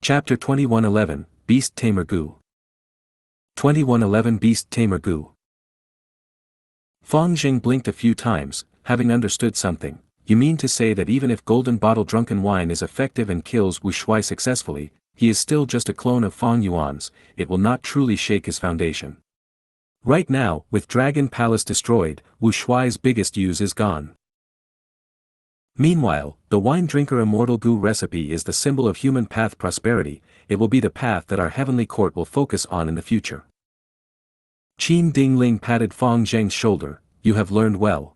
Chapter 2111, Beast Tamer Gu. 2111 Beast Tamer Gu. Fang Jing blinked a few times, having understood something. You mean to say that even if golden bottle drunken wine is effective and kills Wu Shuai successfully, he is still just a clone of Fang Yuan's, it will not truly shake his foundation. Right now, with Dragon Palace destroyed, Wu Shuai's biggest use is gone. Meanwhile, the wine drinker Immortal Gu recipe is the symbol of human path prosperity. It will be the path that our heavenly court will focus on in the future. Qin Dingling patted Fang Zheng's shoulder. You have learned well.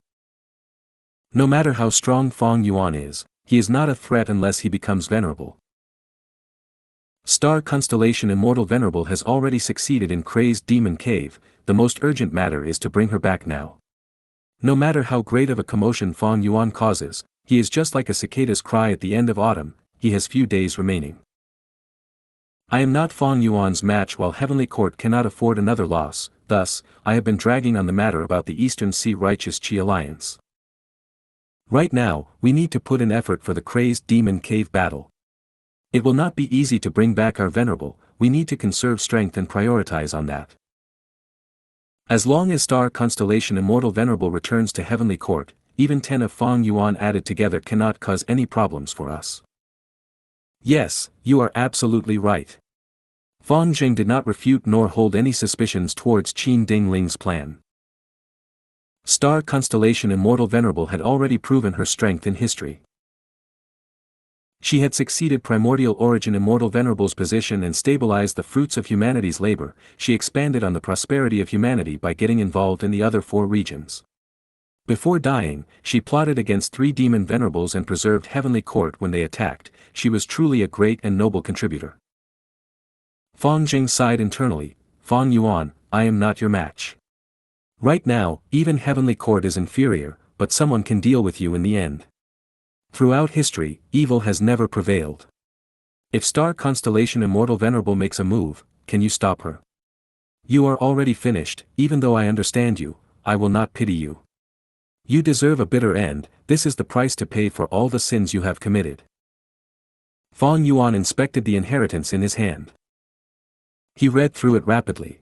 No matter how strong Fang Yuan is, he is not a threat unless he becomes venerable. Star Constellation Immortal Venerable has already succeeded in Crazed Demon Cave. The most urgent matter is to bring her back now. No matter how great of a commotion Fang Yuan causes, he is just like a cicada's cry at the end of autumn. He has few days remaining. I am not Fang Yuan's match while Heavenly Court cannot afford another loss, thus, I have been dragging on the matter about the Eastern Sea Righteous Qi Alliance. Right now, we need to put in effort for the Crazed Demon Cave battle. It will not be easy to bring back our venerable, we need to conserve strength and prioritize on that. As long as Star Constellation Immortal Venerable returns to Heavenly Court, even 10 of Fang Yuan added together cannot cause any problems for us. Yes, you are absolutely right. Fang Jing did not refute nor hold any suspicions towards Qin Dingling's plan. Star Constellation Immortal Venerable had already proven her strength in history. She had succeeded Primordial Origin Immortal Venerable's position and stabilized the fruits of humanity's labor. She expanded on the prosperity of humanity by getting involved in the other 4 regions. Before dying, she plotted against 3 demon venerables and preserved Heavenly Court when they attacked. She was truly a great and noble contributor. Fang Jing sighed internally. Fang Yuan, I am not your match. Right now, even Heavenly Court is inferior, but someone can deal with you in the end. Throughout history, evil has never prevailed. If Star Constellation Immortal Venerable makes a move, can you stop her? You are already finished. Even though I understand you, I will not pity you. You deserve a bitter end. This is the price to pay for all the sins you have committed. Fang Yuan inspected the inheritance in his hand. He read through it rapidly.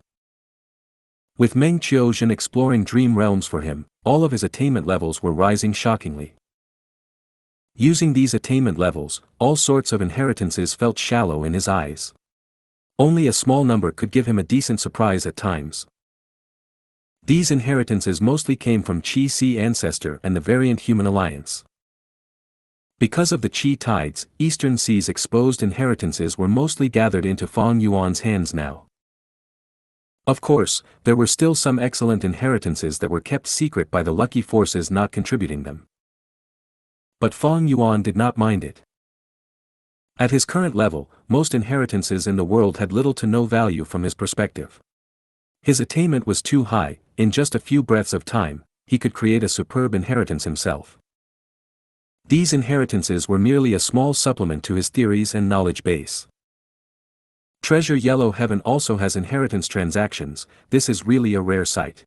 With Meng Qiuzhen exploring dream realms for him, all of his attainment levels were rising shockingly. Using these attainment levels, all sorts of inheritances felt shallow in his eyes. Only a small number could give him a decent surprise at times. These inheritances mostly came from Qi Sea Ancestor and the Variant Human Alliance. Because of the Qi tides, Eastern Sea's exposed inheritances were mostly gathered into Fang Yuan's hands now. Of course, there were still some excellent inheritances that were kept secret by the lucky forces not contributing them. But Fang Yuan did not mind it. At his current level, most inheritances in the world had little to no value from his perspective. His attainment was too high. In just a few breaths of time, he could create a superb inheritance himself. These inheritances were merely a small supplement to his theories and knowledge base. Treasure Yellow Heaven also has inheritance transactions. This is really a rare sight.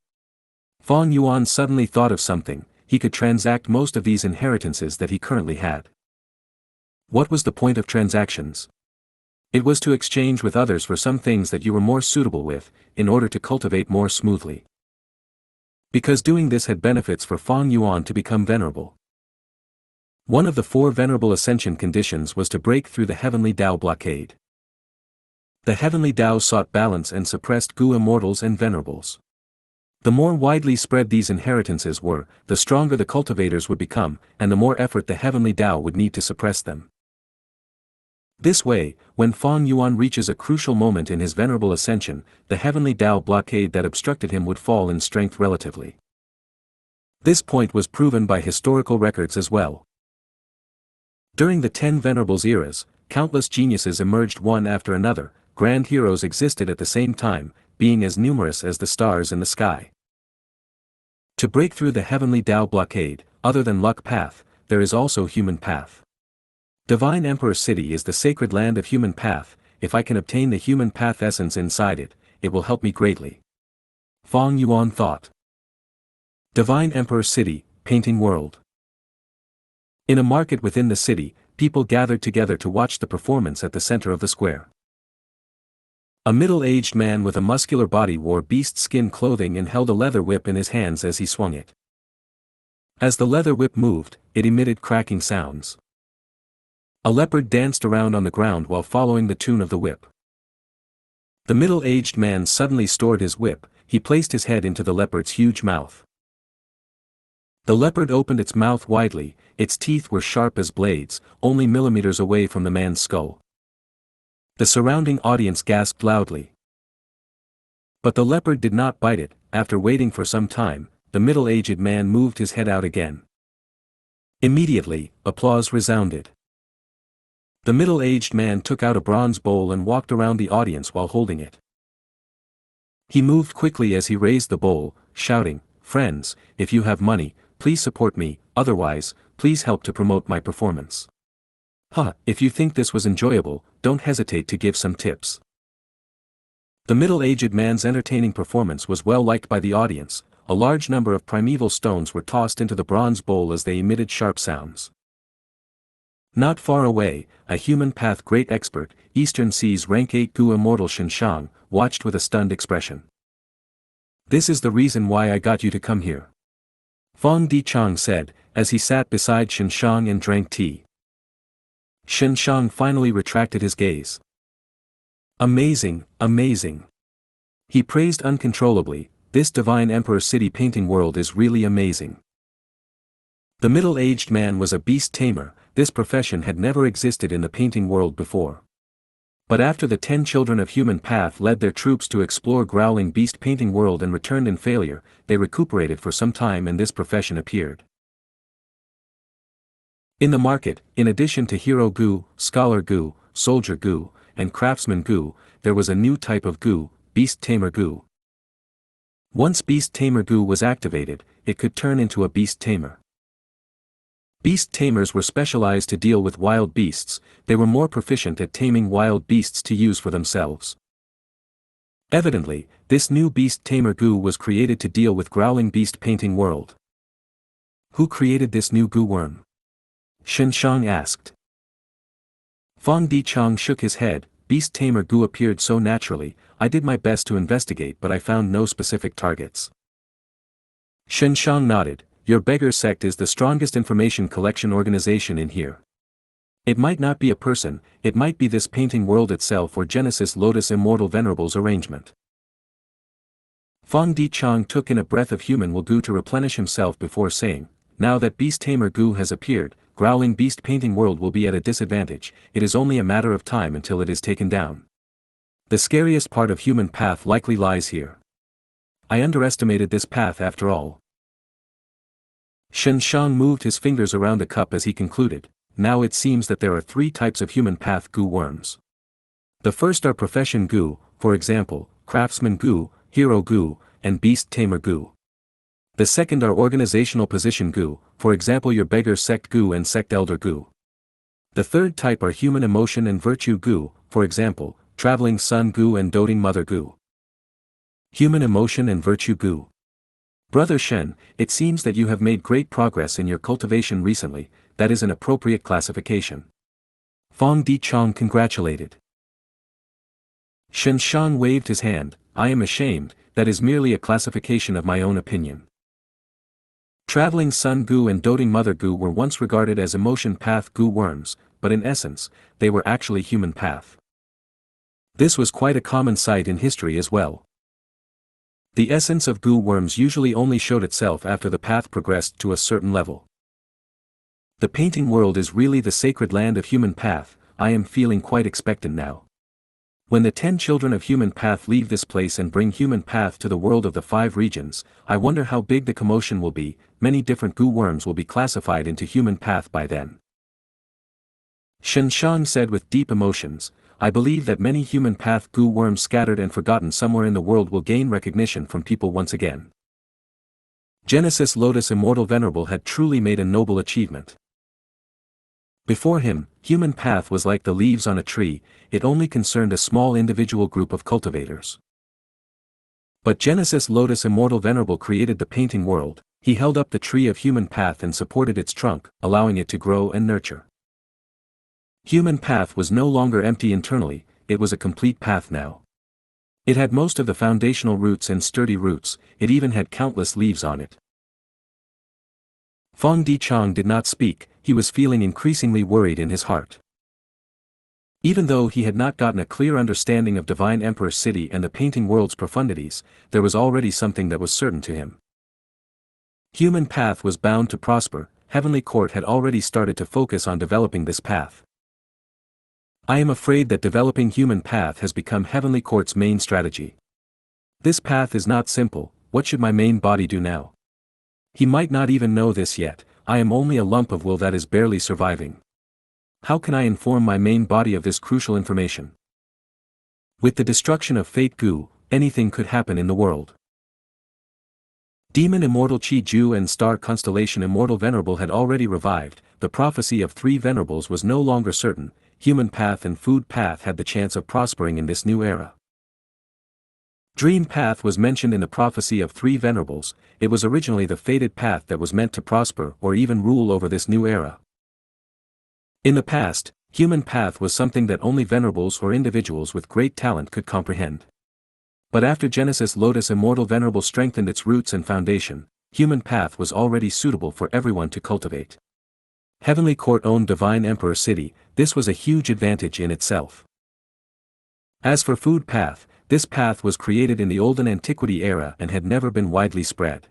Fang Yuan suddenly thought of something. He could transact most of these inheritances that he currently had. What was the point of transactions? It was to exchange with others for some things that you were more suitable with, in order to cultivate more smoothly. Because doing this had benefits for Fang Yuan to become venerable. One of the 4 venerable ascension conditions was to break through the Heavenly Dao blockade. The Heavenly Dao sought balance and suppressed Gu immortals and venerables. The more widely spread these inheritances were, the stronger the cultivators would become, and the more effort the Heavenly Dao would need to suppress them. This way, when Fang Yuan reaches a crucial moment in his venerable ascension, the Heavenly Dao blockade that obstructed him would fall in strength relatively. This point was proven by historical records as well. During the 10 venerables eras, countless geniuses emerged one after another. Grand heroes existed at the same time, being as numerous as the stars in the sky. To break through the Heavenly Dao blockade, other than luck path, there is also human path. Divine Emperor City is the sacred land of human path. If I can obtain the human path essence inside it, it will help me greatly. Fang Yuan thought. Divine Emperor City, Painting World. In a market within the city, people gathered together to watch the performance at the center of the square. A middle-aged man with a muscular body wore beast skin clothing and held a leather whip in his hands as he swung it. As the leather whip moved, it emitted cracking sounds. A leopard danced around on the ground while following the tune of the whip. The middle-aged man suddenly stored his whip. He placed his head into the leopard's huge mouth. The leopard opened its mouth widely, its teeth were sharp as blades, only millimeters away from the man's skull. The surrounding audience gasped loudly. But the leopard did not bite it. After waiting for some time, the middle-aged man moved his head out again. Immediately, applause resounded. The middle-aged man took out a bronze bowl and walked around the audience while holding it. He moved quickly as he raised the bowl, shouting, "Friends, if you have money, please support me, otherwise, please help to promote my performance. If you think this was enjoyable, don't hesitate to give some tips." The middle-aged man's entertaining performance was well liked by the audience. A large number of primeval stones were tossed into the bronze bowl as they emitted sharp sounds. Not far away, a human path great expert, Eastern Sea's Rank 8 Gu immortal Xianxia, watched with a stunned expression. "This is the reason why I got you to come here," Fang Dichang said, as he sat beside Xianxia and drank tea. Xianxia finally retracted his gaze. "Amazing, amazing." He praised uncontrollably, "This divine emperor city painting world is really amazing." The middle-aged man was a beast tamer. This profession had never existed in the painting world before. But after the 10 children of human path led their troops to explore growling beast painting world and returned in failure, they recuperated for some time and this profession appeared. In the market, in addition to Hero Gu, Scholar Gu, Soldier Gu, and Craftsman Gu, there was a new type of Gu, Beast Tamer Gu. Once Beast Tamer Gu was activated, it could turn into a beast tamer. Beast tamers were specialized to deal with wild beasts. They were more proficient at taming wild beasts to use for themselves. Evidently, this new Beast Tamer Gu was created to deal with growling beast painting world. Who created this new Gu worm? Xianxia asked. Fang Dichang shook his head. Beast Tamer Gu appeared so naturally. I did my best to investigate but I found no specific targets. Xianxia nodded. Your beggar sect is the strongest information collection organization in here. It might not be a person, it might be this painting world itself or Genesis Lotus Immortal Venerable's arrangement. Fang Dichang took in a breath of human will Gu to replenish himself before saying, now that Beast Tamer Gu has appeared, growling beast painting world will be at a disadvantage. It is only a matter of time until it is taken down. The scariest part of human path likely lies here. I underestimated this path after all. Xianxia moved his fingers around a cup as he concluded, now it seems that there are 3 types of human path Gu worms. The first are Profession Gu, for example, Craftsman Gu, Hero Gu, and Beast Tamer Gu. The second are Organizational Position Gu, for example your Beggar Sect Gu and Sect Elder Gu. The third type are Human Emotion and Virtue Gu, for example, Traveling Sun Gu and Doting Mother Gu. Human Emotion and Virtue Gu. Brother Shen, it seems that you have made great progress in your cultivation recently. That is an appropriate classification. Fang Dichang congratulated. Xianxia waved his hand. I am ashamed, that is merely a classification of my own opinion. Traveling Sun Gu and Doting Mother Gu were once regarded as emotion path Gu worms, but in essence, they were actually human path. This was quite a common sight in history as well. The essence of Gu worms usually only showed itself after the path progressed to a certain level. The painting world is really the sacred land of human path. I am feeling quite expectant now. When the 10 children of human path leave this place and bring human path to the world of the 5 regions, I wonder how big the commotion will be. Many different Gu worms will be classified into human path by then. Xianxia said with deep emotions, I believe that many human path Gu worms scattered and forgotten somewhere in the world will gain recognition from people once again. Genesis Lotus Immortal Venerable had truly made a noble achievement. Before him, human path was like the leaves on a tree, it only concerned a small individual group of cultivators. But Genesis Lotus Immortal Venerable created the painting world. He held up the tree of human path and supported its trunk, allowing it to grow and nurture. Human path was no longer empty internally, it was a complete path now. It had most of the foundational roots and sturdy roots, it even had countless leaves on it. Feng Dichang did not speak, he was feeling increasingly worried in his heart. Even though he had not gotten a clear understanding of Divine Emperor City and the painting world's profundities, there was already something that was certain to him. Human path was bound to prosper, Heavenly Court had already started to focus on developing this path. I am afraid that developing human path has become Heavenly Court's main strategy. This path is not simple, what should my main body do now? He might not even know this yet, I am only a lump of will that is barely surviving. How can I inform my main body of this crucial information? With the destruction of Fate Gu, anything could happen in the world. Demon Immortal Qi Ju and Star Constellation Immortal Venerable had already revived, the prophecy of three venerables was no longer certain, human path and food path had the chance of prospering in this new era. Dream path was mentioned in the prophecy of three venerables, it was originally the fated path that was meant to prosper or even rule over this new era. In the past, human path was something that only venerables or individuals with great talent could comprehend. But after Genesis Lotus Immortal Venerable strengthened its roots and foundation, human path was already suitable for everyone to cultivate. Heavenly Court owned Divine Emperor City, this was a huge advantage in itself. As for food path, this path was created in the olden antiquity era and had never been widely spread.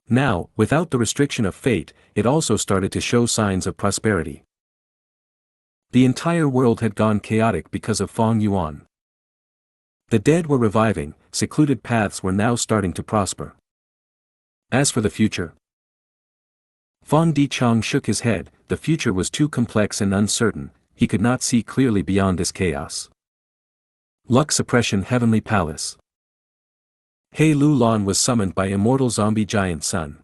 Now, without the restriction of fate, it also started to show signs of prosperity. The entire world had gone chaotic because of Feng Yuan. The dead were reviving, secluded paths were now starting to prosper. As for the future, Feng Dichang shook his head, the future was too complex and uncertain, he could not see clearly beyond this chaos. Luck Suppression Heavenly Palace. He Lu Lan was summoned by Immortal Zombie Giant Sun.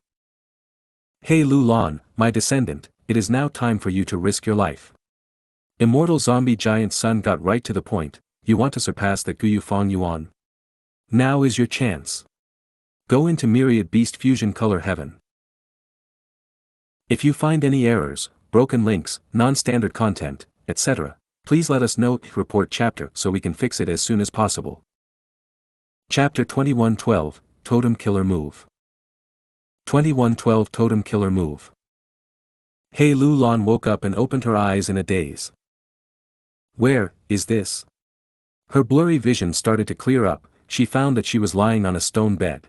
He Lu Lan, my descendant, it is now time for you to risk your life. Immortal Zombie Giant Sun got right to the point, you want to surpass the Guyu Feng Yuan? Now is your chance. Go into Myriad Beast Fusion Color Heaven. If you find any errors, broken links, non-standard content, etc., please let us know, report chapter so we can fix it as soon as possible. Chapter 2112, Totem Killer Move. 2112 Totem Killer Move. He Lu Lan woke up and opened her eyes in a daze. Where is this? Her blurry vision started to clear up, she found that she was lying on a stone bed.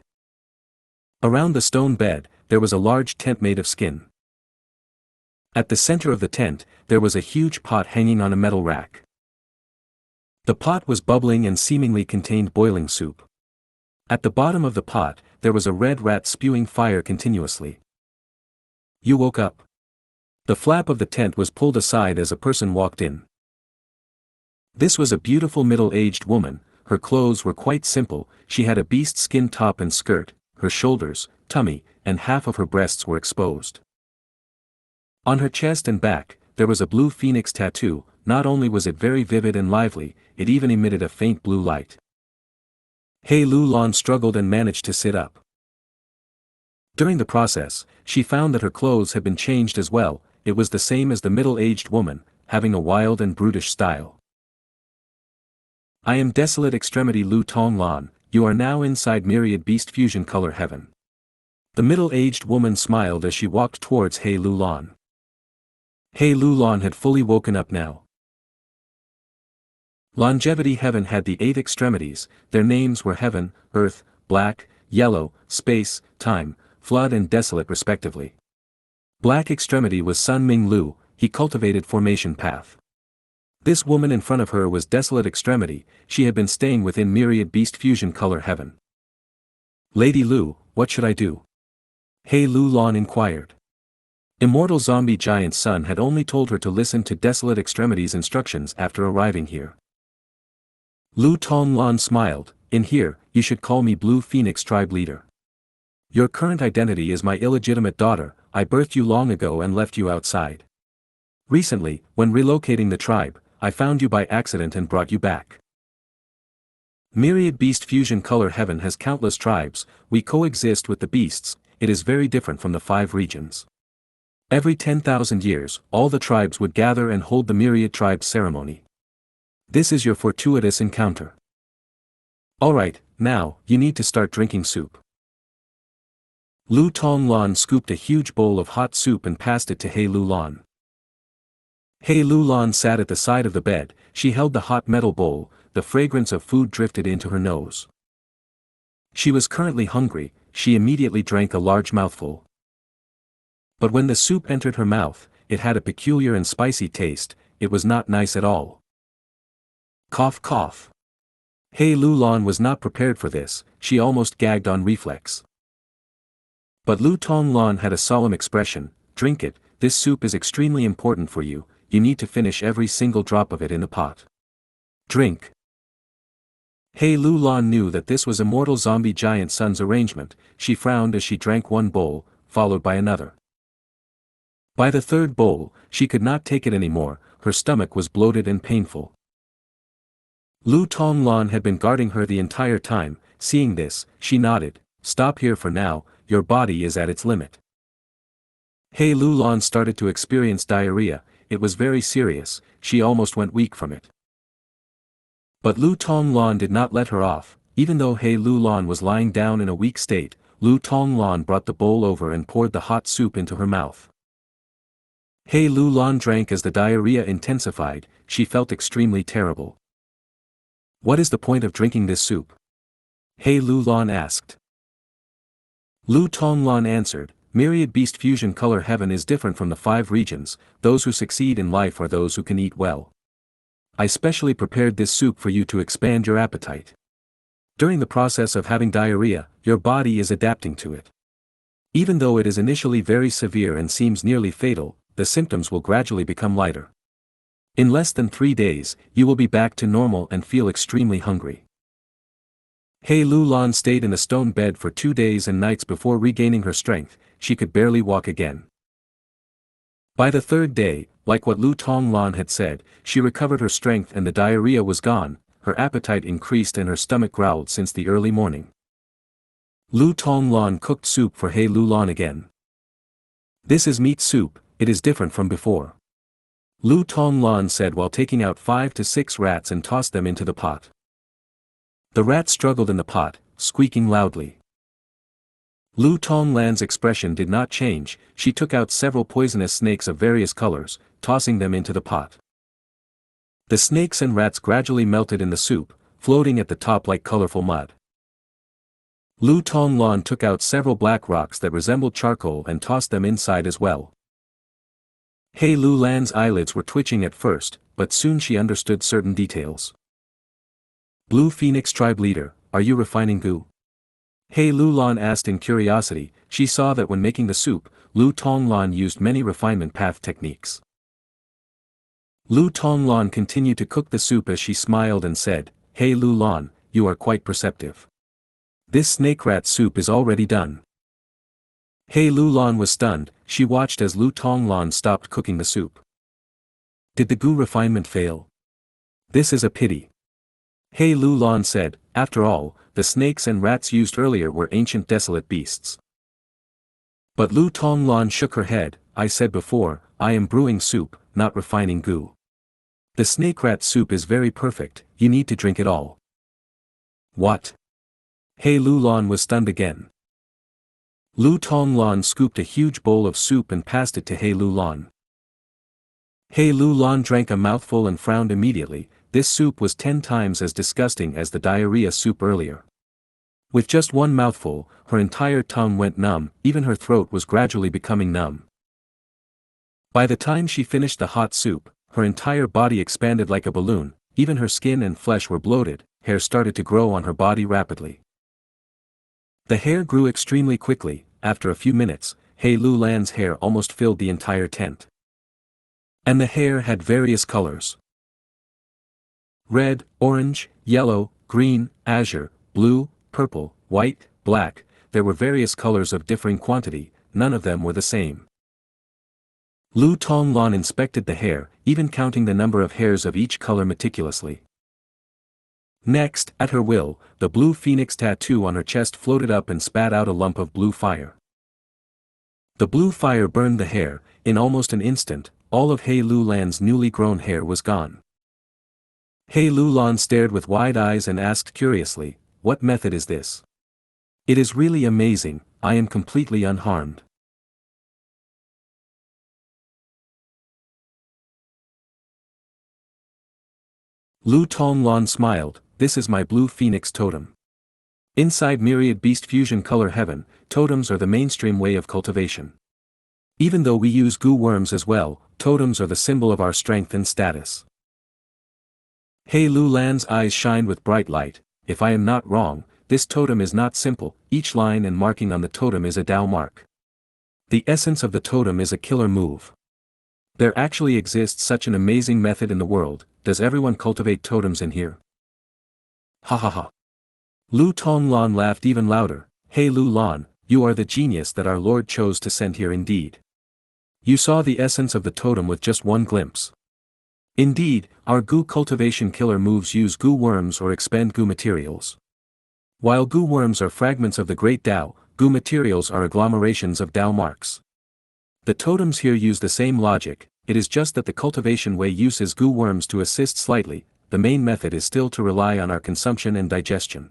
Around the stone bed, there was a large tent made of skin. At the center of the tent, there was a huge pot hanging on a metal rack. The pot was bubbling and seemingly contained boiling soup. At the bottom of the pot, there was a red rat spewing fire continuously. You woke up. The flap of the tent was pulled aside as a person walked in. This was a beautiful middle-aged woman, her clothes were quite simple, she had a beast skin top and skirt, her shoulders, tummy, and half of her breasts were exposed. On her chest and back, there was a blue phoenix tattoo, not only was it very vivid and lively, it even emitted a faint blue light. He Lu Lan struggled and managed to sit up. During the process, she found that her clothes had been changed as well, it was the same as the middle-aged woman, having a wild and brutish style. I am Desolate Extremity Lu Tong Lan, you are now inside Myriad Beast Fusion Color Heaven. The middle-aged woman smiled as she walked towards He Lu Lan. He Lu Lan had fully woken up now. Longevity Heaven had the 8 extremities, their names were Heaven, Earth, Black, Yellow, Space, Time, Flood and Desolate respectively. Black extremity was Sun Ming Lu, he cultivated Formation Path. This woman in front of her was Desolate Extremity, she had been staying within Myriad Beast Fusion Color Heaven. Lady Lu, what should I do? He Lu Lan inquired. Immortal Zombie Giant Sun had only told her to listen to Desolate Extremity's instructions after arriving here. Lu Tong Lan smiled, in here, you should call me Blue Phoenix Tribe Leader. Your current identity is my illegitimate daughter, I birthed you long ago and left you outside. Recently, when relocating the tribe, I found you by accident and brought you back. Myriad Beast Fusion Color Heaven has countless tribes, we coexist with the beasts, it is very different from the 5 regions. Every 10,000 years, all the tribes would gather and hold the myriad tribes ceremony. This is your fortuitous encounter. Alright, now, you need to start drinking soup. Lu Tonglan scooped a huge bowl of hot soup and passed it to He Lulan. He Lulan sat at the side of the bed, she held the hot metal bowl, the fragrance of food drifted into her nose. She was currently hungry, she immediately drank a large mouthful. But when the soup entered her mouth, it had a peculiar and spicy taste, it was not nice at all. Cough cough. He Lulan was not prepared for this, she almost gagged on reflex. But Lu Tonglan had a solemn expression, drink it, this soup is extremely important for you, you need to finish every single drop of it in the pot. Drink. He Lulan knew that this was immortal zombie giant son's arrangement, she frowned as she drank one bowl, followed by another. By the third bowl, she could not take it anymore, her stomach was bloated and painful. Lu Tonglan had been guarding her the entire time, seeing this, she nodded, stop here for now, your body is at its limit. He Lulan started to experience diarrhea, it was very serious, she almost went weak from it. But Lu Tonglan did not let her off, even though He Lulan was lying down in a weak state, Lu Tonglan brought the bowl over and poured the hot soup into her mouth. He Lulan drank as the diarrhea intensified, she felt extremely terrible. What is the point of drinking this soup? He Lulan asked. Lu Tonglan answered, myriad beast fusion color heaven is different from the 5 regions, those who succeed in life are those who can eat well. I specially prepared this soup for you to expand your appetite. During the process of having diarrhea, your body is adapting to it. Even though it is initially very severe and seems nearly fatal, the symptoms will gradually become lighter. In less than 3 days, you will be back to normal and feel extremely hungry. He Lulan stayed in the stone bed for 2 days and nights before regaining her strength, she could barely walk again. By the 3rd day, like what Lu Tonglan had said, she recovered her strength and the diarrhea was gone, her appetite increased and her stomach growled since the early morning. Lu Tonglan cooked soup for He Lulan again. This is meat soup, it is different from before. Lu Tonglan said while taking out 5 to 6 rats and tossed them into the pot. The rats struggled in the pot, squeaking loudly. Lu Tonglan's expression did not change, she took out several poisonous snakes of various colors, tossing them into the pot. The snakes and rats gradually melted in the soup, floating at the top like colorful mud. Lu Tonglan took out several black rocks that resembled charcoal and tossed them inside as well. He Lulan's eyelids were twitching at first, but soon she understood certain details. Blue Phoenix Tribe Leader, are you refining Gu? He Lulan asked in curiosity, she saw that when making the soup, Lu Tonglan used many refinement path techniques. Lu Tonglan continued to cook the soup as she smiled and said, He Lulan, you are quite perceptive. This snake rat soup is already done. He Lulan was stunned, she watched as Lu Tonglan stopped cooking the soup. Did the Gu refinement fail? This is a pity. He Lulan said, after all, the snakes and rats used earlier were ancient desolate beasts. But Lu Tonglan shook her head, I said before, I am brewing soup, not refining Gu. The snake rat soup is very perfect, you need to drink it all. What? He Lulan was stunned again. Lu Tonglan scooped a huge bowl of soup and passed it to He Lulan. He Lulan drank a mouthful and frowned immediately, this soup was 10 times as disgusting as the diarrhea soup earlier. With just one mouthful, her entire tongue went numb, even her throat was gradually becoming numb. By the time she finished the hot soup, her entire body expanded like a balloon, even her skin and flesh were bloated, hair started to grow on her body rapidly. The hair grew extremely quickly, after a few minutes, He Lulan's hair almost filled the entire tent. And the hair had various colors. Red, orange, yellow, green, azure, blue, purple, white, black, there were various colors of differing quantity, none of them were the same. Lu Tonglan inspected the hair, even counting the number of hairs of each color meticulously. Next, at her will, the blue phoenix tattoo on her chest floated up and spat out a lump of blue fire. The blue fire burned the hair, In almost an instant, all of He Lulan's newly grown hair was gone. He Lulan stared with wide eyes and asked curiously, "What method is this?" "It is really amazing, I am completely unharmed." Lu Tonglan smiled, "This is my blue phoenix totem." Inside Myriad Beast Fusion Color Heaven, totems are the mainstream way of cultivation. Even though we use Gu worms as well, totems are the symbol of our strength and status. He Lulan's eyes shined with bright light. "If I am not wrong, this totem is not simple, each line and marking on the totem is a Dao mark. The essence of the totem is a killer move. There actually exists such an amazing method in the world. Does everyone cultivate totems in here?" Ha ha ha. Lu Tonglan laughed even louder. "He Lulan, you are the genius that our Lord chose to send here indeed. You saw the essence of the totem with just one glimpse. Indeed, our Gu cultivation killer moves use Gu worms or expend Gu materials. While Gu worms are fragments of the great Dao, Gu materials are agglomerations of Dao marks. The totems here use the same logic, it is just that the cultivation way uses Gu worms to assist slightly, the main method is still to rely on our consumption and digestion.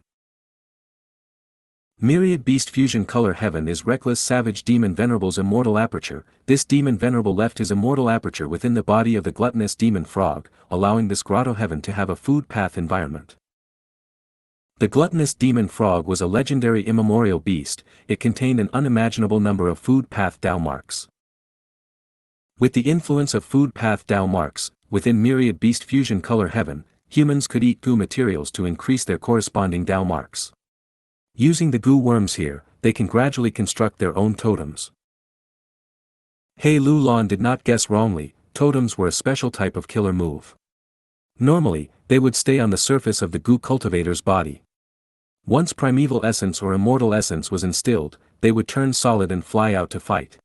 Myriad Beast Fusion Color Heaven is Reckless Savage Demon Venerable's immortal aperture. This demon venerable left his immortal aperture within the body of the gluttonous demon frog, allowing this grotto heaven to have a food path environment. The gluttonous demon frog was a legendary immemorial beast, it contained an unimaginable number of food path Dao marks. With the influence of food path Dao marks, within Myriad Beast Fusion Color Heaven, humans could eat Gu materials to increase their corresponding Dao marks. Using the Gu worms here, they can gradually construct their own totems. He Lulan did not guess wrongly, totems were a special type of killer move. Normally, they would stay on the surface of the Gu cultivator's body. Once primeval essence or immortal essence was instilled, they would turn solid and fly out to fight.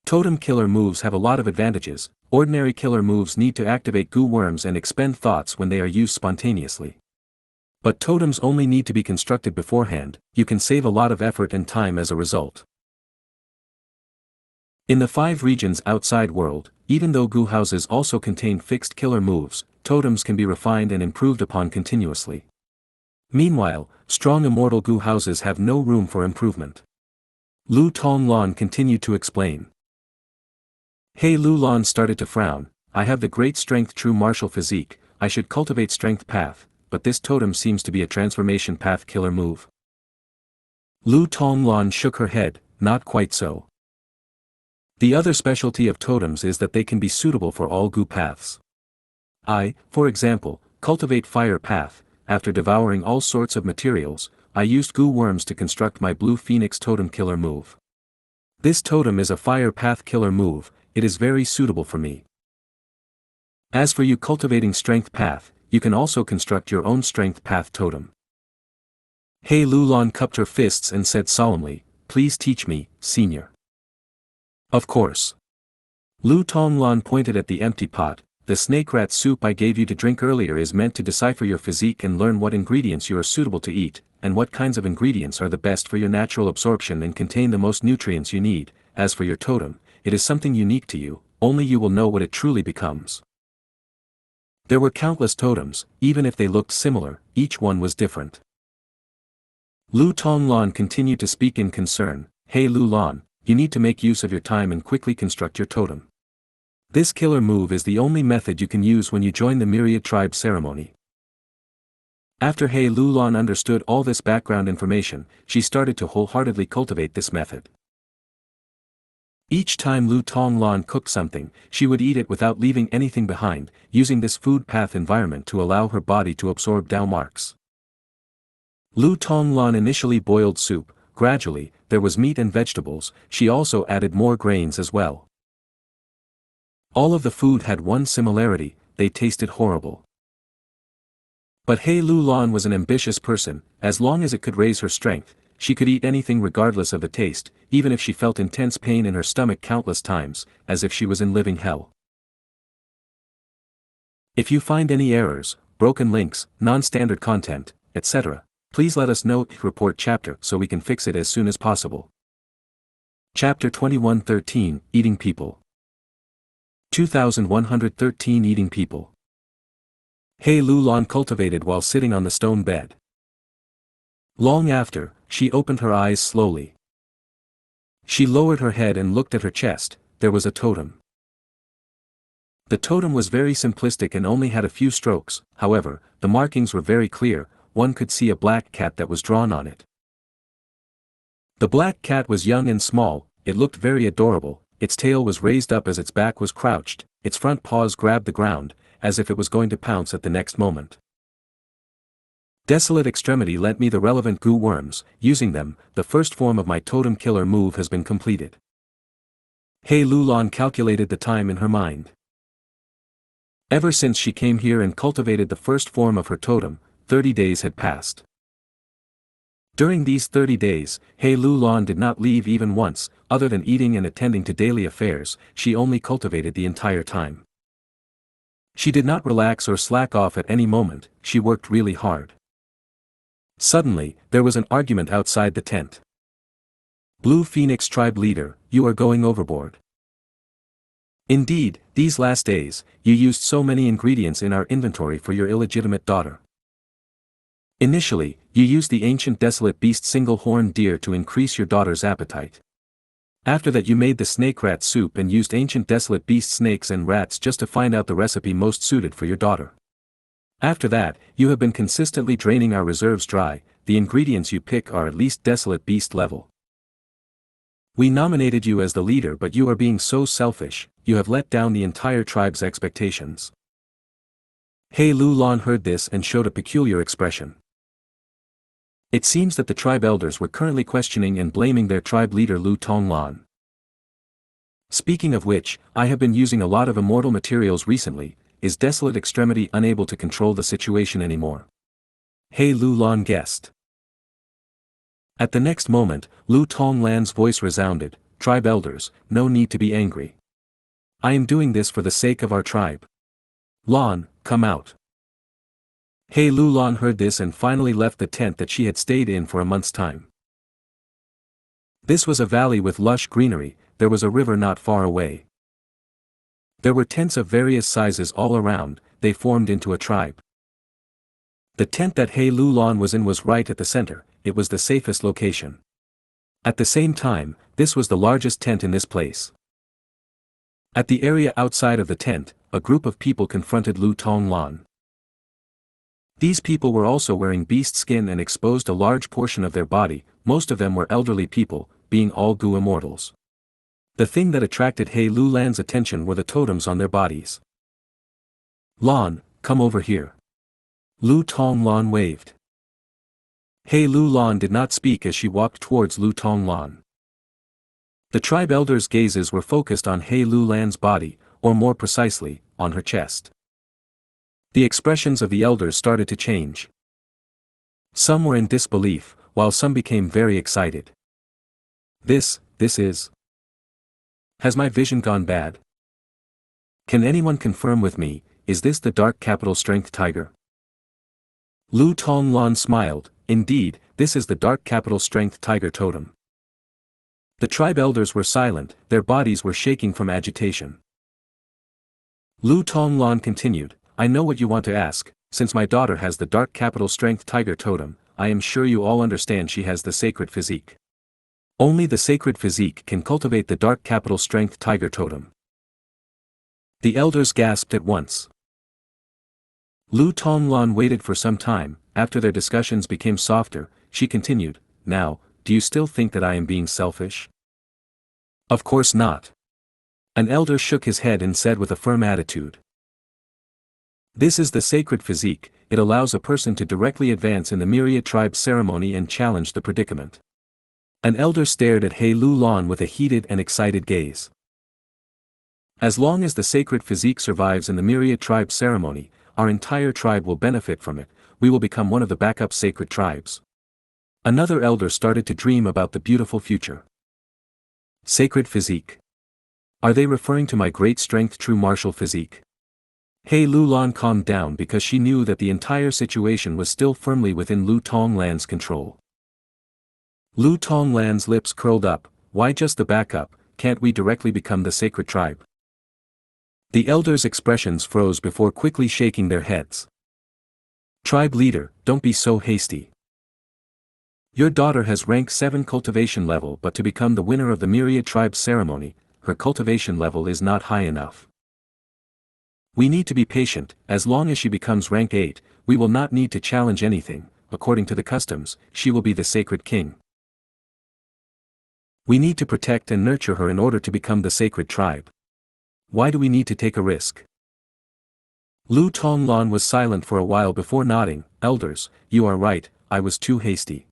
Totem killer moves have a lot of advantages. Ordinary killer moves need to activate Gu worms and expend thoughts when they are used spontaneously. But totems only need to be constructed beforehand, you can save a lot of effort and time as a result. In the 5 regions outside world, even though Gu houses also contain fixed killer moves, totems can be refined and improved upon continuously. Meanwhile, strong immortal Gu houses have no room for improvement. Lu Tonglan continued to explain. He Lulan started to frown. "I have the great strength true martial physique, I should cultivate strength path, but this totem seems to be a transformation path killer move." Lu Tonglan shook her head, "Not quite so. The other specialty of totems is that they can be suitable for all Gu paths. I, for example, cultivate fire path. After devouring all sorts of materials, I used Gu worms to construct my blue phoenix totem killer move. This totem is a fire path killer move, it is very suitable for me. As for you cultivating strength path, you can also construct your own strength path totem." He Lulan cupped her fists and said solemnly, "Please teach me, senior." "Of course." Lu Tonglan pointed at the empty pot. "The snake rat soup I gave you to drink earlier is meant to decipher your physique and learn what ingredients you are suitable to eat, and what kinds of ingredients are the best for your natural absorption and contain the most nutrients you need. As for your totem, it is something unique to you, only you will know what it truly becomes." There were countless totems, even if they looked similar, each one was different. Lu Tonglan continued to speak in concern. "He Lulan, you need to make use of your time and quickly construct your totem. This killer move is the only method you can use when you join the Myriad Tribe ceremony." After He Lulan understood all this background information, she started to wholeheartedly cultivate this method. Each time Lu Tonglan cooked something, she would eat it without leaving anything behind, using this food path environment to allow her body to absorb Dao marks. Lu Tonglan initially boiled soup, gradually, there was meat and vegetables, she also added more grains as well. All of the food had one similarity, they tasted horrible. But He Lulan was an ambitious person, as long as it could raise her strength, she could eat anything regardless of the taste, even if she felt intense pain in her stomach countless times, as if she was in living hell. If you find any errors, broken links, non-standard content, etc., please let us know in the report chapter so we can fix it as soon as possible. Chapter 2113, Eating People. 2113 Eating People. He Lulan cultivated while sitting on the stone bed. Long after, she opened her eyes slowly. She lowered her head and looked at her chest. There was a totem. The totem was very simplistic and only had a few strokes. However, the markings were very clear. One could see a black cat that was drawn on it. The black cat was young and small. It looked very adorable. Its tail was raised up as its back was crouched. Its front paws grabbed the ground, as if it was going to pounce at the next moment. Desolate Extremity lent me the relevant goo worms. Using them, the first form of my totem killer move has been completed. He Lulan calculated the time in her mind. Ever since she came here and cultivated the first form of her totem, 30 days had passed. During these 30 days, He Lulan did not leave even once. Other than eating and attending to daily affairs, she only cultivated the entire time. She did not relax or slack off at any moment. She worked really hard. Suddenly, there was an argument outside the tent. Blue Phoenix Tribe Leader, you are going overboard. Indeed, these last days, you used so many ingredients in our inventory for your illegitimate daughter. Initially, you used the ancient desolate beast single-horned deer to increase your daughter's appetite. After that you made the snake rat soup and used ancient desolate beast snakes and rats just to find out the recipe most suited for your daughter. After that, you have been consistently draining our reserves dry. The ingredients you pick are at least desolate beast level. We nominated you as the leader, but you are being so selfish. You have let down the entire tribe's expectations. He Lulan heard this and showed a peculiar expression. It seems that the tribe elders were currently questioning and blaming their tribe leader Lu Tonglan. Speaking of which, I have been using a lot of immortal materials recently. Is Desolate Extremity unable to control the situation anymore? He Lulan guessed. At the next moment, Lu Tonglan's voice resounded, "Tribe elders, no need to be angry. I am doing this for the sake of our tribe. Lan, come out." He Lulan heard this and finally left the tent that she had stayed in for a month's time. This was a valley with lush greenery. There was a river not far away. There were tents of various sizes all around. They formed into a tribe. The tent that He Lulan was in was right at the center. It was the safest location. At the same time, this was the largest tent in this place. At the area outside of the tent, a group of people confronted Lu Tonglan. These people were also wearing beast skin and exposed a large portion of their body. Most of them were elderly people, being all Gu immortals. The thing that attracted He Lulan's attention were the totems on their bodies. "Lan, come over here." Lu Tonglan waved. He Lulan did not speak as she walked towards Lu Tonglan. The tribe elders' gazes were focused on He Lulan's body, or more precisely, on her chest. The expressions of the elders started to change. Some were in disbelief, while some became very excited. This is... Has my vision gone bad? Can anyone confirm with me, is this the dark capital strength tiger? Lu Tonglan smiled. Indeed, this is the dark capital strength tiger totem. The tribe elders were silent, their bodies were shaking from agitation. Lu Tonglan continued, "I know what you want to ask. Since my daughter has the dark capital strength tiger totem, I am sure you all understand she has the sacred physique. Only the sacred physique can cultivate the dark capital strength tiger totem." The elders gasped at once. Lu Tonglan waited for some time. After their discussions became softer, she continued, "Now, do you still think that I am being selfish?" "Of course not." An elder shook his head and said with a firm attitude, "This is the sacred physique. It allows a person to directly advance in the myriad tribe ceremony and challenge the predicament." An elder stared at He Lulan with a heated and excited gaze. "As long as the sacred physique survives in the myriad tribe ceremony, our entire tribe will benefit from it. We will become one of the backup sacred tribes." Another elder started to dream about the beautiful future. Sacred physique. Are they referring to my great strength true martial physique? He Lulan calmed down because she knew that the entire situation was still firmly within Lu Tonglan's control. Lu Tonglan's lips curled up. why just the backup, can't we directly become the sacred tribe? The elders' expressions froze before quickly shaking their heads. Tribe leader, don't be so hasty. Your daughter has rank 7 cultivation level, but to become the winner of the Myriad Tribe ceremony, her cultivation level is not high enough. We need to be patient. As long as she becomes rank 8, we will not need to challenge anything. According to the customs, she will be the sacred king. We need to protect and nurture her in order to become the sacred tribe. Why do we need to take a risk? Lu Tonglan was silent for a while before nodding. Elders, you are right, I was too hasty.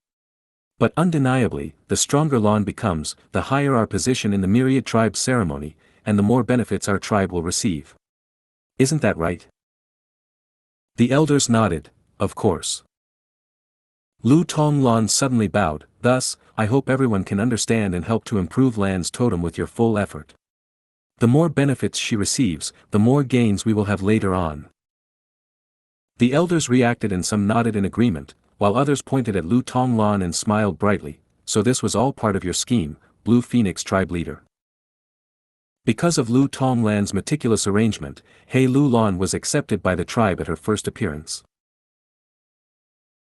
But undeniably, the stronger Lan becomes, the higher our position in the Myriad Tribe ceremony, and the more benefits our tribe will receive. Isn't that right? The elders nodded, of course. Lu Tonglan suddenly bowed. Thus, I hope everyone can understand and help to improve Lan's totem with your full effort. The more benefits she receives, the more gains we will have later on. The elders reacted and some nodded in agreement, while others pointed at Lu Tonglan and smiled brightly. So this was all part of your scheme, Blue Phoenix tribe leader. Because of Lu Tonglan's meticulous arrangement, He Lulan was accepted by the tribe at her first appearance.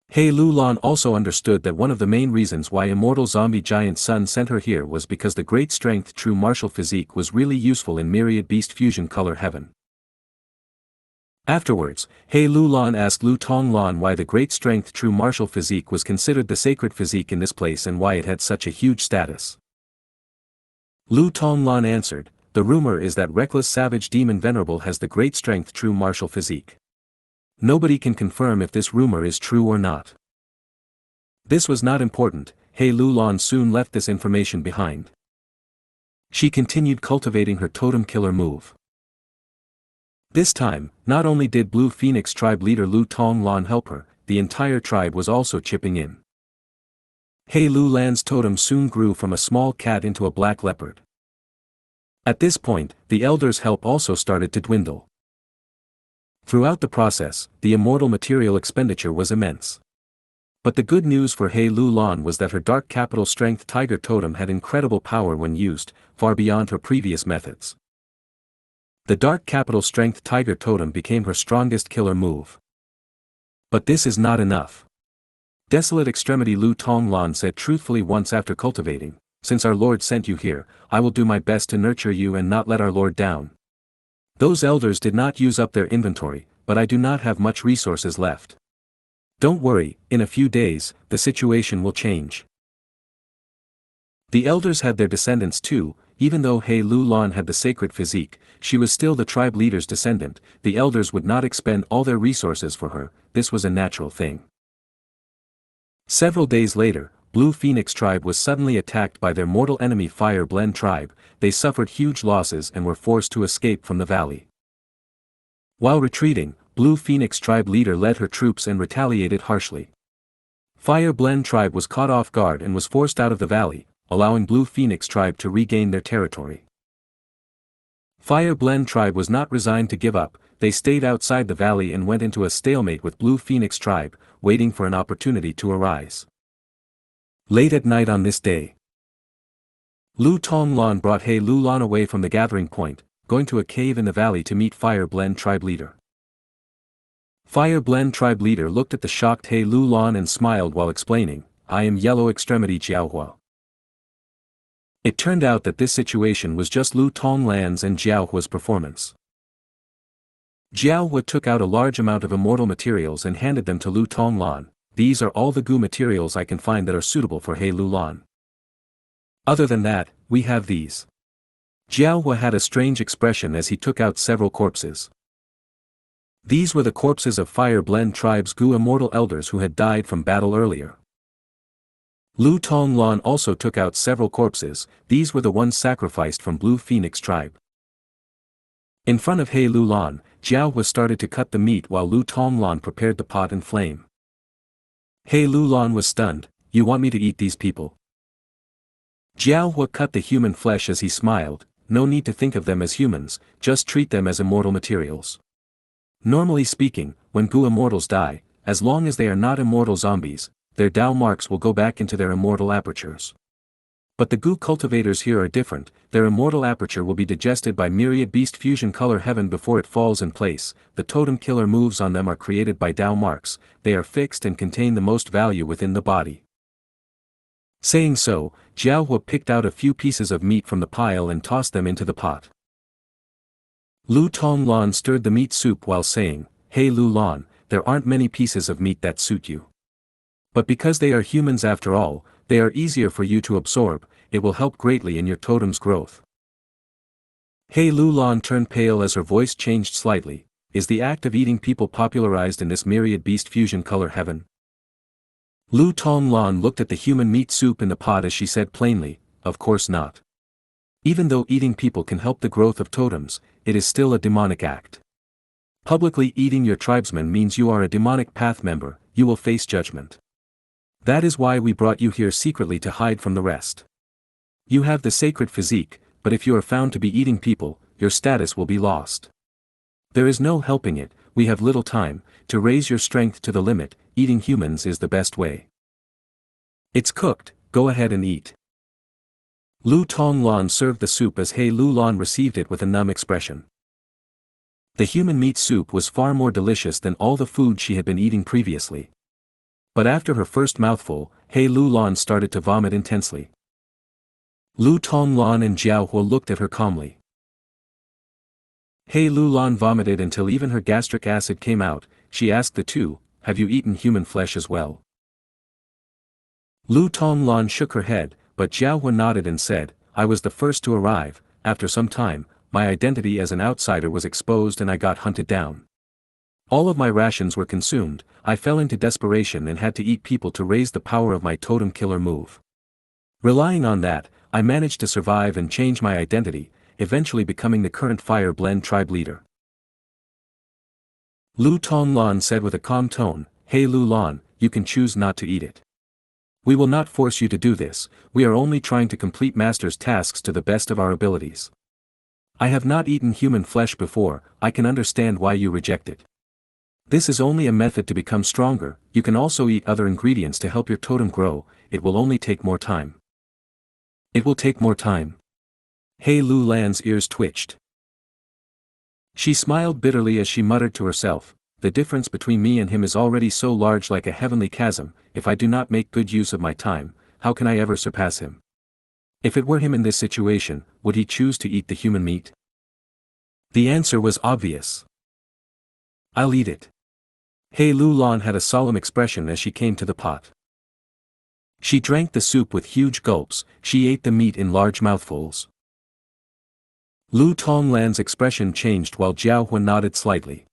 He Lulan also understood that one of the main reasons why immortal zombie giant Sun sent her here was because the great strength true martial physique was really useful in myriad beast fusion color heaven. Afterwards, He Lulan asked Lu Tonglan why the great strength true martial physique was considered the sacred physique in this place and why it had such a huge status. Lu Tonglan answered, the rumor is that reckless savage demon venerable has the great strength true martial physique. Nobody can confirm if this rumor is true or not. This was not important. He Lulan soon left this information behind. She continued cultivating her totem killer move. This time, not only did Blue Phoenix tribe leader Lu Tonglan help her, the entire tribe was also chipping in. He Lulan's totem soon grew from a small cat into a black leopard. At this point, the elders' help also started to dwindle. Throughout the process, the immortal material expenditure was immense. But the good news for He Lulan was that her dark capital strength tiger totem had incredible power when used, far beyond her previous methods. The dark capital strength tiger totem became her strongest killer move. But this is not enough. Desolate extremity Lu Tonglan said truthfully once after cultivating, since our Lord sent you here, I will do my best to nurture you and not let our Lord down. Those elders did not use up their inventory, but I do not have much resources left. Don't worry, in a few days, the situation will change. The elders had their descendants too. Even though He Lulan had the sacred physique, she was still the tribe leader's descendant. The elders would not expend all their resources for her, this was a natural thing. Several days later, Blue Phoenix tribe was suddenly attacked by their mortal enemy Fire Blend tribe. They suffered huge losses and were forced to escape from the valley. While retreating, Blue Phoenix tribe leader led her troops and retaliated harshly. Fire Blend tribe was caught off guard and was forced out of the valley, allowing Blue Phoenix tribe to regain their territory. Fire Blend tribe was not resigned to give up. They stayed outside the valley and went into a stalemate with Blue Phoenix tribe, waiting for an opportunity to arise. Late at night on this day, Lu Tonglan brought He Lulan away from the gathering point, going to a cave in the valley to meet Fire Blend tribe leader. Fire Blend tribe leader looked at the shocked He Lulan and smiled while explaining, I am Yellow Extremity Jiaohua. It turned out that this situation was just Lu Tonglan's and Jiaohua's performance. Jiaohua took out a large amount of immortal materials and handed them to Lu Tonglan. These are all the Gu materials I can find that are suitable for He Lulan. Other than that, we have these. Jiaohua had a strange expression as he took out several corpses. These were the corpses of Fire Blend tribe's Gu immortal elders who had died from battle earlier. Lu Tonglan also took out several corpses. These were the ones sacrificed from Blue Phoenix tribe. In front of He Lulan, Jiaohua started to cut the meat while Lu Tonglan prepared the pot and flame. He Lulan was stunned. You want me to eat these people? Jiaohua cut the human flesh as he smiled. No need to think of them as humans, just treat them as immortal materials. Normally speaking, when Gu immortals die, as long as they are not immortal zombies, their Dao marks will go back into their immortal apertures. But the Gu cultivators here are different, their immortal aperture will be digested by myriad beast fusion color heaven before it falls in place, the totem killer moves on them are created by Dao marks, they are fixed and contain the most value within the body. Saying so, Jiaohua picked out a few pieces of meat from the pile and tossed them into the pot. Lu Tonglan stirred the meat soup while saying, "Hey Lu Lan, there aren't many pieces of meat that suit you. But because they are humans after all, they are easier for you to absorb, it will help greatly in your totem's growth." Hey Lu Lan turned pale as her voice changed slightly. Is the act of eating people popularized in this myriad beast fusion color heaven? Lu Tonglan looked at the human meat soup in the pot as she said plainly, "Of course not. Even though eating people can help the growth of totems, it is still a demonic act. Publicly eating your tribesmen means you are a demonic path member, you will face judgment. That is why we brought you here secretly to hide from the rest. You have the sacred physique, but if you are found to be eating people, your status will be lost. There is no helping it, we have little time, to raise your strength to the limit, eating humans is the best way. It's cooked, go ahead and eat." Lu Tonglan served the soup as He Lu Lan received it with a numb expression. The human meat soup was far more delicious than all the food she had been eating previously. But after her first mouthful, He Lu Lan started to vomit intensely. Lu Tonglan and Jiaohua looked at her calmly. He Lu Lan vomited until even her gastric acid came out. She asked the two, "Have you eaten human flesh as well?" Lu Tonglan shook her head, but Jiaohua nodded and said, "I was the first to arrive. After some time, my identity as an outsider was exposed and I got hunted down. All of my rations were consumed, I fell into desperation and had to eat people to raise the power of my totem killer move. Relying on that, I managed to survive and change my identity, eventually becoming the current Fire Blend tribe leader." Lu Tonglan said with a calm tone, "Hey Lu Lan, you can choose not to eat it. We will not force you to do this, we are only trying to complete Master's tasks to the best of our abilities. I have not eaten human flesh before, I can understand why you reject it. This is only a method to become stronger, you can also eat other ingredients to help your totem grow, it will only take more time." "It will take more time." He Lu Lan's ears twitched. She smiled bitterly as she muttered to herself, "The difference between me and him is already so large like a heavenly chasm, if I do not make good use of my time, how can I ever surpass him? If it were him in this situation, would he choose to eat the human meat?" The answer was obvious. "I'll eat it." He Lu Lan had a solemn expression as she came to the pot. She drank the soup with huge gulps, she ate the meat in large mouthfuls. Lu Tonglan's expression changed while Jiaohua nodded slightly.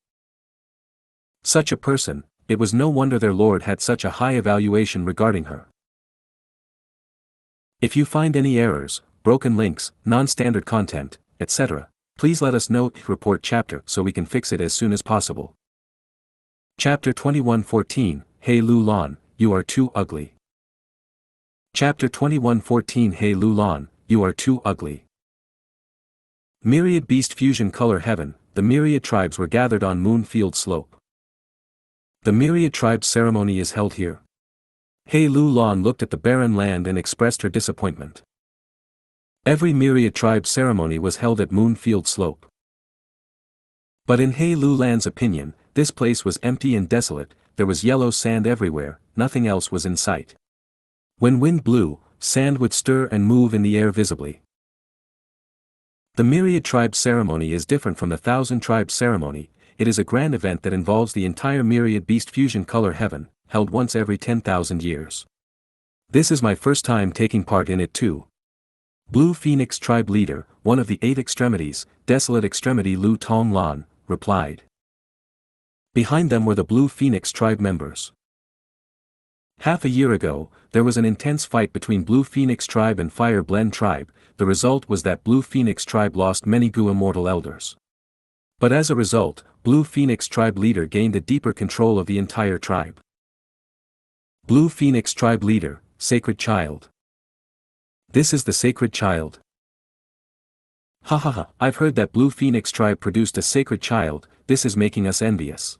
Such a person, it was no wonder their lord had such a high evaluation regarding her. If you find any errors, broken links, non-standard content, etc., please let us know, report chapter so we can fix it as soon as possible. Chapter 21:14, Hey Lu Lan, you are too ugly. Chapter 21:14 Hey Lu Lan, you are too ugly. Myriad Beast Fusion Color Heaven, the myriad tribes were gathered on Moonfield Slope. The myriad tribes ceremony is held here. Hey Lu Lan looked at the barren land and expressed her disappointment. Every myriad tribe ceremony was held at Moonfield Slope. But in Hey Lu Lan's opinion, this place was empty and desolate, there was yellow sand everywhere, nothing else was in sight. When wind blew, sand would stir and move in the air visibly. The myriad tribe ceremony is different from the thousand tribes ceremony, it is a grand event that involves the entire myriad beast fusion color heaven, held once every 10,000 years. This is my first time taking part in it too. Blue Phoenix tribe leader, one of the 8 extremities, desolate extremity Lu Tonglan, replied. Behind them were the Blue Phoenix tribe members. Half a year ago, there was an intense fight between Blue Phoenix tribe and Fire Blend tribe, the result was that Blue Phoenix tribe lost many Gu immortal elders. But as a result, Blue Phoenix tribe leader gained a deeper control of the entire tribe. Blue Phoenix tribe leader, Sacred Child. This is the Sacred Child. Ha ha ha, I've heard that Blue Phoenix tribe produced a Sacred Child, this is making us envious.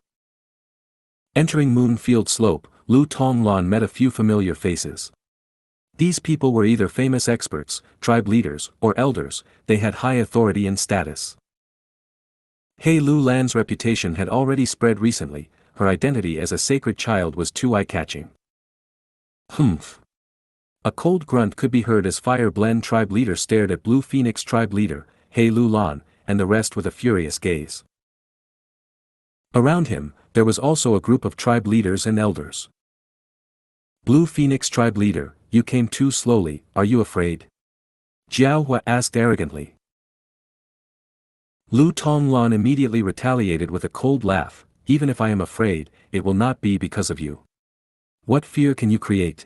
Entering Moonfield Slope, Lu Tonglan met a few familiar faces. These people were either famous experts, tribe leaders, or elders. They had high authority and status. He Lu Lan's reputation had already spread recently. Her identity as a sacred child was too eye-catching. Humph. A cold grunt could be heard as Fire Blend tribe leader stared at Blue Phoenix tribe leader, He Lu Lan, and the rest with a furious gaze. Around him, there was also a group of tribe leaders and elders. Blue Phoenix tribe leader, you came too slowly, are you afraid? Jiao Hua asked arrogantly. Lu Tonglan immediately retaliated with a cold laugh, even if I am afraid, it will not be because of you. What fear can you create?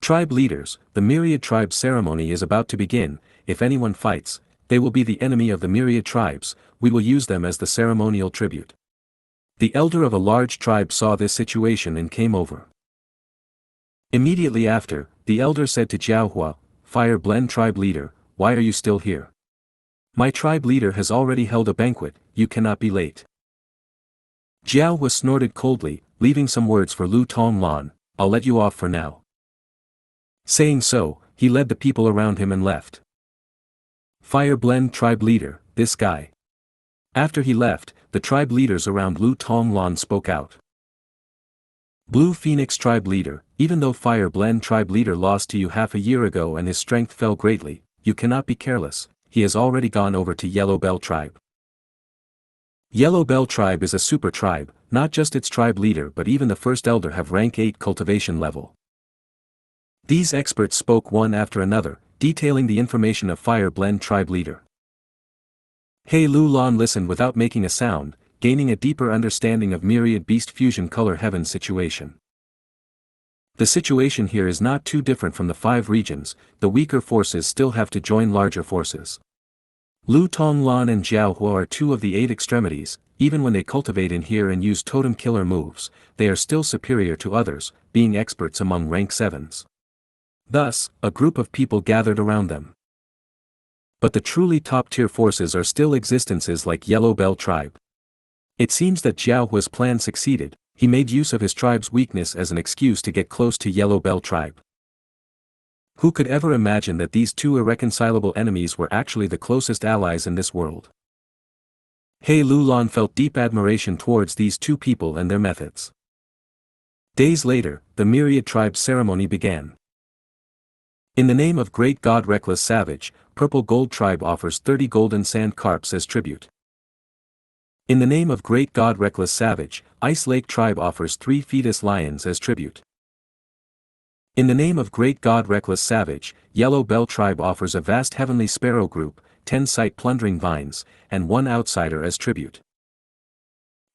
Tribe leaders, the myriad tribe ceremony is about to begin. If anyone fights, they will be the enemy of the myriad tribes. We will use them as the ceremonial tribute. The elder of a large tribe saw this situation and came over. Immediately after, the elder said to Jiaohua, Fire Blend tribe leader, why are you still here? My tribe leader has already held a banquet, you cannot be late. Jiaohua snorted coldly, leaving some words for Lu Tonglan, I'll let you off for now. Saying so, he led the people around him and left. Fire Blend tribe leader, this guy. After he left, the tribe leaders around Lu Tonglan spoke out. Blue Phoenix tribe leader, even though Fire Blend tribe leader lost to you half a year ago and his strength fell greatly, you cannot be careless, he has already gone over to Yellow Bell tribe. Yellow Bell tribe is a super tribe, not just its tribe leader but even the first elder have rank 8 cultivation level. These experts spoke one after another, detailing the information of Fire Blend tribe leader. He Lu Lan listened without making a sound, gaining a deeper understanding of myriad beast fusion color heaven's situation. The situation here is not too different from the 5 regions, the weaker forces still have to join larger forces. Lu Tonglan and Jiao Hua are 2 of the 8 extremities, even when they cultivate in here and use totem killer moves, they are still superior to others, being experts among rank 7s. Thus, a group of people gathered around them. But the truly top-tier forces are still existences like Yellow Bell tribe. It seems that Jiao Hua's plan succeeded, he made use of his tribe's weakness as an excuse to get close to Yellow Bell tribe. Who could ever imagine that these 2 irreconcilable enemies were actually the closest allies in this world? He Lu Lan felt deep admiration towards these 2 people and their methods. Days later, the myriad tribe ceremony began. In the name of Great God Reckless Savage, Purple Gold Tribe offers 30 golden sand carps as tribute. In the name of Great God Reckless Savage, Ice Lake Tribe offers 3 fetus lions as tribute. In the name of Great God Reckless Savage, Yellow Bell Tribe offers a vast heavenly sparrow group, 10 sight plundering vines, and 1 outsider as tribute.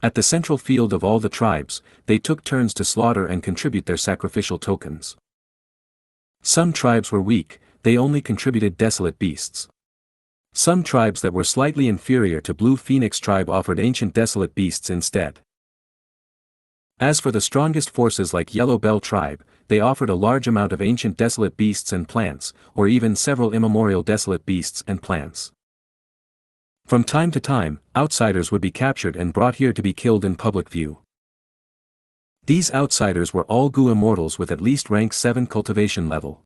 At the central field of all the tribes, they took turns to slaughter and contribute their sacrificial tokens. Some tribes were weak, they only contributed desolate beasts. Some tribes that were slightly inferior to Blue Phoenix tribe offered ancient desolate beasts instead. As for the strongest forces like Yellow Bell tribe, they offered a large amount of ancient desolate beasts and plants, or even several immemorial desolate beasts and plants. From time to time, outsiders would be captured and brought here to be killed in public view. These outsiders were all Gu immortals with at least rank 7 cultivation level.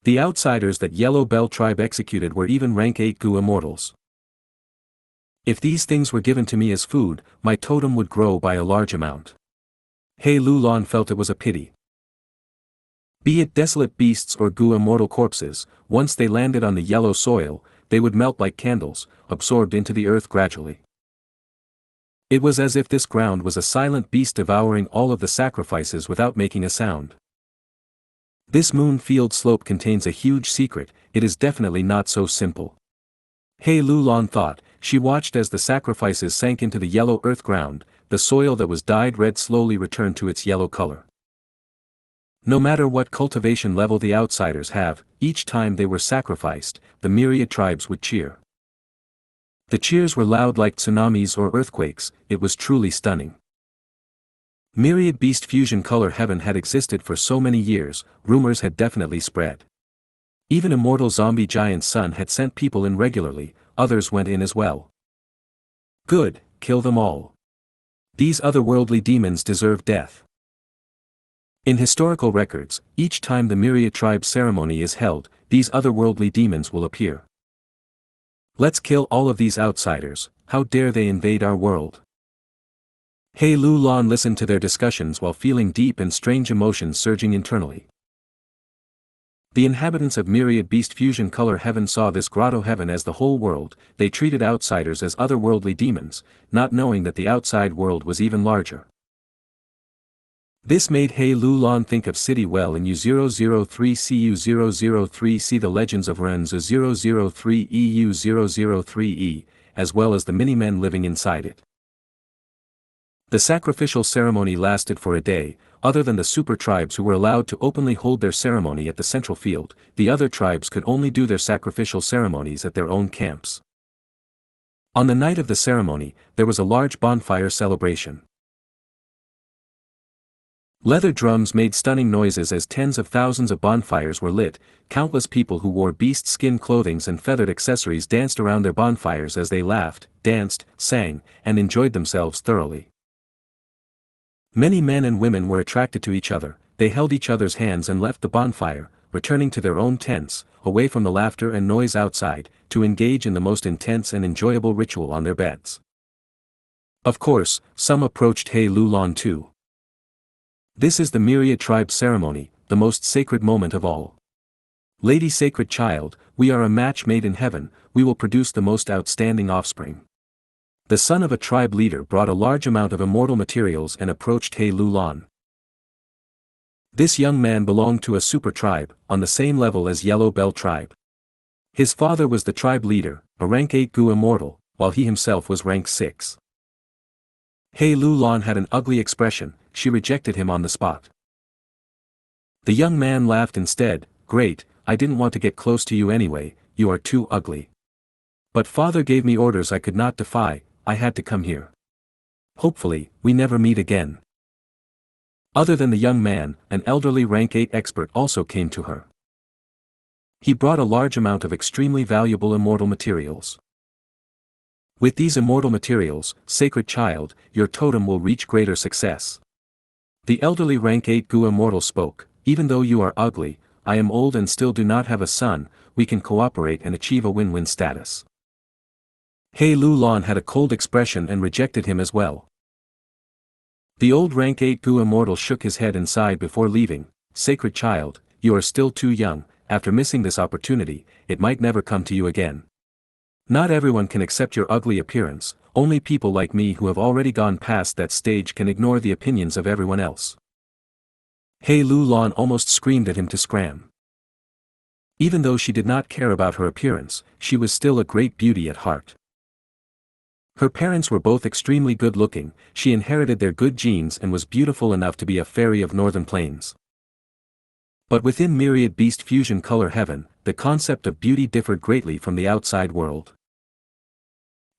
The outsiders that Yellow Bell tribe executed were even rank 8 Gu immortals. If these things were given to me as food, my totem would grow by a large amount. He Lu Lan felt it was a pity. Be it desolate beasts or Gu immortal corpses, once they landed on the yellow soil, they would melt like candles, absorbed into the earth gradually. It was as if this ground was a silent beast devouring all of the sacrifices without making a sound. This moon field slope contains a huge secret, it is definitely not so simple. He Lu Lan thought, she watched as the sacrifices sank into the yellow earth ground, the soil that was dyed red slowly returned to its yellow color. No matter what cultivation level the outsiders have, each time they were sacrificed, the myriad tribes would cheer. The cheers were loud like tsunamis or earthquakes, it was truly stunning. Myriad beast fusion color heaven had existed for so many years, rumors had definitely spread. Even immortal zombie giant sun had sent people in regularly, others went in as well. Good, kill them all. These otherworldly demons deserve death. In historical records, each time the myriad tribe ceremony is held, these otherworldly demons will appear. Let's kill all of these outsiders, how dare they invade our world? He Lu Lan listened to their discussions while feeling deep and strange emotions surging internally. The inhabitants of myriad beast fusion color heaven saw this grotto heaven as the whole world. They treated outsiders as otherworldly demons, not knowing that the outside world was even larger. This made He Lu Lan think of City Well in U003 CU003 see the Legends of Renzi 003 EU003E, as well as the mini-men living inside it. The sacrificial ceremony lasted for a day. Other than the super tribes who were allowed to openly hold their ceremony at the central field, the other tribes could only do their sacrificial ceremonies at their own camps. On the night of the ceremony, there was a large bonfire celebration. Leather drums made stunning noises as tens of thousands of bonfires were lit. Countless people who wore beast skin clothing and feathered accessories danced around their bonfires as they laughed, danced, sang, and enjoyed themselves thoroughly. Many men and women were attracted to each other. They held each other's hands and left the bonfire, returning to their own tents, away from the laughter and noise outside, to engage in the most intense and enjoyable ritual on their beds. Of course, some approached He Lu Lan too. This is the myriad tribe ceremony, the most sacred moment of all. Lady Sacred Child, we are a match made in heaven, we will produce the most outstanding offspring. The son of a tribe leader brought a large amount of immortal materials and approached He Lu Lan. This young man belonged to a super tribe, on the same level as Yellow Bell tribe. His father was the tribe leader, a rank 8 Gu immortal, while he himself was rank 6. He Lu Lan had an ugly expression. She rejected him on the spot. The young man laughed instead. Great, I didn't want to get close to you anyway, you are too ugly. But father gave me orders I could not defy, I had to come here. Hopefully, we never meet again. Other than the young man, an elderly rank 8 expert also came to her. He brought a large amount of extremely valuable immortal materials. With these immortal materials, Sacred Child, your totem will reach greater success. The elderly rank 8 Gu immortal spoke, even though you are ugly, I am old and still do not have a son, we can cooperate and achieve a win-win status. He Lu Lan had a cold expression and rejected him as well. The old rank 8 Gu immortal shook his head and sighed before leaving. Sacred Child, you are still too young, after missing this opportunity, it might never come to you again. Not everyone can accept your ugly appearance, only people like me who have already gone past that stage can ignore the opinions of everyone else. He Lu Lan almost screamed at him to scram. Even though she did not care about her appearance, she was still a great beauty at heart. Her parents were both extremely good-looking, she inherited their good genes and was beautiful enough to be a fairy of northern plains. But within myriad beast fusion color heaven, the concept of beauty differed greatly from the outside world.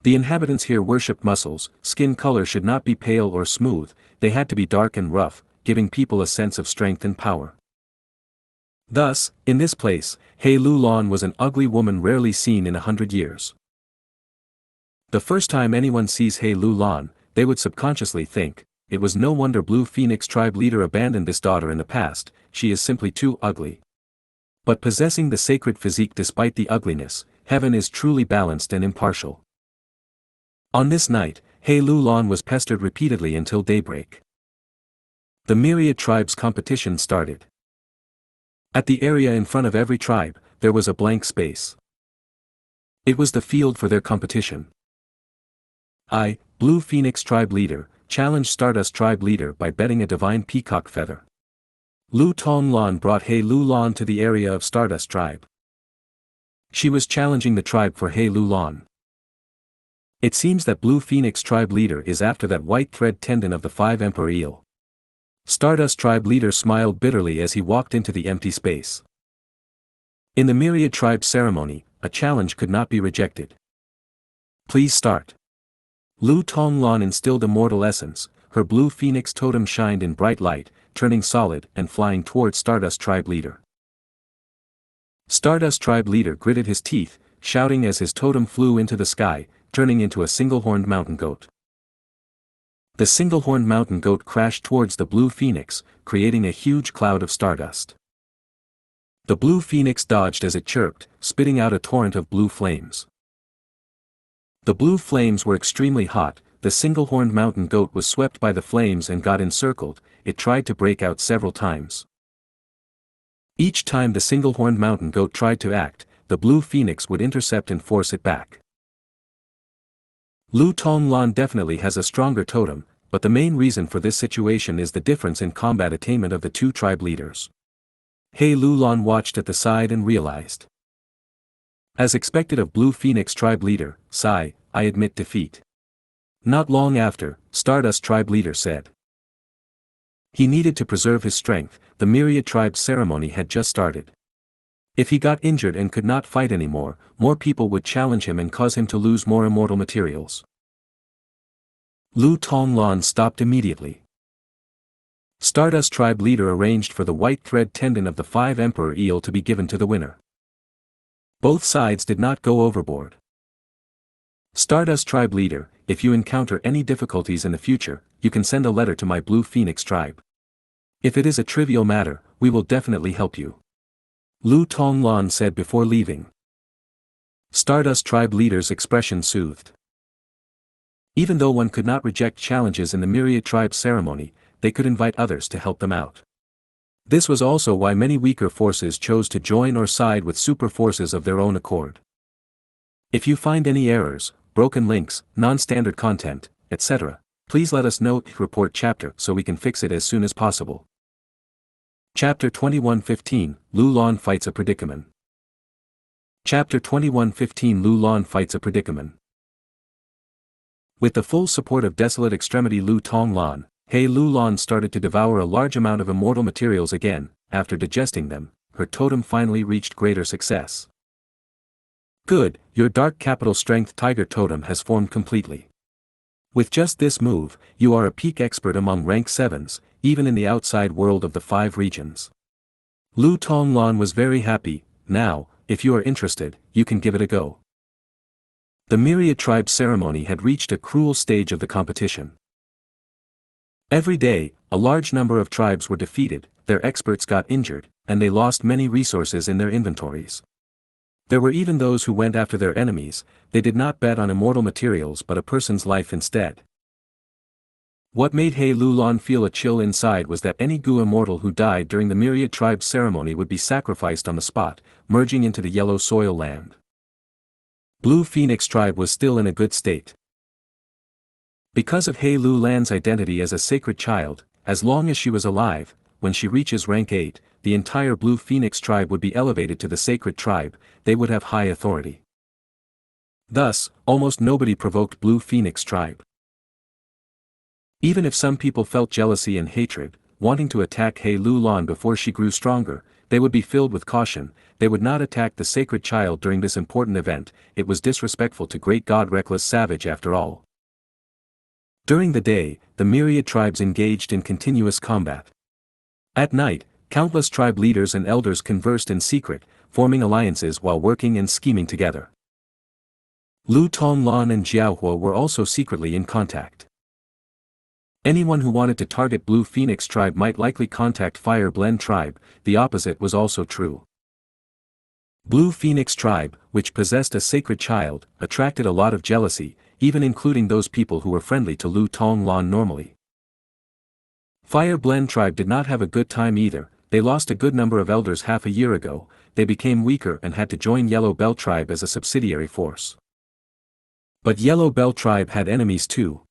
The inhabitants here worshipped muscles, skin color should not be pale or smooth, they had to be dark and rough, giving people a sense of strength and power. Thus, in this place, He Lu Lan was an ugly woman rarely seen in 100 years. The first time anyone sees He Lu Lan, they would subconsciously think, it was no wonder Blue Phoenix tribe leader abandoned this daughter in the past, she is simply too ugly. But possessing the sacred physique despite the ugliness, heaven is truly balanced and impartial. On this night, He Lu Lan was pestered repeatedly until daybreak. The myriad tribes competition started. At the area in front of every tribe, there was a blank space. It was the field for their competition. I, Blue Phoenix tribe leader, challenged Stardust tribe leader by betting a divine peacock feather. Lu Tong Lan brought He Lu Lan to the area of Stardust tribe. She was challenging the tribe for He Lu Lan. It seems that Blue Phoenix tribe leader is after that white thread tendon of the 5 Emperor eel. Stardust tribe leader smiled bitterly as he walked into the empty space. In the myriad tribe ceremony, a challenge could not be rejected. Please start. Lu Tonglan instilled immortal essence, her blue phoenix totem shined in bright light, turning solid and flying towards Stardust tribe leader. Stardust tribe leader gritted his teeth, shouting as his totem flew into the sky, turning into a single-horned mountain goat. The single-horned mountain goat crashed towards the blue phoenix, creating a huge cloud of stardust. The blue phoenix dodged as it chirped, spitting out a torrent of blue flames. The blue flames were extremely hot. The single-horned mountain goat was swept by the flames and got encircled. It tried to break out several times. Each time the single-horned mountain goat tried to act, the blue phoenix would intercept and force it back. Lu Tonglan definitely has a stronger totem, but the main reason for this situation is the difference in combat attainment of the two tribe leaders. He Lulan watched at the side and realized. As expected of Blue Phoenix tribe leader, Sai, I admit defeat. Not long after, Stardust tribe leader said. He needed to preserve his strength. The Myriad tribe ceremony had just started. If he got injured and could not fight anymore, more people would challenge him and cause him to lose more immortal materials. Lu Tonglan stopped immediately. Stardust tribe leader arranged for the white thread tendon of the 5 emperor eel to be given to the winner. Both sides did not go overboard. Stardust tribe leader, if you encounter any difficulties in the future, you can send a letter to my Blue Phoenix tribe. If it is a trivial matter, we will definitely help you. Lu Tonglan said before leaving. Stardust tribe leader's expression soothed. Even though one could not reject challenges in the Myriad tribe ceremony, they could invite others to help them out. This was also why many weaker forces chose to join or side with super forces of their own accord. If you find any errors, broken links, non-standard content, etc., please let us know. Report chapter so we can fix it as soon as possible. Chapter 21:15, Lu Lan fights a predicament. Chapter 21:15 Lu Lan fights a predicament. With the full support of Desolate Extremity Lu Tonglan, He Lulan started to devour a large amount of immortal materials again. After digesting them, her totem finally reached greater success. Good, your Dark Capital Strength Tiger totem has formed completely. With just this move, you are a peak expert among rank 7s, even in the outside world of the 5 regions. Lu Tonglan was very happy. Now, if you are interested, you can give it a go. The Myriad tribe ceremony had reached a cruel stage of the competition. Every day, a large number of tribes were defeated, their experts got injured, and they lost many resources in their inventories. There were even those who went after their enemies. They did not bet on immortal materials but a person's life instead. What made He Lulan feel a chill inside was that any Gu immortal who died during the Myriad tribe ceremony would be sacrificed on the spot, merging into the yellow soil land. Blue Phoenix tribe was still in a good state. Because of He Lulan's identity as a sacred child, as long as she was alive, when she reaches rank 8, the entire Blue Phoenix tribe would be elevated to the sacred tribe. They would have high authority. Thus, almost nobody provoked Blue Phoenix tribe. Even if some people felt jealousy and hatred, wanting to attack He Lulan before she grew stronger, they would be filled with caution. They would not attack the sacred child during this important event. It was disrespectful to great god reckless savage after all. During the day, the Myriad tribes engaged in continuous combat. At night, countless tribe leaders and elders conversed in secret, forming alliances while working and scheming together. Lu Tonglan and Jiaohua were also secretly in contact. Anyone who wanted to target Blue Phoenix tribe might likely contact Fire Blend tribe. The opposite was also true. Blue Phoenix tribe, which possessed a sacred child, attracted a lot of jealousy, even including those people who were friendly to Lu Tonglan normally. Fire Blend tribe did not have a good time either. They lost a good number of elders half a year ago. They became weaker and had to join Yellow Bell tribe as a subsidiary force. But Yellow Bell tribe had enemies too.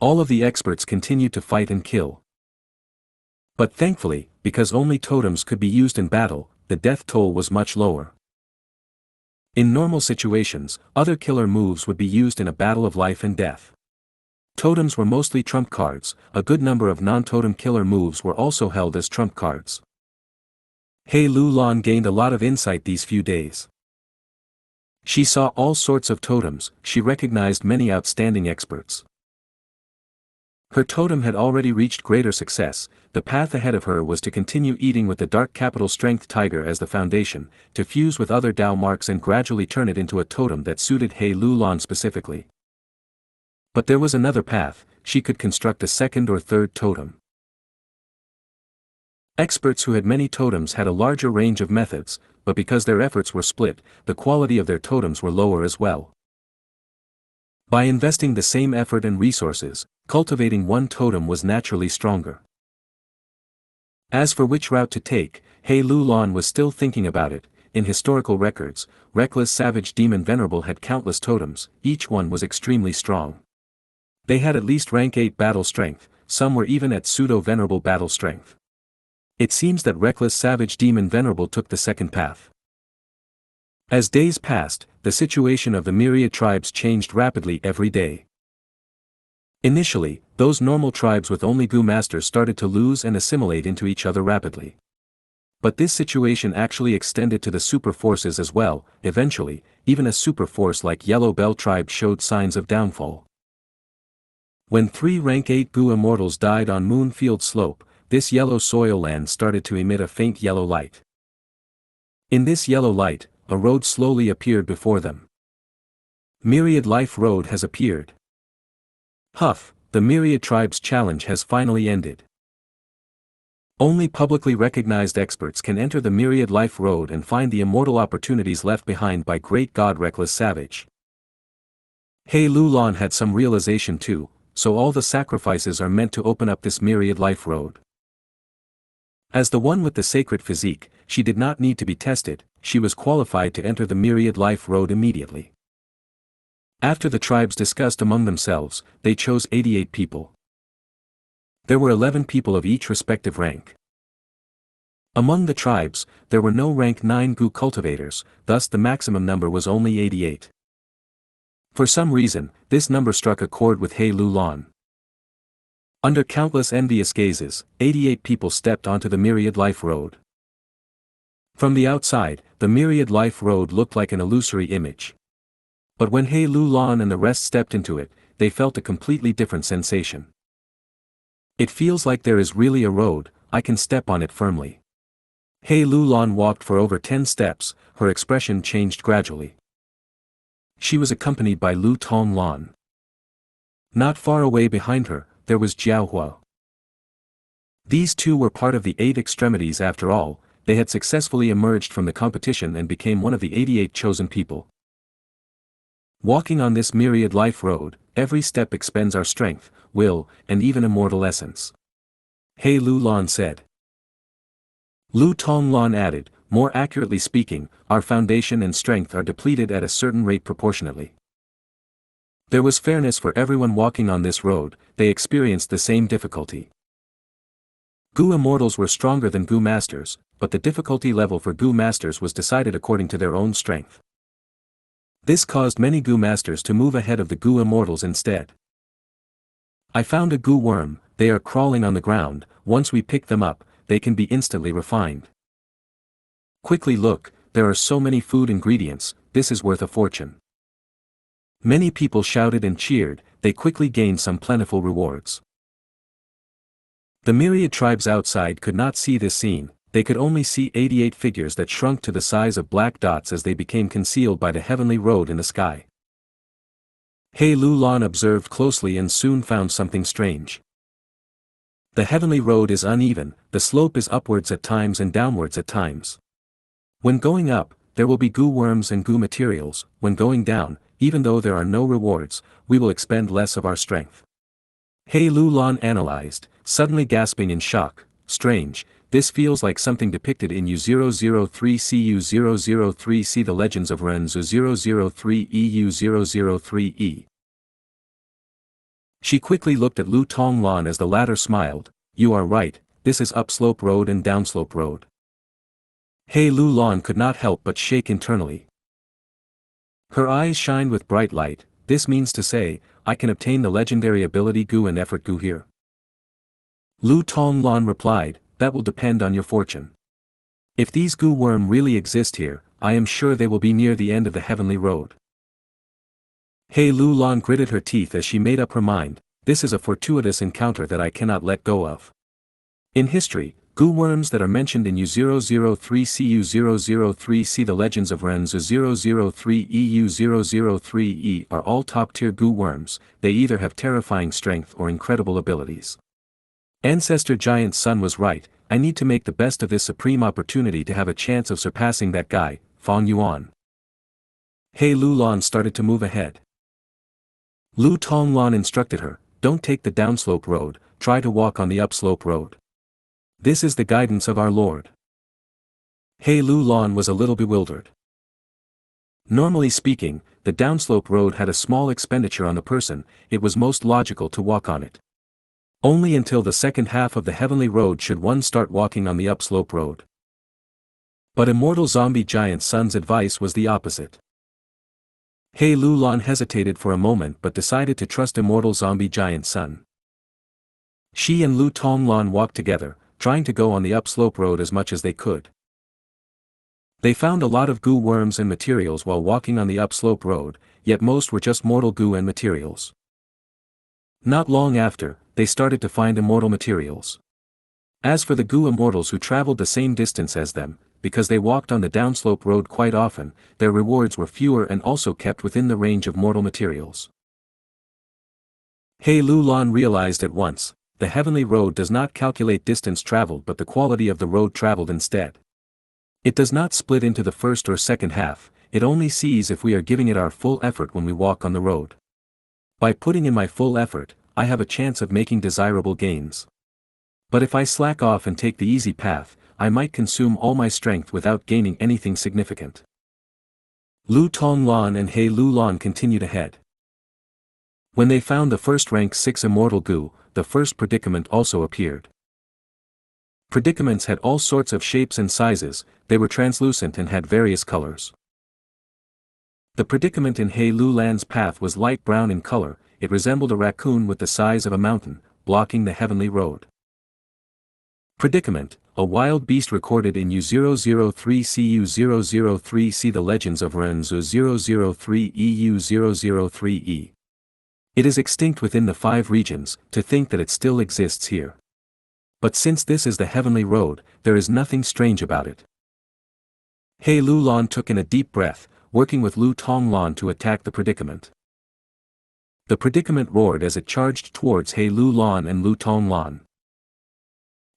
All of the experts continued to fight and kill. But thankfully, because only totems could be used in battle, the death toll was much lower. In normal situations, other killer moves would be used in a battle of life and death. Totems were mostly trump cards. A good number of non-totem killer moves were also held as trump cards. He Lulan gained a lot of insight these few days. She saw all sorts of totems. She recognized many outstanding experts. Her totem had already reached greater success. The path ahead of her was to continue eating with the Dark Capital Strength Tiger as the foundation, to fuse with other Dao marks and gradually turn it into a totem that suited He Lulan specifically. But there was another path, she could construct a second or third totem. Experts who had many totems had a larger range of methods, but because their efforts were split, the quality of their totems were lower as well. By investing the same effort and resources, cultivating one totem was naturally stronger. As for which route to take, He Lulan was still thinking about it. In historical records, Reckless Savage Demon Venerable had countless totems, each one was extremely strong. They had at least rank 8 battle strength, some were even at pseudo-venerable battle strength. It seems that Reckless Savage Demon Venerable took the second path. As days passed, the situation of the myriad tribes changed rapidly every day. Initially, those normal tribes with only Gu masters started to lose and assimilate into each other rapidly. But this situation actually extended to the super forces as well. Eventually, even a super force like Yellow Bell tribe showed signs of downfall. When 3 rank 8 Gu immortals died on Moonfield Slope, this yellow soil land started to emit a faint yellow light. In this yellow light, a road slowly appeared before them. Myriad Life Road has appeared. Huff, the Myriad Tribe's challenge has finally ended. Only publicly recognized experts can enter the Myriad Life Road and find the immortal opportunities left behind by Great God Reckless Savage. He Lulan had some realization too, so all the sacrifices are meant to open up this Myriad Life Road. As the one with the sacred physique, she did not need to be tested, she was qualified to enter the Myriad Life Road immediately. After the tribes discussed among themselves, they chose 88 people. There were 11 people of each respective rank. Among the tribes, there were no rank 9 Gu cultivators, thus the maximum number was only 88. For some reason, this number struck a chord with He Lulan. Under countless envious gazes, 88 people stepped onto the Myriad Life Road. From the outside, the Myriad Life Road looked like an illusory image. But when He Lulan and the rest stepped into it, they felt a completely different sensation. It feels like there is really a road, I can step on it firmly. He Lulan walked for over 10 steps, her expression changed gradually. She was accompanied by Lu Tonglan. Not far away behind her, there was Jiaohua. These two were part of the 8 extremities after all, they had successfully emerged from the competition and became one of the 88 chosen people. Walking on this Myriad Life Road, every step expends our strength, will, and even immortal essence. He Lulan said. Lu Tonglan added, more accurately speaking, our foundation and strength are depleted at a certain rate proportionately. There was fairness for everyone walking on this road, they experienced the same difficulty. Gu immortals were stronger than Gu masters, but the difficulty level for Gu masters was decided according to their own strength. This caused many Gu masters to move ahead of the Gu immortals instead. I found a Gu worm, they are crawling on the ground, once we pick them up, they can be instantly refined. Quickly look, there are so many food ingredients, this is worth a fortune. Many people shouted and cheered, they quickly gained some plentiful rewards. The myriad tribes outside could not see this scene, they could only see 88 figures that shrunk to the size of black dots as they became concealed by the heavenly road in the sky. He Lulan observed closely and soon found something strange. The heavenly road is uneven, the slope is upwards at times and downwards at times. When going up, there will be Gu worms and Gu materials, when going down, even though there are no rewards, we will expend less of our strength. He Lulan analyzed, suddenly gasping in shock, strange, this feels like something depicted in U003 CU003 The Legends of Renzu 003 EU003E. She quickly looked at Lu Tonglan as the latter smiled, you are right, this is upslope road and downslope road. He Lulan could not help but shake internally. Her eyes shined with bright light, this means to say, I can obtain the legendary ability Gu and effort Gu here. Lu Tonglan replied, that will depend on your fortune. If these Gu worm really exist here, I am sure they will be near the end of the heavenly road. He Lulan gritted her teeth as she made up her mind, this is a fortuitous encounter that I cannot let go of. In history, Gu worms that are mentioned in U003CU003C The Legends of Renzu 003 EU003E are all top-tier Gu worms. They either have terrifying strength or incredible abilities. Ancestor Giant Sun was right, I need to make the best of this supreme opportunity to have a chance of surpassing that guy, Fong Yuan. He Lulan started to move ahead. Lu Tonglan instructed her, don't take the downslope road, try to walk on the upslope road. This is the guidance of our Lord. He Lulan was a little bewildered. Normally speaking, the downslope road had a small expenditure on the person, it was most logical to walk on it. Only until the second half of the heavenly road should one start walking on the upslope road. But Immortal Zombie Giant Sun's advice was the opposite. He Lulan hesitated for a moment but decided to trust Immortal Zombie Giant Sun. She and Lu Tonglan walked together, trying to go on the upslope road as much as they could. They found a lot of Gu worms and materials while walking on the upslope road, yet most were just mortal Gu and materials. Not long after, they started to find immortal materials. As for the Gu immortals who traveled the same distance as them, because they walked on the downslope road quite often, their rewards were fewer and also kept within the range of mortal materials. He Lulan realized at once, the heavenly road does not calculate distance traveled but the quality of the road traveled instead. It does not split into the first or second half, it only sees if we are giving it our full effort when we walk on the road. By putting in my full effort, I have a chance of making desirable gains. But if I slack off and take the easy path, I might consume all my strength without gaining anything significant. Lu Tonglan and He Lulan continued ahead. When they found the first rank 6 immortal Gu, the first predicament also appeared. Predicaments had all sorts of shapes and sizes, they were translucent and had various colors. The predicament in He Lulan's path was light brown in color, it resembled a raccoon with the size of a mountain, blocking the heavenly road. Predicament, a wild beast recorded in U003CU003C The Legends of Renzu 003 EU003E. It is extinct within the 5 regions, to think that it still exists here. But since this is the heavenly road, there is nothing strange about it. He Lulan took in a deep breath, working with Lu Tonglan to attack the predicament. The predicament roared as it charged towards He Lulan and Lu Tonglan.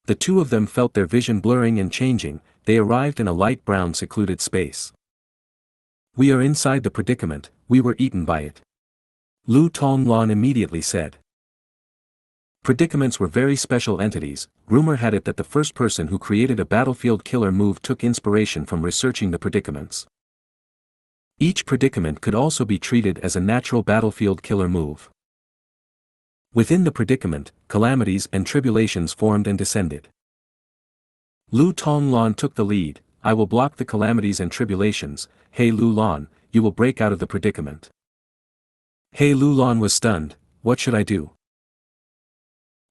The two of them felt their vision blurring and changing, they arrived in a light brown secluded space. We are inside the predicament, we were eaten by it. Lu Tonglan immediately said. Predicaments were very special entities, rumor had it that the first person who created a battlefield killer move took inspiration from researching the predicaments. Each predicament could also be treated as a natural battlefield killer move. Within the predicament, calamities and tribulations formed and descended. Lu Tonglan took the lead, I will block the calamities and tribulations, He Lulan, you will break out of the predicament. He Lulan was stunned, what should I do?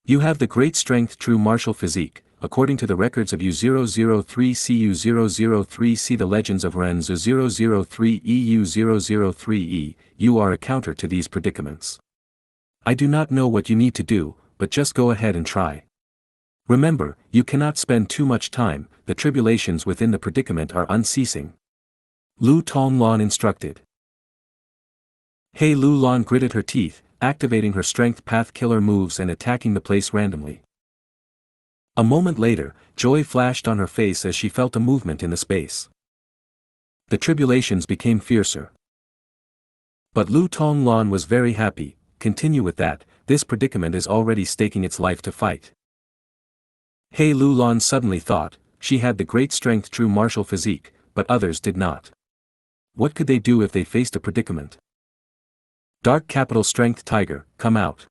You have the great strength true martial physique, according to the records of U003CU003C The Legends of Renzu 003 EU003E, you are a counter to these predicaments. I do not know what you need to do, but just go ahead and try. Remember, you cannot spend too much time, the tribulations within the predicament are unceasing. Lu Tonglan instructed. He Lulan gritted her teeth, activating her strength path killer moves and attacking the place randomly. A moment later, joy flashed on her face as she felt a movement in the space. The tribulations became fiercer. But Lu Tonglan was very happy, continue with that, this predicament is already staking its life to fight. He Lulan suddenly thought, she had the great strength true martial physique, but others did not. What could they do if they faced a predicament? Dark capital strength tiger, come out.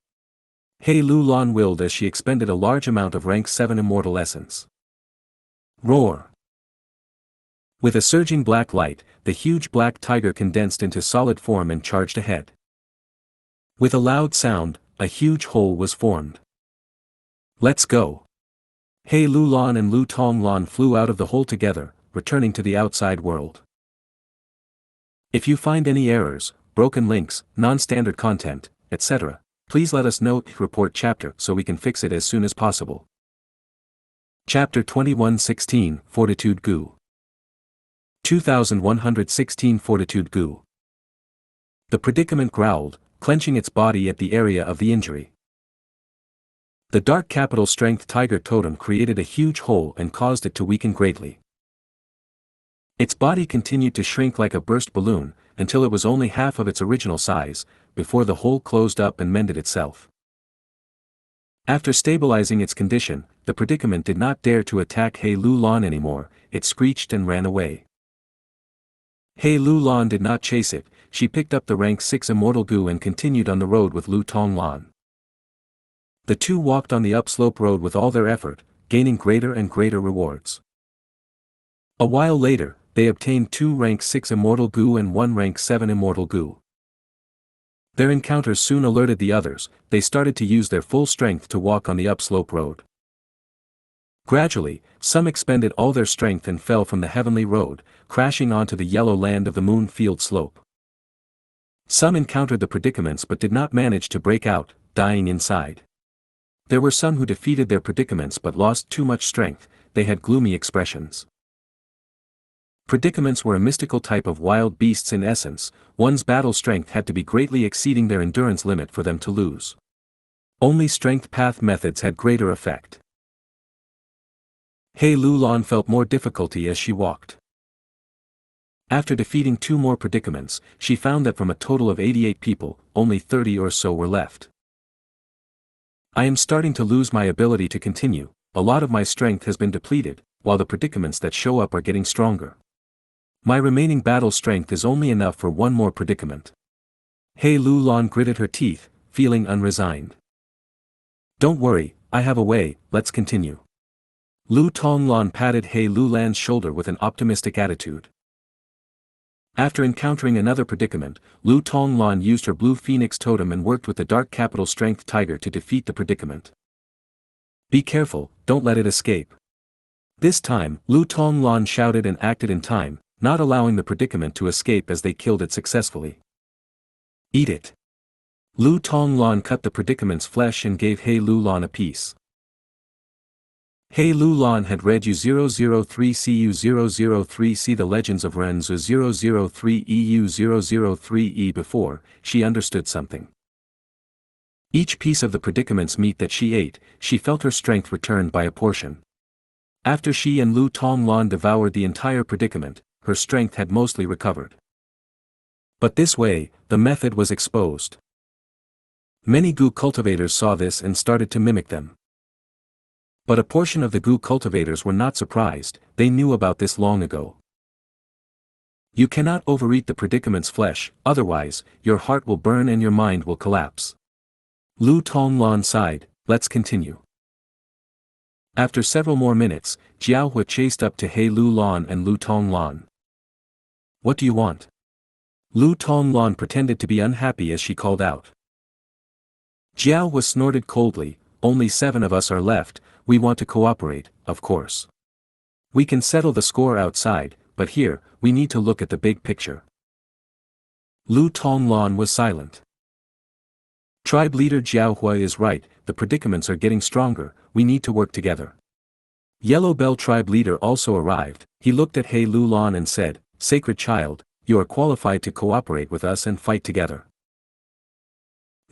He Lulan willed as she expended a large amount of rank 7 immortal essence. Roar! With a surging black light, the huge black tiger condensed into solid form and charged ahead. With a loud sound, a huge hole was formed. Let's go! He Lulan and Lu Tonglan flew out of the hole together, returning to the outside world. If you find any errors, broken links, non-standard content, etc., please let us know, report chapter so we can fix it as soon as possible. Chapter 2116 Fortitude Gu. 2116 Fortitude Gu. The predicament growled, clenching its body at the area of the injury. The dark capital strength tiger totem created a huge hole and caused it to weaken greatly. Its body continued to shrink like a burst balloon, until it was only half of its original size, before the hole closed up and mended itself. After stabilizing its condition, the predicament did not dare to attack He Lu Lan anymore. It screeched and ran away. He Lu Lan did not chase it. She picked up the rank 6 Immortal Gu and continued on the road with Lu Tong Lan. The two walked on the upslope road with all their effort, gaining greater and greater rewards. A while later, they obtained 2 rank 6 Immortal Gu and 1 rank 7 Immortal Gu. Their encounters soon alerted the others. They started to use their full strength to walk on the upslope road. Gradually, some expended all their strength and fell from the heavenly road, crashing onto the yellow land of the moon field slope. Some encountered the predicaments but did not manage to break out, dying inside. There were some who defeated their predicaments but lost too much strength. They had gloomy expressions. Predicaments were a mystical type of wild beasts in essence. One's battle strength had to be greatly exceeding their endurance limit for them to lose. Only strength path methods had greater effect. He Lu Lan felt more difficulty as she walked. After defeating 2 more predicaments, she found that from a total of 88 people, only 30 or so were left. I am starting to lose my ability to continue. A lot of my strength has been depleted, while the predicaments that show up are getting stronger. My remaining battle strength is only enough for 1 more predicament. He Lu Lan gritted her teeth, feeling unresigned. Don't worry, I have a way, let's continue. Lu Tong Lan patted He Lu Lan's shoulder with an optimistic attitude. After encountering another predicament, Lu Tong Lan used her blue phoenix totem and worked with the dark capital strength tiger to defeat the predicament. Be careful, don't let it escape. This time, Lu Tong Lan shouted and acted in time, not allowing the predicament to escape as they killed it successfully. Eat it. Lu Tong Lan cut the predicament's flesh and gave He Lu Lan a piece. He Lu Lan had read U003 CU003 The Legends of Renzu 003 EU003 before. She understood something. Each piece of the predicament's meat that she ate, she felt her strength returned by a portion. After she and Lu Tong Lan devoured the entire predicament, her strength had mostly recovered. But this way, the method was exposed. Many Gu cultivators saw this and started to mimic them. But a portion of the Gu cultivators were not surprised. They knew about this long ago. You cannot overeat the predicament's flesh, otherwise, your heart will burn and your mind will collapse. Lu Tong Lan sighed. Let's continue. After several more minutes, Jiaohua chased up to He Lu Lan and Lu Tong Lan. What do you want? Lu Tong Lan pretended to be unhappy as she called out. Jiaohua snorted coldly. Only 7 of us are left. We want to cooperate, of course. We can settle the score outside, but here, we need to look at the big picture. Lu Tong Lan was silent. Tribe leader Jiaohua is right, the predicaments are getting stronger, we need to work together. Yellow Bell tribe leader also arrived. He looked at He Lu Lan and said, Sacred child, you are qualified to cooperate with us and fight together.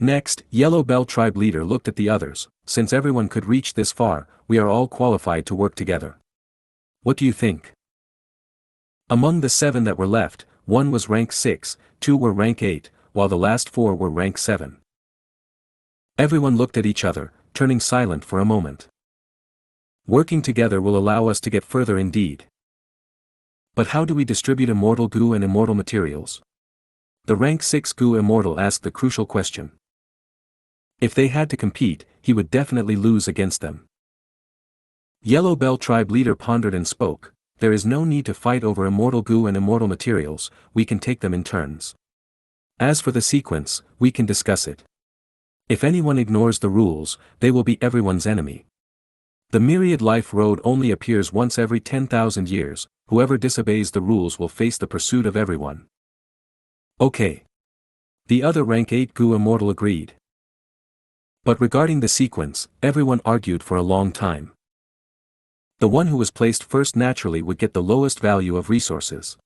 Next, Yellow Bell tribe leader looked at the others. Since everyone could reach this far, we are all qualified to work together. What do you think? Among the 7 that were left, 1 was rank 6, 2 were rank 8, while the last 4 were rank 7. Everyone looked at each other, turning silent for a moment. Working together will allow us to get further indeed. But how do we distribute immortal Gu and immortal materials? The rank 6 Gu immortal asked the crucial question. If they had to compete, he would definitely lose against them. Yellow Bell tribe leader pondered and spoke. There is no need to fight over immortal Gu and immortal materials, we can take them in turns. As for the sequence, we can discuss it. If anyone ignores the rules, they will be everyone's enemy. The myriad life road only appears once every 10,000 years, whoever disobeys the rules will face the pursuit of everyone. Okay. The other rank 8 Gu immortal agreed. But regarding the sequence, everyone argued for a long time. The one who was placed first naturally would get the lowest value of resources.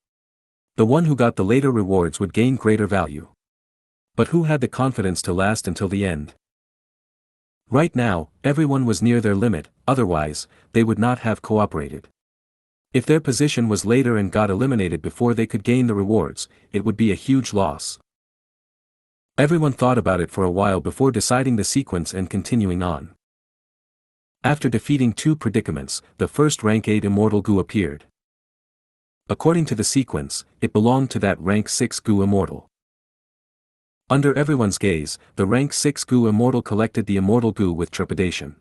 The one who got the later rewards would gain greater value. But who had the confidence to last until the end? Right now, everyone was near their limit, otherwise, they would not have cooperated. If their position was later and got eliminated before they could gain the rewards, it would be a huge loss. Everyone thought about it for a while before deciding the sequence and continuing on. After defeating 2 predicaments, the first rank 8 immortal Gu appeared. According to the sequence, it belonged to that rank 6 Gu immortal. Under everyone's gaze, the rank 6 Gu immortal collected the immortal Gu with trepidation.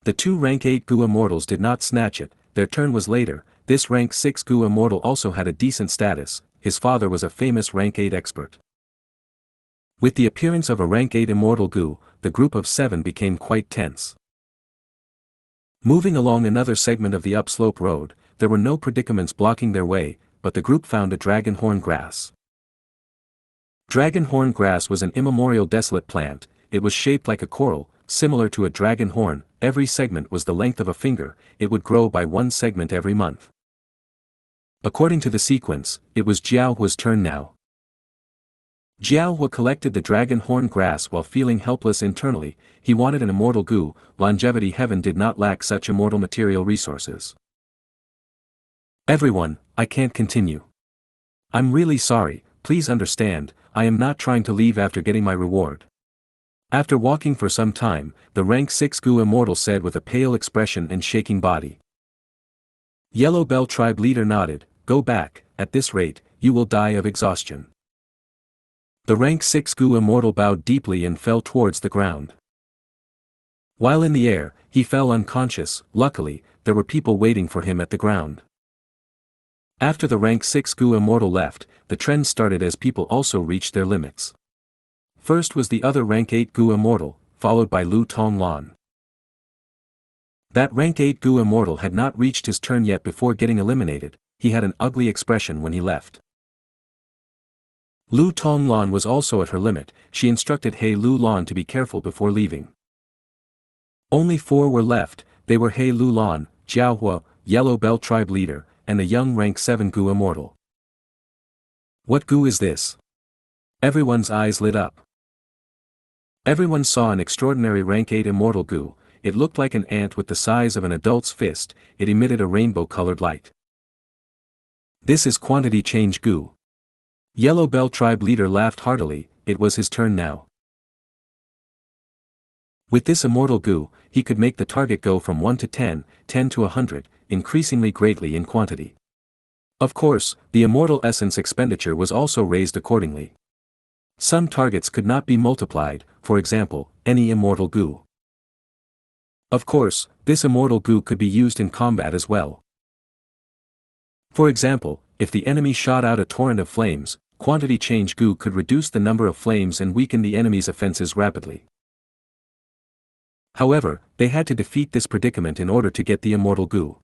The 2 rank 8 Gu immortals did not snatch it, their turn was later. This rank 6 Gu immortal also had a decent status, his father was a famous rank 8 expert. With the appearance of a rank 8 immortal Gu, the group of 7 became quite tense. Moving along another segment of the upslope road, there were no predicaments blocking their way, but the group found a dragon horn grass. Dragon horn grass was an immemorial desolate plant. It was shaped like a coral, similar to a dragon horn. Every segment was the length of a finger, it would grow by 1 segment every month. According to the sequence, it was Jiaohua's turn now. Jiaohua collected the dragon horn grass while feeling helpless internally. He wanted an immortal Gu. Longevity heaven did not lack such immortal material resources. Everyone, I can't continue. I'm really sorry, please understand, I am not trying to leave after getting my reward. After walking for some time, the rank 6 Gu immortal said with a pale expression and shaking body. Yellow Bell tribe leader nodded, go back, at this rate, you will die of exhaustion. The rank 6 Gu immortal bowed deeply and fell towards the ground. While in the air, he fell unconscious. Luckily, there were people waiting for him at the ground. After the rank 6 Gu immortal left, the trend started as people also reached their limits. First was the other rank 8 Gu immortal, followed by Lu Tonglan. That rank 8 Gu immortal had not reached his turn yet before getting eliminated. He had an ugly expression when he left. Lu Tonglan was also at her limit. She instructed He Lu Lan to be careful before leaving. Only 4 were left. They were He Lu Lan, Jiaohua, Yellow Bell tribe leader, and a young rank 7 Gu immortal. What Gu is this? Everyone's eyes lit up. Everyone saw an extraordinary rank 8 immortal Gu. It looked like an ant with the size of an adult's fist. It emitted a rainbow-colored light. This is quantity change Gu. Yellow Bell tribe leader laughed heartily. It was his turn now. With this immortal Gu, he could make the target go from 1 to 10, 10 to 100, increasingly greatly in quantity. Of course, the immortal essence expenditure was also raised accordingly. Some targets could not be multiplied, for example, any immortal Gu. Of course, this immortal Gu could be used in combat as well. For example, if the enemy shot out a torrent of flames, quantity change Gu could reduce the number of flames and weaken the enemy's offenses rapidly. However, they had to defeat this predicament in order to get the immortal Gu.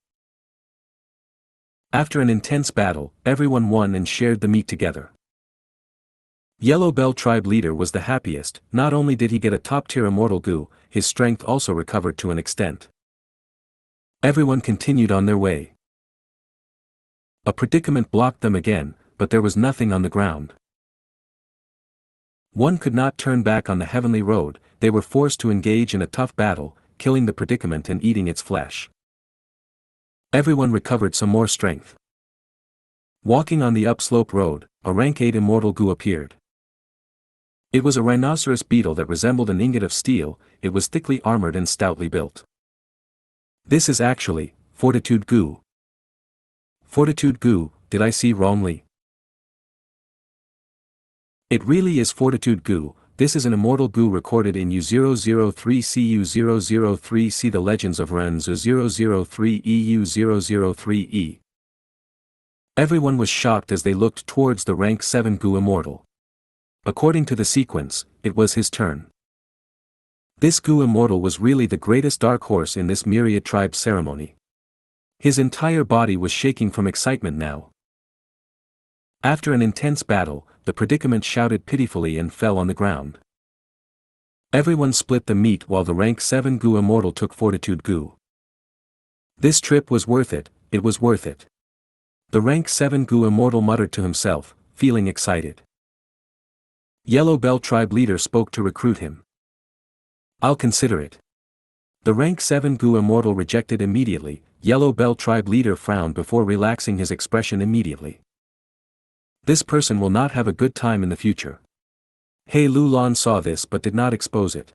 After an intense battle, everyone won and shared the meat together. Yellow Bell tribe leader was the happiest. Not only did he get a top-tier immortal Gu, his strength also recovered to an extent. Everyone continued on their way. A predicament blocked them again, but there was nothing on the ground. One could not turn back on the heavenly road. They were forced to engage in a tough battle, killing the predicament and eating its flesh. Everyone recovered some more strength. Walking on the upslope road, a rank 8 immortal Gu appeared. It was a rhinoceros beetle that resembled an ingot of steel. It was thickly armored and stoutly built. This is actually Fortitude Gu. Fortitude Gu, did I see wrongly? It really is Fortitude Gu. This is an immortal Gu recorded in U003CU003. See the Legends of Renzu 003 EU003E. Everyone was shocked as they looked towards the rank 7 Gu immortal. According to the sequence, it was his turn. This Gu immortal was really the greatest dark horse in this myriad tribe ceremony. His entire body was shaking from excitement now. After an intense battle, the predicament shouted pitifully and fell on the ground. Everyone split the meat while the rank 7 Gu immortal took Fortitude Gu. This trip was worth it, it was worth it. The rank 7 Gu immortal muttered to himself, feeling excited. Yellow Bell tribe leader spoke to recruit him. I'll consider it. The rank 7 Gu immortal rejected immediately. Yellow Bell tribe leader frowned before relaxing his expression immediately. This person will not have a good time in the future. He Lulan saw this but did not expose it.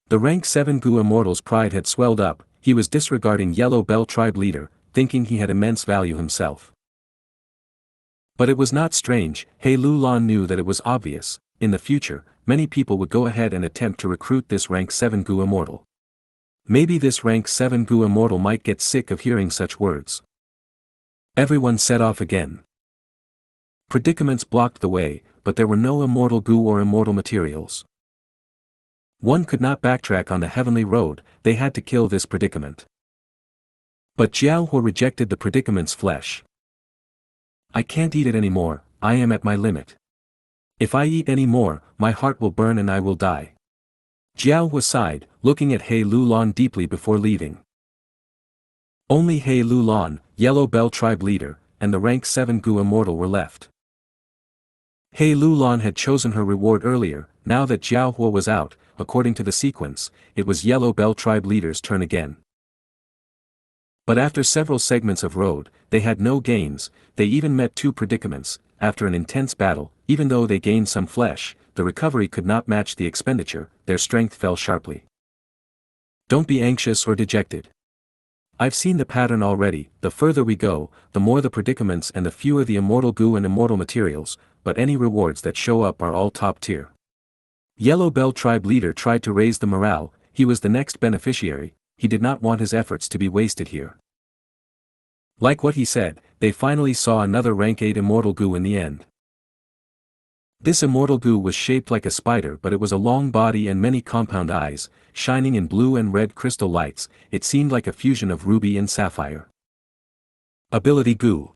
The rank 7 Gu immortal's pride had swelled up, he was disregarding Yellow Bell tribe leader, thinking he had immense value himself. But it was not strange. He Lulan knew that it was obvious. In the future, many people would go ahead and attempt to recruit this rank 7 Gu immortal. Maybe this rank 7 Gu immortal might get sick of hearing such words. Everyone set off again. Predicaments blocked the way, but there were no immortal Gu or immortal materials. One could not backtrack on the heavenly road, they had to kill this predicament. But Jiaohu rejected the predicament's flesh. I can't eat it anymore, I am at my limit. If I eat any more, my heart will burn and I will die. Jiaohu sighed, looking at He Lulan deeply before leaving. Only He Lulan, Yellow Bell tribe leader, and the rank 7 Gu immortal were left. He Lulan had chosen her reward earlier. Now that Jiaohu was out, according to the sequence, it was Yellow Bell tribe leader's turn again. But after several segments of road, they had no gains. They even met two predicaments. After an intense battle, even though they gained some flesh, the recovery could not match the expenditure, their strength fell sharply. Don't be anxious or dejected. I've seen the pattern already. The further we go, the more the predicaments and the fewer the immortal Gu and immortal materials, but any rewards that show up are all top tier. Yellow Bell tribe leader tried to raise the morale. He was the next beneficiary, he did not want his efforts to be wasted here. Like what he said, they finally saw another rank 8 immortal Gu in the end. This immortal Gu was shaped like a spider, but it was a long body and many compound eyes, shining in blue and red crystal lights. It seemed like a fusion of ruby and sapphire. Ability Gu.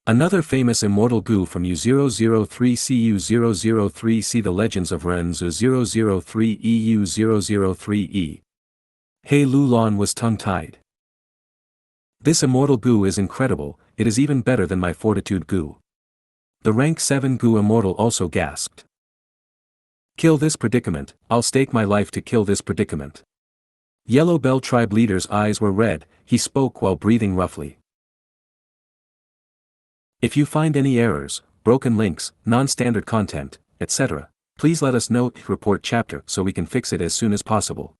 Another famous immortal Gu from U003 See the Legends of Renzu 003 EU003E. He Lulan was tongue-tied. This immortal Gu is incredible, it is even better than my fortitude Gu. The rank 7 Gu immortal also gasped. Kill this predicament, I'll stake my life to kill this predicament. Yellow Bell tribe leader's eyes were red, he spoke while breathing roughly. If you find any errors, broken links, non-standard content, etc., please let us know. Report chapter so we can fix it as soon as possible.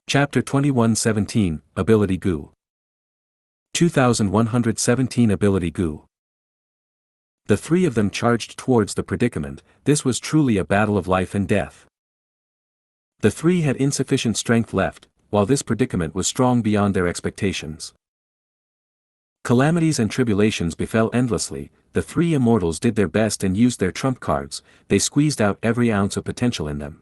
Chapter 2117, Ability Gu. 2117 Ability Gu. The three of them charged towards the predicament. This was truly a battle of life and death. The three had insufficient strength left, while this predicament was strong beyond their expectations. Calamities and tribulations befell endlessly. The three immortals did their best and used their trump cards. They squeezed out every ounce of potential in them.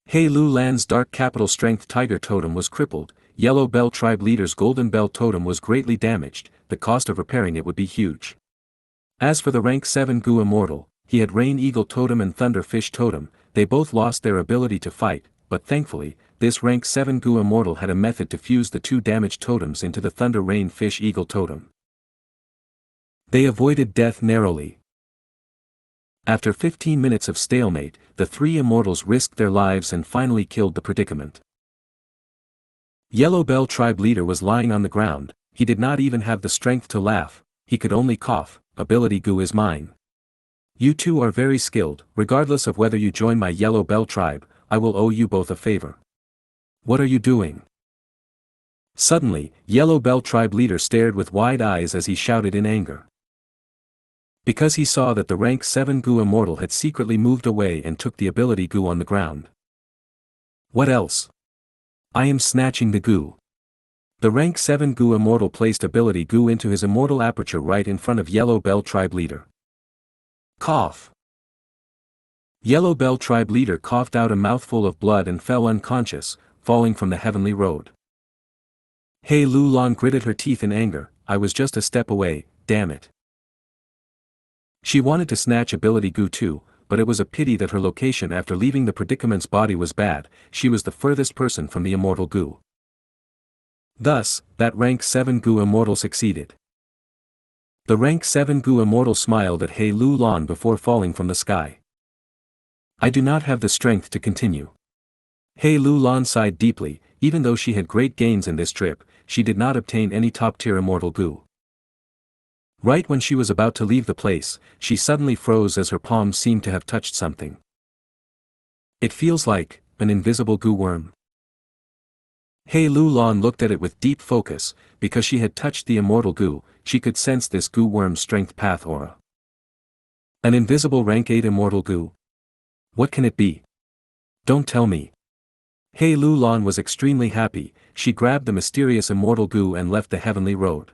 He Lulan's dark capital strength tiger totem was crippled. Yellow Bell tribe leader's golden bell totem was greatly damaged. The cost of repairing it would be huge. As for the rank 7 Gu immortal, he had rain eagle totem and thunder fish totem. They both lost their ability to fight, but thankfully, this rank 7 Gu immortal had a method to fuse the two damaged totems into the thunder rain fish eagle totem. They avoided death narrowly. After 15 minutes of stalemate, the three immortals risked their lives and finally killed the predicament. Yellow Bell tribe leader was lying on the ground. He did not even have the strength to laugh, he could only cough. Ability Gu is mine. You two are very skilled. Regardless of whether you join my Yellow Bell tribe, I will owe you both a favor. What are you doing? Suddenly, Yellow Bell tribe leader stared with wide eyes as he shouted in anger. Because he saw that the rank 7 Gu immortal had secretly moved away and took the ability Gu on the ground. What else? I am snatching the Gu. The rank 7 Gu immortal placed ability Gu into his immortal aperture right in front of Yellow Bell tribe leader. Cough. Yellow Bell tribe leader coughed out a mouthful of blood and fell unconscious, falling from the heavenly road. He Lulan gritted her teeth in anger. I was just a step away, damn it. She wanted to snatch ability Gu too, but it was a pity that her location after leaving the predicament's body was bad. She was the furthest person from the immortal Gu. Thus, that rank 7 Gu immortal succeeded. The rank 7 Gu immortal smiled at He Lu Lan before falling from the sky. I do not have the strength to continue. He Lu Lan sighed deeply. Even though she had great gains in this trip, she did not obtain any top-tier immortal Gu. Right when she was about to leave the place, she suddenly froze as her palms seemed to have touched something. It feels like an invisible Gu worm. He Lu Lan looked at it with deep focus. Because she had touched the immortal Gu, she could sense this Gu worm's strength path aura. An invisible rank 8 immortal Gu. What can it be? Don't tell me. He Lu Lan was extremely happy. She grabbed the mysterious immortal Gu and left the heavenly road.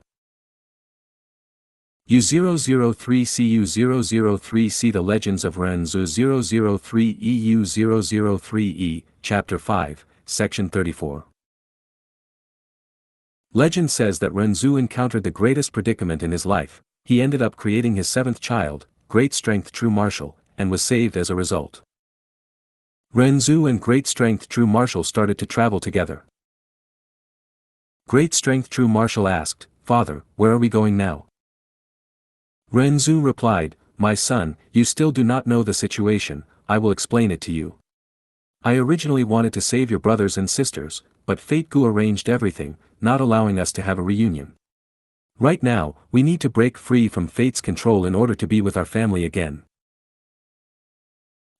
U003CU003C The Legends of Renzu 003 EU003E, Chapter 5, Section 34. Legend says that Renzu encountered the greatest predicament in his life. He ended up creating his 7th child, Great Strength True Martial, and was saved as a result. Renzu and Great Strength True Martial started to travel together. Great Strength True Martial asked, "Father, where are we going now?" Renzu replied, "My son, you still do not know the situation, I will explain it to you. I originally wanted to save your brothers and sisters, but Fate Gu arranged everything, not allowing us to have a reunion. Right now, we need to break free from Fate's control in order to be with our family again."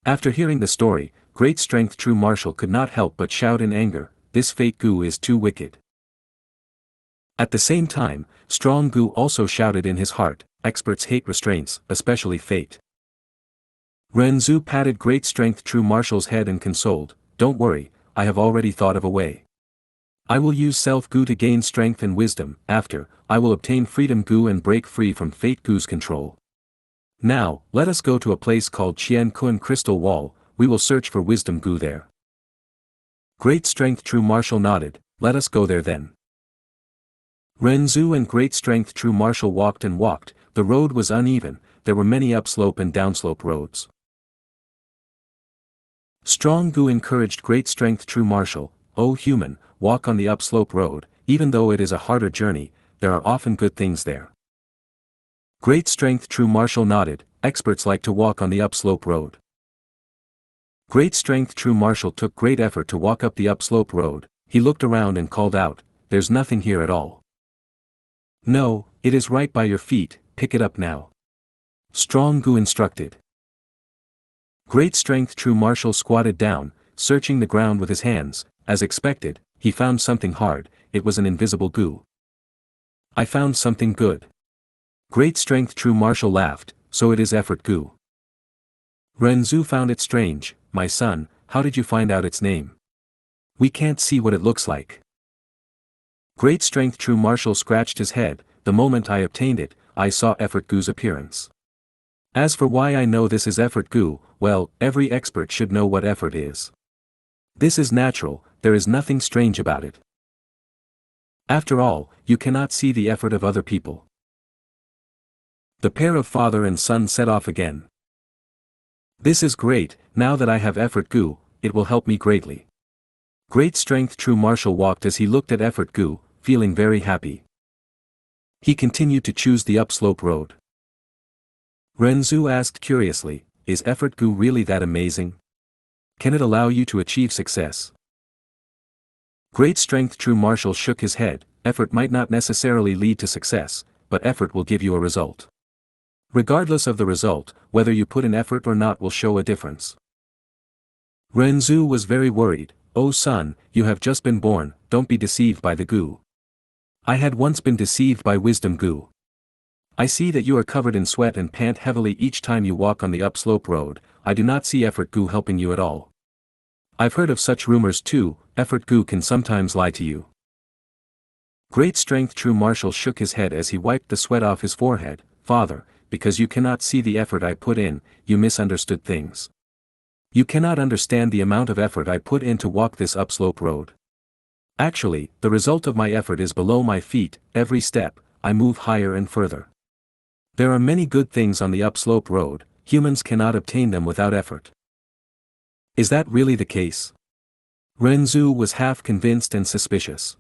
After hearing the story, Great Strength True Martial could not help but shout in anger, "This Fate Gu is too wicked." At the same time, Strong Gu also shouted in his heart, "Experts hate restraints, especially Fate." Renzu patted Great Strength True Martial's head and consoled, "Don't worry, I have already thought of a way. I will use Self Gu to gain strength and wisdom. After, I will obtain Freedom Gu and break free from Fate Gu's control. Now, let us go to a place called Qian Crystal Wall. We will search for Wisdom Gu there." Great Strength True Martial nodded, "Let us go there then." Renzu and Great Strength True Martial walked and walked. The road was uneven, there were many upslope and downslope roads. Strong Gu encouraged Great Strength True Martial, "O human, walk on the upslope road. Even though it is a harder journey, there are often good things there." Great Strength True Martial nodded, "Experts like to walk on the upslope road." Great Strength True Martial took great effort to walk up the upslope road. He looked around and called out, "There's nothing here at all." "No, it is right by your feet, pick it up now." Strong Gu instructed. Great Strength True Martial squatted down, searching the ground with his hands. As expected, he found something hard. It was an invisible Gu. "I found something good." Great Strength True Martial laughed, "So it is Effort Gu." Renzu found it strange, "My son, how did you find out its name? We can't see what it looks like." Great Strength True Martial scratched his head, "The moment I obtained it, I saw Effort Gu's appearance. As for why I know this is Effort Gu, well, every expert should know what effort is. This is natural, there is nothing strange about it. After all, you cannot see the effort of other people." The pair of father and son set off again. "This is great, now that I have Effort Gu, it will help me greatly." Great Strength True Martial walked as he looked at Effort Gu, feeling very happy. He continued to choose the upslope road. Renzu asked curiously, "Is Effort Gu really that amazing? Can it allow you to achieve success?" Great Strength True Martial shook his head, "Effort might not necessarily lead to success, but effort will give you a result. Regardless of the result, whether you put in effort or not will show a difference." Renzu was very worried, "Oh son, you have just been born, don't be deceived by the Gu. I had once been deceived by Wisdom Gu. I see that you are covered in sweat and pant heavily each time you walk on the upslope road. I do not see Effort Gu helping you at all. I've heard of such rumors too, Effort Gu can sometimes lie to you." Great Strength True Martial shook his head as he wiped the sweat off his forehead, "Father, because you cannot see the effort I put in, you misunderstood things. You cannot understand the amount of effort I put in to walk this upslope road. Actually, the result of my effort is below my feet. Every step, I move higher and further. There are many good things on the upslope road, humans cannot obtain them without effort." "Is that really the case?" Renzu was half convinced and suspicious.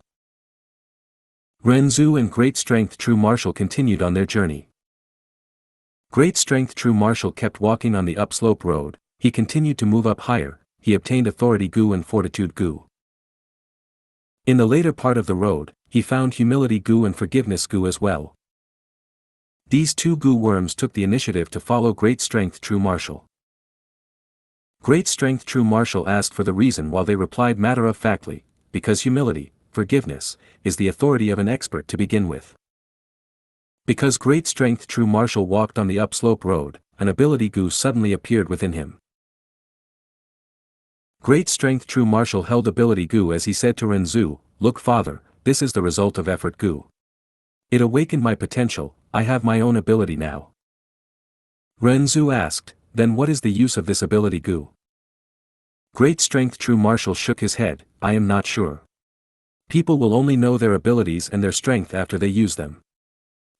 Renzu and Great Strength True Marshal continued on their journey. Great Strength True Marshal kept walking on the upslope road. He continued to move up higher. He obtained Authority Gu and Fortitude Gu. In the later part of the road, he found Humility Gu and Forgiveness Gu as well. These two Gu worms took the initiative to follow Great Strength True Marshal. Great Strength True Marshal asked for the reason while they replied matter-of-factly, because humility, forgiveness, is the authority of an expert to begin with. Because Great Strength True Marshal walked on the upslope road, an ability Gu suddenly appeared within him. Great Strength True Marshal held ability Gu as he said to Renzu, "Look father, this is the result of effort Gu. It awakened my potential, I have my own ability now." Renzu asked, "Then what is the use of this ability Gu?" Great Strength True Marshal shook his head, "I am not sure. People will only know their abilities and their strength after they use them.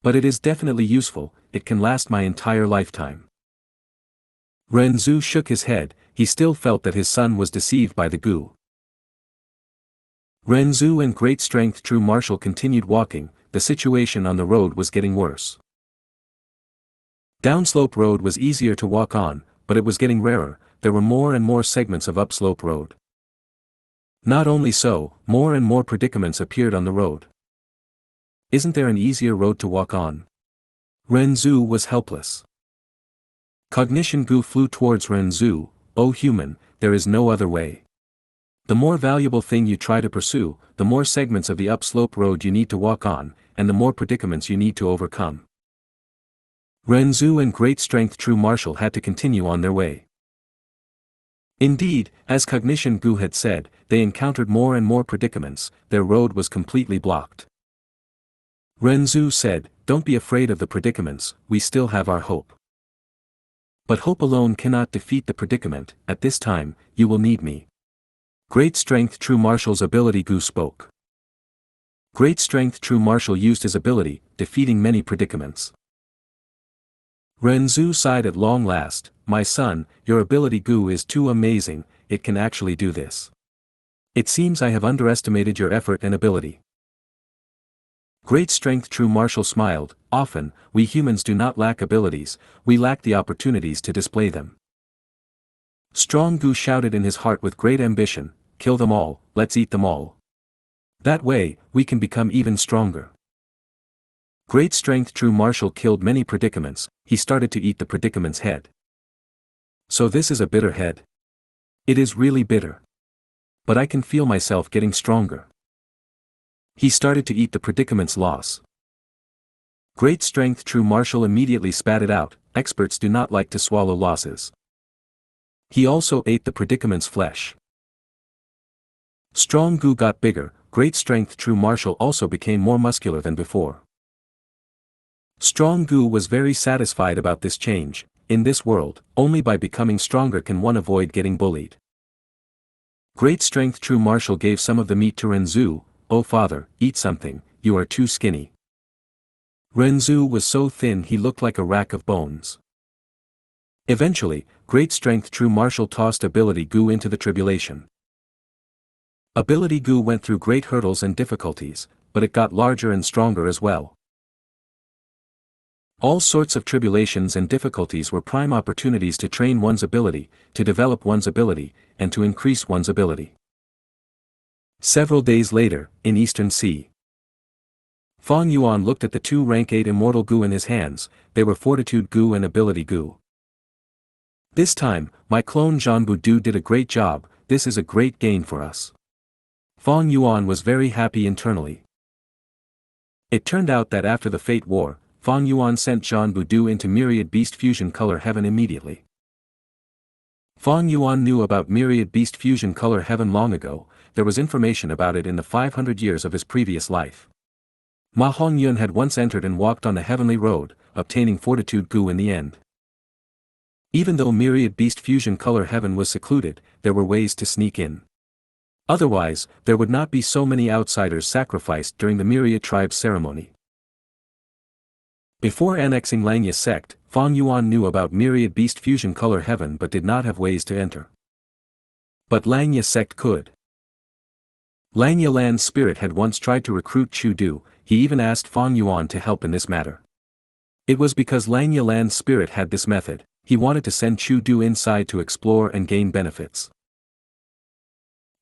But it is definitely useful, it can last my entire lifetime." Renzu shook his head, he still felt that his son was deceived by the Gu. Renzu and Great Strength True Marshal continued walking. The situation on the road was getting worse. Downslope road was easier to walk on, but it was getting rarer. There were more and more segments of upslope road. Not only so, more and more predicaments appeared on the road. Isn't there an easier road to walk on? Renzu was helpless. Cognition Gu flew towards Renzu, "O human, there is no other way. The more valuable thing you try to pursue, the more segments of the upslope road you need to walk on, and the more predicaments you need to overcome." Renzu and Great Strength True Marshal had to continue on their way. Indeed, as Cognition Gu had said, they encountered more and more predicaments, their road was completely blocked. Renzu said, "Don't be afraid of the predicaments, we still have our hope. But hope alone cannot defeat the predicament, at this time, you will need me." Great Strength True Marshal's ability Gu spoke. Great Strength True Marshal used his ability, defeating many predicaments. Renzu sighed at long last, "My son, your ability Gu is too amazing, it can actually do this. It seems I have underestimated your effort and ability." Great Strength True Marshal smiled, "Often, we humans do not lack abilities, we lack the opportunities to display them." Strong Gu shouted in his heart with great ambition, "Kill them all, let's eat them all. That way, we can become even stronger." Great Strength True Marshal killed many predicaments, he started to eat the predicament's head. "So this is a bitter head. It is really bitter. But I can feel myself getting stronger." He started to eat the predicament's loss. Great Strength True Marshal immediately spat it out, experts do not like to swallow losses. He also ate the predicament's flesh. Strong Gu got bigger, Great Strength True Marshal also became more muscular than before. Strong Gu was very satisfied about this change. In this world, only by becoming stronger can one avoid getting bullied. Great Strength True Marshal gave some of the meat to Renzu, "Oh father, eat something, you are too skinny." Renzu was so thin he looked like a rack of bones. Eventually, Great Strength True Marshal tossed Ability Gu into the tribulation. Ability Gu went through great hurdles and difficulties, but it got larger and stronger as well. All sorts of tribulations and difficulties were prime opportunities to train one's ability, to develop one's ability, and to increase one's ability. Several days later, in Eastern Sea, Fang Yuan looked at the two rank 8 immortal Gu in his hands, they were Fortitude Gu and Ability Gu. "This time, my clone Zhanbu Du did a great job, this is a great gain for us." Fang Yuan was very happy internally. It turned out that after the Fate War, Fang Yuan sent Zhanbu Du into Myriad Beast Fusion Color Heaven immediately. Fang Yuan knew about Myriad Beast Fusion Color Heaven long ago, there was information about it in the 500 years of his previous life. Ma Hongyun had once entered and walked on the heavenly road, obtaining Fortitude Gu in the end. Even though Myriad Beast Fusion Color Heaven was secluded, there were ways to sneak in. Otherwise, there would not be so many outsiders sacrificed during the Myriad Tribe ceremony. Before annexing Xianxia sect, Fang Yuan knew about Myriad Beast Fusion Color Heaven but did not have ways to enter. But Xianxia sect could. Xianxia Land's spirit had once tried to recruit Chu Du, he even asked Fang Yuan to help in this matter. It was because Lang Yalan's spirit had this method, he wanted to send Chu Du inside to explore and gain benefits.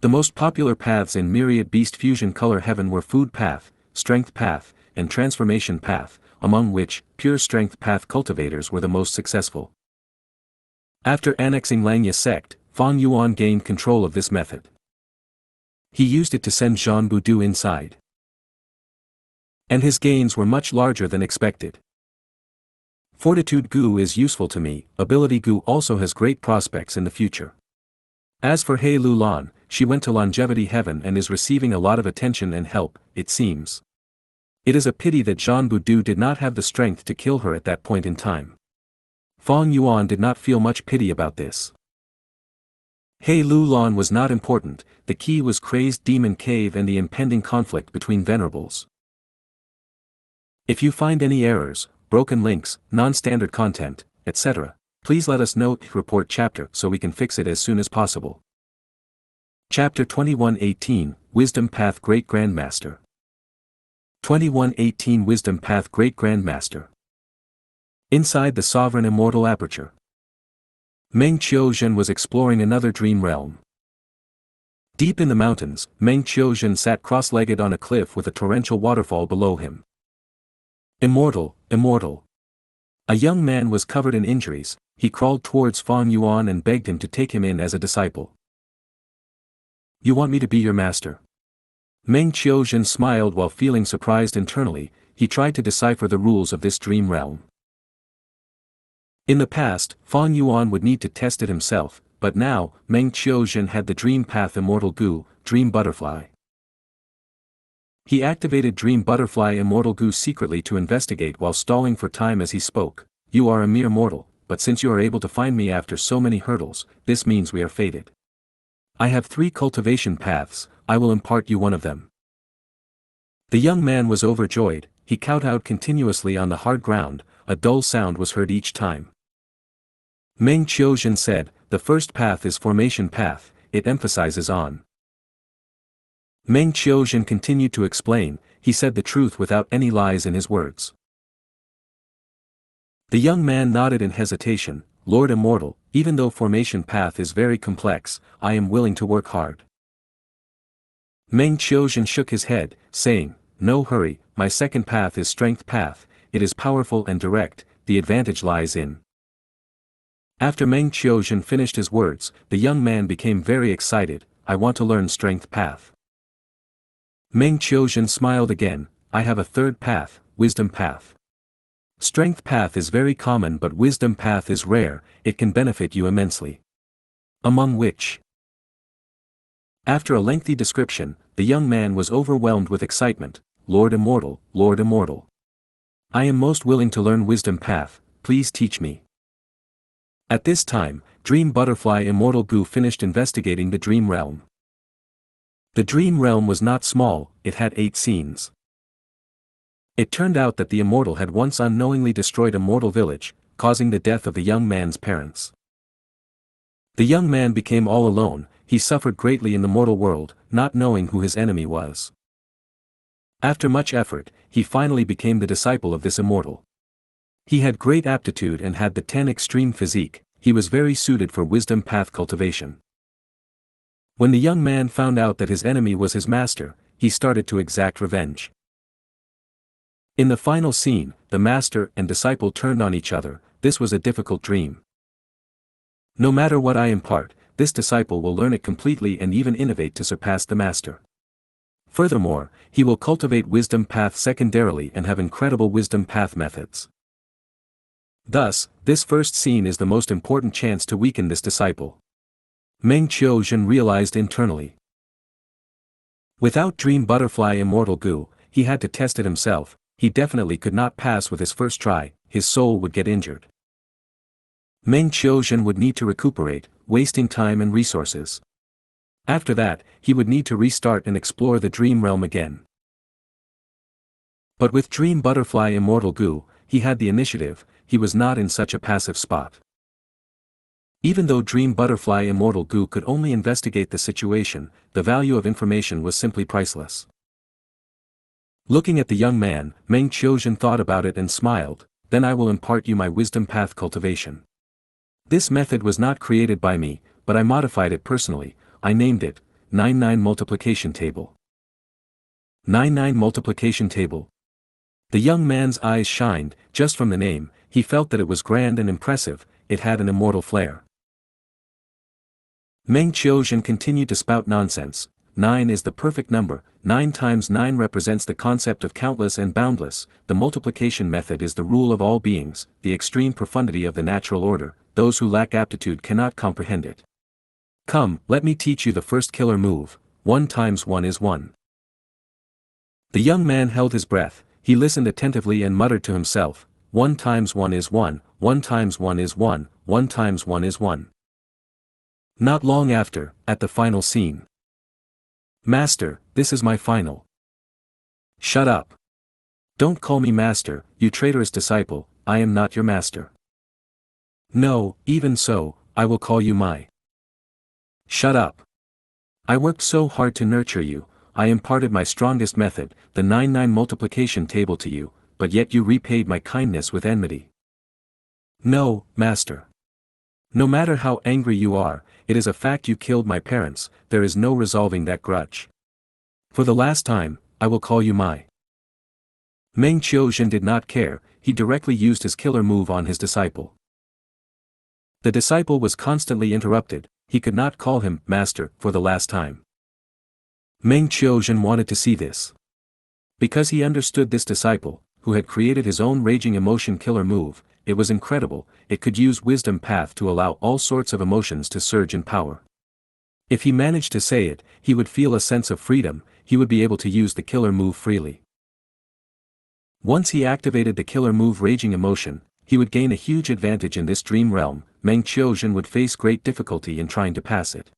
The most popular paths in Myriad Beast Fusion Color Heaven were Food Path, Strength Path, and Transformation Path, among which, Pure Strength Path cultivators were the most successful. After annexing Langya sect, Fang Yuan gained control of this method. He used it to send Zhan Budu inside. And his gains were much larger than expected. Fortitude Gu is useful to me, Ability Gu also has great prospects in the future. As for He Lu Lan, she went to Longevity Heaven and is receiving a lot of attention and help, it seems. It is a pity that Zhan Budu did not have the strength to kill her at that point in time. Fang Yuan did not feel much pity about this. He Lu Lan was not important, the key was Crazed Demon Cave and the impending conflict between venerables. If you find any errors, broken links, non-standard content, etc., please let us know, report chapter so we can fix it as soon as possible. Chapter 2118, Wisdom Path Great Grandmaster. 2118 Wisdom Path Great Grandmaster. Inside the Sovereign Immortal Aperture. Meng Qiuzhen was exploring another dream realm. Deep in the mountains, Meng Qiuzhen sat cross-legged on a cliff with a torrential waterfall below him. Immortal, immortal. A young man was covered in injuries, he crawled towards Fang Yuan and begged him to take him in as a disciple. You want me to be your master? Meng Qiuzhen smiled while feeling surprised internally, he tried to decipher the rules of this dream realm. In the past, Fang Yuan would need to test it himself, but now, Meng Qiuzhen had the Dream Path Immortal Gu, Dream Butterfly. He activated Dream Butterfly Immortal Gu secretly to investigate while stalling for time as he spoke. You are a mere mortal, but since you are able to find me after so many hurdles, this means we are fated. I have 3 cultivation paths, I will impart you one of them. The young man was overjoyed, he kowtowed continuously on the hard ground, a dull sound was heard each time. Meng Qiuzhen said, the first path is Formation Path, it emphasizes on. Meng Qiuzhen continued to explain, he said the truth without any lies in his words. The young man nodded in hesitation, Lord Immortal, even though Formation Path is very complex, I am willing to work hard. Meng Qiuzhen shook his head, saying, no hurry, my second path is Strength Path, it is powerful and direct, the advantage lies in. After Meng Qiuzhen finished his words, the young man became very excited, I want to learn Strength Path. Meng Qiuzhen smiled again, I have a third path, Wisdom Path. Strength Path is very common but Wisdom Path is rare, it can benefit you immensely. Among which? After a lengthy description, the young man was overwhelmed with excitement, Lord Immortal, Lord Immortal. I am most willing to learn Wisdom Path, please teach me. At this time, Dream Butterfly Immortal Gu finished investigating the dream realm. The dream realm was not small, it had 8 scenes. It turned out that the immortal had once unknowingly destroyed a mortal village, causing the death of the young man's parents. The young man became all alone, he suffered greatly in the mortal world, not knowing who his enemy was. After much effort, he finally became the disciple of this immortal. He had great aptitude and had the 10 extreme physique, he was very suited for Wisdom Path cultivation. When the young man found out that his enemy was his master, he started to exact revenge. In the final scene, the master and disciple turned on each other, this was a difficult dream. No matter what I impart, this disciple will learn it completely and even innovate to surpass the master. Furthermore, he will cultivate Wisdom Path secondarily and have incredible Wisdom Path methods. Thus, this first scene is the most important chance to weaken this disciple. Meng Qiuzhen realized internally. Without Dream Butterfly Immortal Gu, he had to test it himself, he definitely could not pass with his first try, his soul would get injured. Meng Qiuzhen would need to recuperate, wasting time and resources. After that, he would need to restart and explore the dream realm again. But with Dream Butterfly Immortal Gu, he had the initiative, he was not in such a passive spot. Even though Dream Butterfly Immortal Gu could only investigate the situation, the value of information was simply priceless. Looking at the young man, Meng Qiuzhen thought about it and smiled. Then I will impart you my wisdom path cultivation. This method was not created by me, but I modified it personally. I named it 99 multiplication table. 99 multiplication table. The young man's eyes shined. Just from the name, he felt that it was grand and impressive. It had an immortal flair. Meng Qiuzhen continued to spout nonsense. 9 is the perfect number. 9 times 9 represents the concept of countless and boundless. The multiplication method is the rule of all beings, the extreme profundity of the natural order. Those who lack aptitude cannot comprehend it. Come, let me teach you the first killer move. 1 times 1 is 1. The young man held his breath. He listened attentively and muttered to himself. 1 times 1 is 1, 1 times 1 is 1, 1 times 1 is 1. Not long after, at the final scene. Master, this is my final. Shut up. Don't call me master, you traitorous disciple, I am not your master. No, even so, I will call you my. Shut up. I worked so hard to nurture you, I imparted my strongest method, the 99 multiplication table to you, but yet you repaid my kindness with enmity. No, master. No matter how angry you are, it is a fact you killed my parents, there is no resolving that grudge. For the last time, I will call you my. Meng Qiuzhen did not care, he directly used his killer move on his disciple. The disciple was constantly interrupted, he could not call him master for the last time. Meng Qiuzhen wanted to see this. Because he understood this disciple, who had created his own raging emotion killer move, it was incredible, it could use wisdom path to allow all sorts of emotions to surge in power. If he managed to say it, he would feel a sense of freedom, he would be able to use the killer move freely. Once he activated the killer move raging emotion, he would gain a huge advantage in this dream realm. Meng Qiuzhen would face great difficulty in trying to pass it.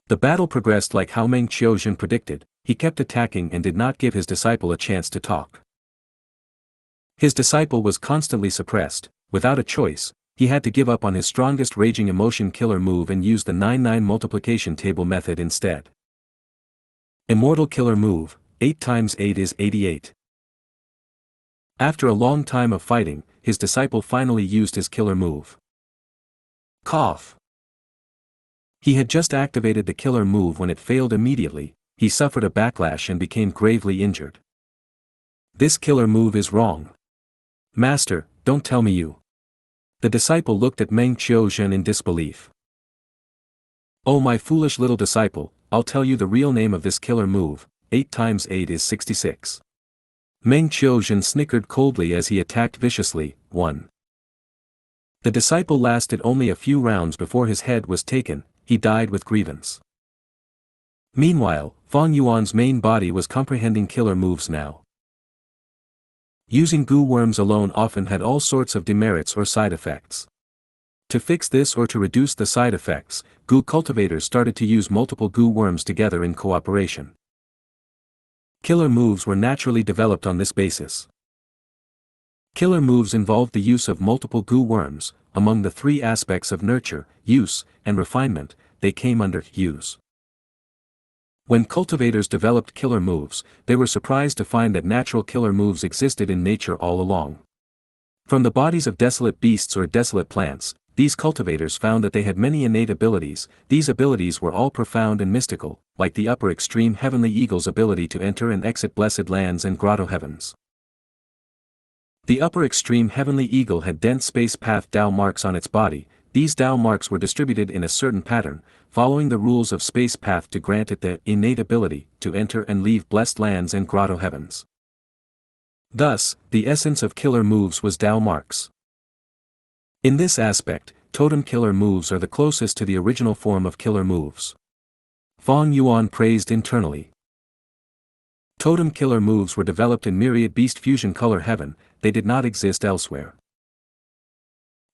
The battle progressed like how Meng Qiuzhen predicted, he kept attacking and did not give his disciple a chance to talk. His disciple was constantly suppressed, without a choice, he had to give up on his strongest raging emotion killer move and use the 99 multiplication table method instead. Immortal killer move, 8 times 8 is 88. After a long time of fighting, his disciple finally used his killer move. Cough. He had just activated the killer move when it failed immediately, he suffered a backlash and became gravely injured. This killer move is wrong. Master, don't tell me you. The disciple looked at Meng Qiuzhen in disbelief. Oh my foolish little disciple, I'll tell you the real name of this killer move, 8 times 8 is 66. Meng Qiuzhen snickered coldly as he attacked viciously. 1. The disciple lasted only a few rounds before his head was taken, he died with grievance. Meanwhile, Fang Yuan's main body was comprehending killer moves now. Using Gu worms alone often had all sorts of demerits or side effects. To fix this or to reduce the side effects, Gu cultivators started to use multiple Gu worms together in cooperation. Killer moves were naturally developed on this basis. Killer moves involved the use of multiple Gu worms. Among the 3 aspects of nurture, use, and refinement, they came under use. When cultivators developed killer moves, they were surprised to find that natural killer moves existed in nature all along. From the bodies of desolate beasts or desolate plants, these cultivators found that they had many innate abilities. These abilities were all profound and mystical, like the upper extreme heavenly eagle's ability to enter and exit blessed lands and grotto heavens. The upper extreme heavenly eagle had dense space path Dao marks on its body. These Dao marks were distributed in a certain pattern, following the rules of space path to grant it the innate ability to enter and leave blessed lands and grotto heavens. Thus, the essence of killer moves was Dao marks. In this aspect, totem killer moves are the closest to the original form of killer moves. Fang Yuan praised internally. Totem killer moves were developed in myriad beast fusion color heaven, they did not exist elsewhere.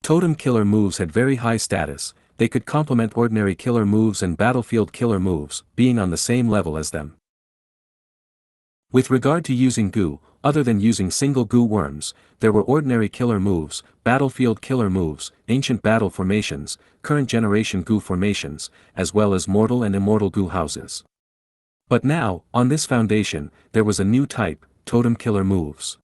Totem killer moves had very high status, they could complement ordinary killer moves and battlefield killer moves, being on the same level as them. With regard to using Gu, other than using single Gu worms, there were ordinary killer moves, battlefield killer moves, ancient battle formations, current generation Gu formations, as well as mortal and immortal Gu houses. But now, on this foundation, there was a new type, totem killer moves.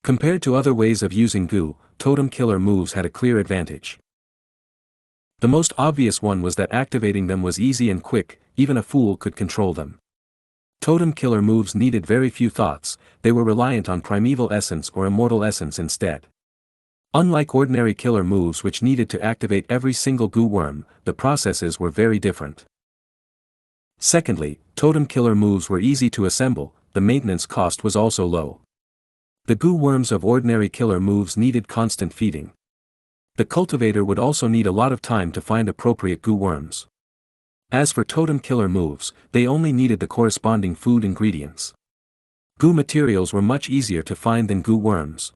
Compared to other ways of using Gu, totem killer moves had a clear advantage. The most obvious one was that activating them was easy and quick, even a fool could control them. Totem killer moves needed very few thoughts, they were reliant on primeval essence or immortal essence instead. Unlike ordinary killer moves which needed to activate every single Gu worm, the processes were very different. Secondly, totem killer moves were easy to assemble, the maintenance cost was also low. The Gu worms of ordinary killer moves needed constant feeding. The cultivator would also need a lot of time to find appropriate Gu worms. As for totem killer moves, they only needed the corresponding food ingredients. Gu materials were much easier to find than Gu worms.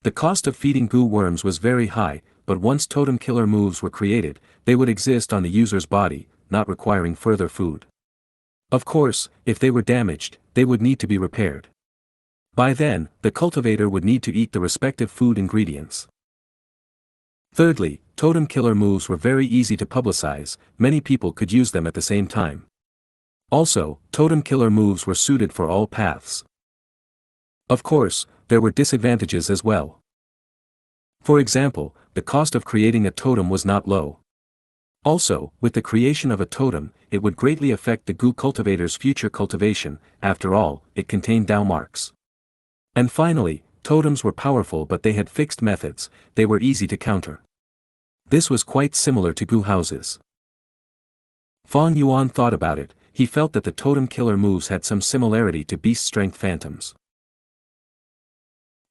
The cost of feeding Gu worms was very high, but once totem killer moves were created, they would exist on the user's body, not requiring further food. Of course, if they were damaged, they would need to be repaired. By then, the cultivator would need to eat the respective food ingredients. Thirdly, totem killer moves were very easy to publicize, many people could use them at the same time. Also, totem killer moves were suited for all paths. Of course, there were disadvantages as well. For example, the cost of creating a totem was not low. Also, with the creation of a totem, it would greatly affect the Gu cultivator's future cultivation, after all, it contained Dao marks. And finally, totems were powerful but they had fixed methods, they were easy to counter. This was quite similar to Gu houses. Fang Yuan thought about it, he felt that the totem killer moves had some similarity to beast strength phantoms.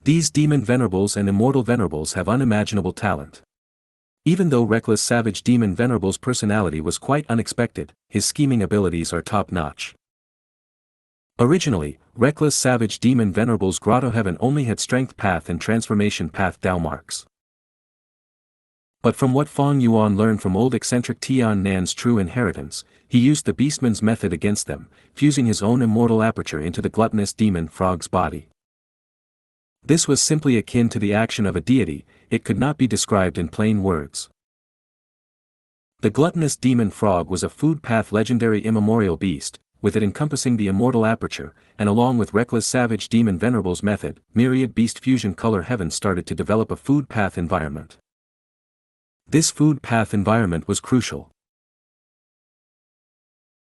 These demon venerables and immortal venerables have unimaginable talent. Even though reckless savage demon venerable's personality was quite unexpected, his scheming abilities are top-notch. Originally, reckless savage demon venerable's grotto heaven only had strength path and transformation path Dao marks. But from what Fang Yuan learned from old eccentric Tian Nan's true inheritance, he used the beastman's method against them, fusing his own immortal aperture into the gluttonous demon frog's body. This was simply akin to the action of a deity, it could not be described in plain words. The gluttonous demon frog was a food path legendary immemorial beast, with it encompassing the immortal aperture, and along with reckless savage demon venerable's method, myriad beast fusion color heaven started to develop a food path environment. This food path environment was crucial.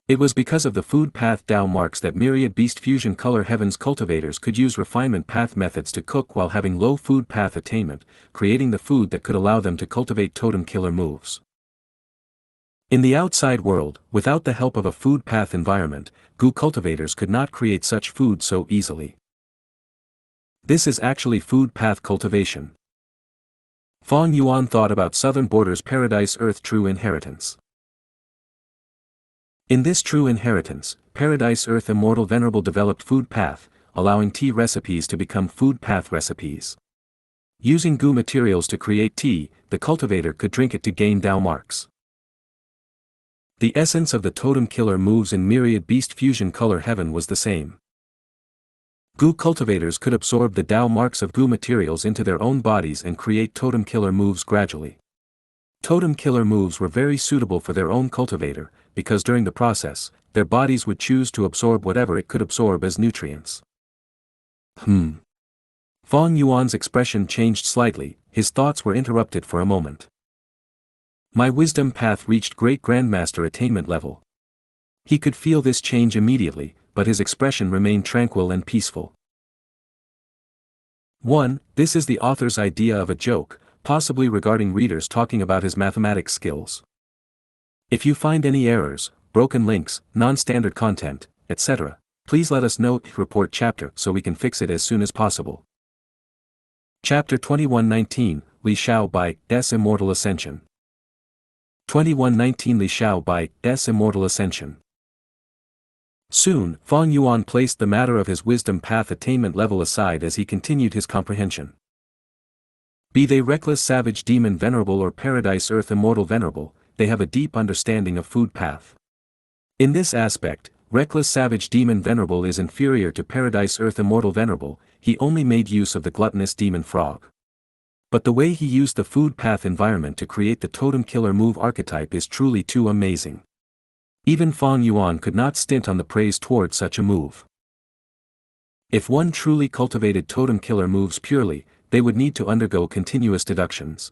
It was because of the food path Dao marks that myriad beast fusion color heaven's cultivators could use refinement path methods to cook while having low food path attainment, creating the food that could allow them to cultivate totem killer moves. In the outside world, without the help of a food path environment, Gu cultivators could not create such food so easily. This is actually food path cultivation. Fang Yuan thought about Southern Border's Paradise Earth True Inheritance. In this true inheritance, Paradise Earth Immortal Venerable developed food path, allowing tea recipes to become food path recipes. Using Gu materials to create tea, the cultivator could drink it to gain Dao marks. The essence of the totem killer moves in myriad beast fusion color heaven was the same. Gu cultivators could absorb the Dao marks of Gu materials into their own bodies and create totem killer moves gradually. Totem killer moves were very suitable for their own cultivator, because during the process, their bodies would choose to absorb whatever it could absorb as nutrients. Fang Yuan's expression changed slightly, his thoughts were interrupted for a moment. My wisdom path reached Great Grandmaster attainment level. He could feel this change immediately, but his expression remained tranquil and peaceful. 1. This is the author's idea of a joke, possibly regarding readers talking about his mathematics skills. If you find any errors, broken links, non-standard content, etc., please let us know. Report chapter so we can fix it as soon as possible. Chapter 2119, Li Xiao by S. Immortal Ascension. 2119 Li Xiao by S. Immortal Ascension. Soon, Fang Yuan placed the matter of his wisdom path attainment level aside as he continued his comprehension. Be they reckless savage demon venerable or Paradise Earth Immortal venerable, they have a deep understanding of food path. In this aspect, reckless savage demon venerable is inferior to Paradise Earth Immortal venerable, he only made use of the gluttonous demon frog. But the way he used the food path environment to create the totem killer move archetype is truly too amazing. Even Fang Yuan could not stint on the praise toward such a move. If one truly cultivated totem killer moves purely, they would need to undergo continuous deductions.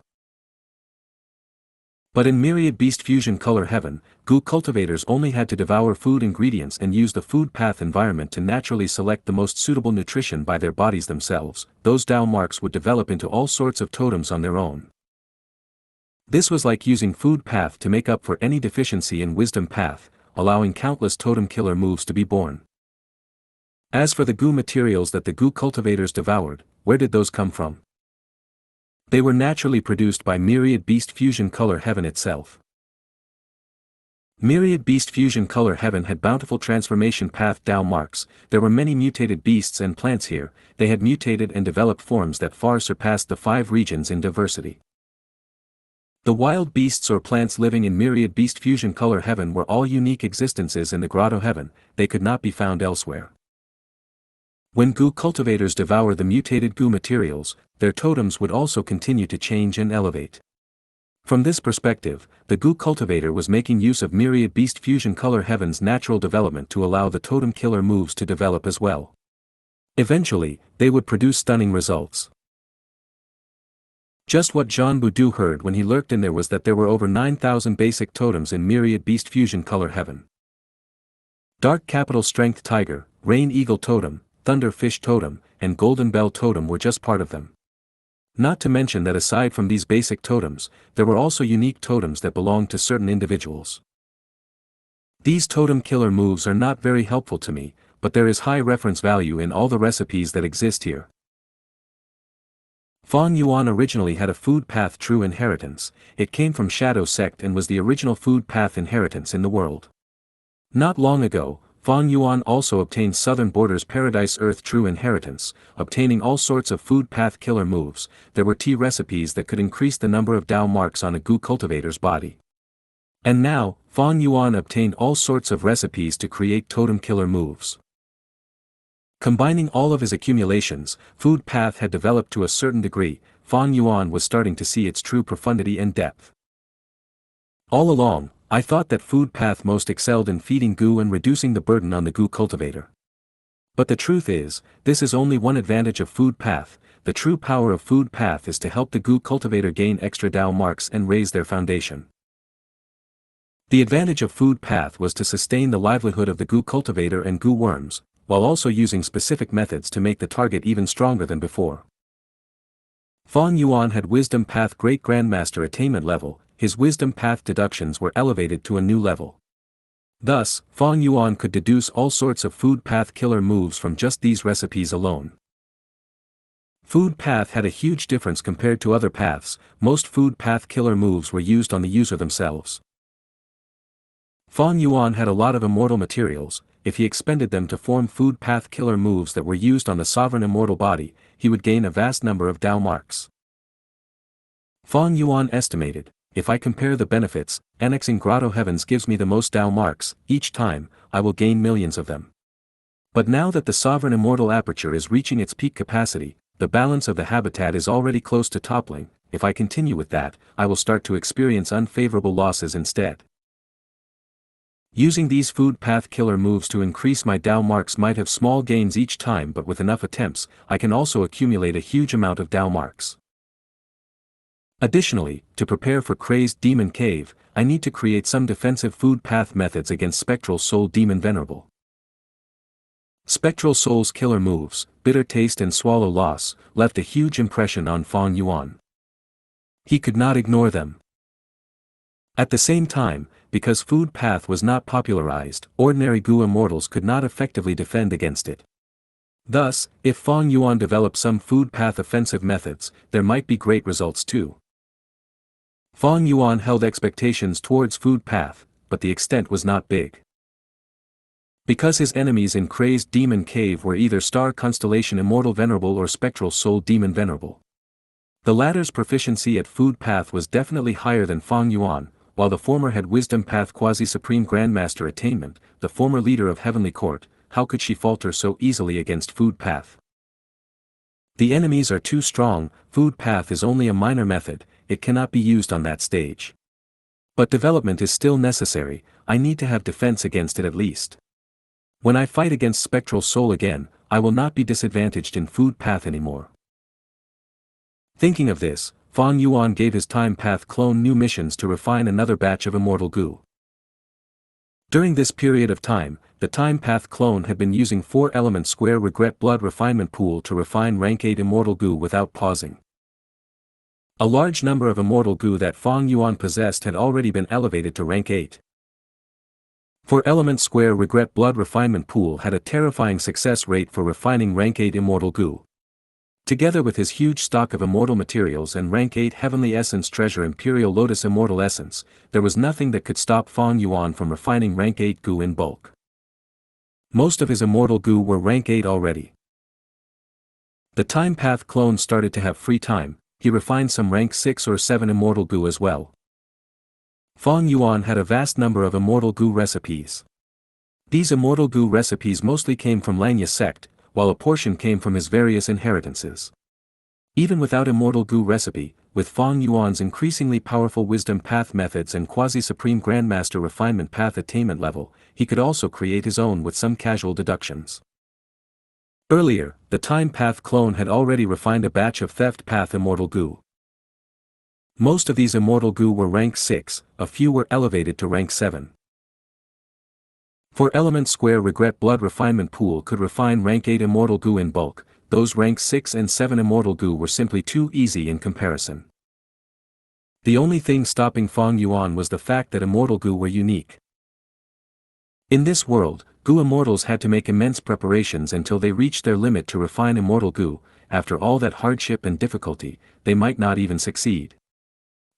But in Myriad Beast Fusion Color Heaven, Gu cultivators only had to devour food ingredients and use the food path environment to naturally select the most suitable nutrition by their bodies themselves. Those Dao marks would develop into all sorts of totems on their own. This was like using food path to make up for any deficiency in wisdom path, allowing countless totem killer moves to be born. As for the Gu materials that the Gu cultivators devoured, where did those come from? They were naturally produced by Myriad Beast Fusion Color Heaven itself. Myriad Beast Fusion Color Heaven had bountiful transformation path Dao marks. There were many mutated beasts and plants here. They had mutated and developed forms that far surpassed the 5 regions in diversity. The wild beasts or plants living in Myriad Beast Fusion Color Heaven were all unique existences in the Grotto Heaven. They could not be found elsewhere. When Gu cultivators devour the mutated Gu materials, their totems would also continue to change and elevate. From this perspective, the Gu cultivator was making use of Myriad Beast Fusion Color Heaven's natural development to allow the totem killer moves to develop as well. Eventually, they would produce stunning results. Just what Zhan Budu heard when he lurked in there was that there were over 9,000 basic totems in Myriad Beast Fusion Color Heaven. Dark Capital Strength Tiger, Rain Eagle Totem, Thunder Fish Totem, and Golden Bell Totem were just part of them. Not to mention that aside from these basic totems, there were also unique totems that belonged to certain individuals. These totem killer moves are not very helpful to me, but there is high reference value in all the recipes that exist here. Fang Yuan originally had a food path true inheritance. It came from Shadow Sect and was the original food path inheritance in the world. Not long ago, Fang Yuan also obtained Southern Borders Paradise Earth True Inheritance, obtaining all sorts of food path killer moves. There were tea recipes that could increase the number of Dao marks on a Gu cultivator's body. And now, Fang Yuan obtained all sorts of recipes to create totem killer moves. Combining all of his accumulations, food path had developed to a certain degree. Fang Yuan was starting to see its true profundity and depth. All along, I thought that food path most excelled in feeding Gu and reducing the burden on the Gu cultivator. But the truth is, this is only one advantage of food path. The true power of food path is to help the Gu cultivator gain extra Dao marks and raise their foundation. The advantage of food path was to sustain the livelihood of the Gu cultivator and Gu worms, while also using specific methods to make the target even stronger than before. Fang Yuan had Wisdom Path Great Grandmaster attainment level. His wisdom path deductions were elevated to a new level. Thus, Fang Yuan could deduce all sorts of food path killer moves from just these recipes alone. Food path had a huge difference compared to other paths. Most food path killer moves were used on the user themselves. Fang Yuan had a lot of immortal materials. If he expended them to form food path killer moves that were used on the sovereign immortal body, he would gain a vast number of Dao marks. Fang Yuan estimated, if I compare the benefits, annexing Grotto Heavens gives me the most Dao marks. Each time, I will gain millions of them. But now that the sovereign immortal aperture is reaching its peak capacity, the balance of the habitat is already close to toppling. If I continue with that, I will start to experience unfavorable losses instead. Using these food path killer moves to increase my Dao marks might have small gains each time, but with enough attempts, I can also accumulate a huge amount of Dao marks. Additionally, to prepare for Crazed Demon Cave, I need to create some defensive food path methods against Spectral Soul Demon Venerable. Spectral Soul's killer moves, Bitter Taste and Swallow Loss, left a huge impression on Fang Yuan. He could not ignore them. At the same time, because food path was not popularized, ordinary Gu immortals could not effectively defend against it. Thus, if Fang Yuan developed some food path offensive methods, there might be great results too. Fang Yuan held expectations towards food path, but the extent was not big. Because his enemies in Crazed Demon Cave were either Star Constellation Immortal Venerable or Spectral Soul Demon Venerable. The latter's proficiency at food path was definitely higher than Fang Yuan, while the former had Wisdom Path Quasi-Supreme Grandmaster attainment. The former leader of Heavenly Court, how could she falter so easily against food path? The enemies are too strong. Food path is only a minor method, it cannot be used on that stage. But development is still necessary, I need to have defense against it at least. When I fight against Spectral Soul again, I will not be disadvantaged in Food Path anymore. Thinking of this, Fang Yuan gave his Time Path clone new missions to refine another batch of Immortal Gu. During this period of time, the Time Path clone had been using 4-element square regret blood refinement pool to refine rank 8 Immortal Gu without pausing. A large number of Immortal Gu that Fang Yuan possessed had already been elevated to rank 8. 4-element square regret blood refinement pool had a terrifying success rate for refining rank 8 Immortal Gu. Together with his huge stock of immortal materials and rank 8 Heavenly Essence treasure Imperial Lotus Immortal Essence, there was nothing that could stop Fang Yuan from refining rank 8 Gu in bulk. Most of his Immortal Gu were rank 8 already. The Time Path clone started to have free time, he refined some rank 6 or 7 Immortal Gu as well. Fang Yuan had a vast number of Immortal Gu recipes. These Immortal Gu recipes mostly came from Langya sect, while a portion came from his various inheritances. Even without Immortal Gu recipe, with Fang Yuan's increasingly powerful wisdom path methods and quasi-supreme grandmaster refinement path attainment level, he could also create his own with some casual deductions. Earlier, the Time Path clone had already refined a batch of Theft Path Immortal Gu. Most of these Immortal Gu were rank 6, a few were elevated to rank 7. 4-element square regret blood refinement pool could refine rank 8 Immortal Gu in bulk, those rank 6 and 7 Immortal Gu were simply too easy in comparison. The only thing stopping Fang Yuan was the fact that Immortal Gu were unique. In this world, Gu Immortals had to make immense preparations until they reached their limit to refine Immortal Gu. After all that hardship and difficulty, they might not even succeed.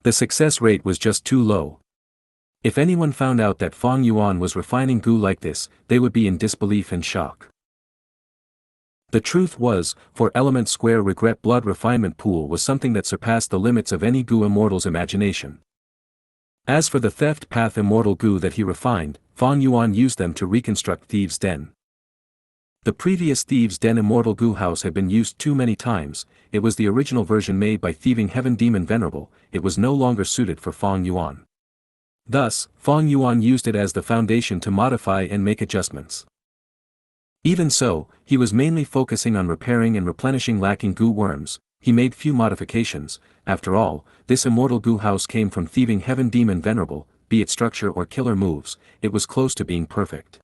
The success rate was just too low. If anyone found out that Fang Yuan was refining Gu like this, they would be in disbelief and shock. The truth was, 4-element square regret blood refinement pool was something that surpassed the limits of any Gu Immortal's imagination. As for the Theft Path Immortal Gu that he refined, Fang Yuan used them to reconstruct Thieves' Den. The previous Thieves' Den Immortal Gu house had been used too many times, it was the original version made by Thieving Heaven Demon Venerable, it was no longer suited for Fang Yuan. Thus, Fang Yuan used it as the foundation to modify and make adjustments. Even so, he was mainly focusing on repairing and replenishing lacking Gu worms, he made few modifications. After all, this Immortal Gu house came from Thieving Heaven Demon Venerable, be it structure or killer moves, it was close to being perfect.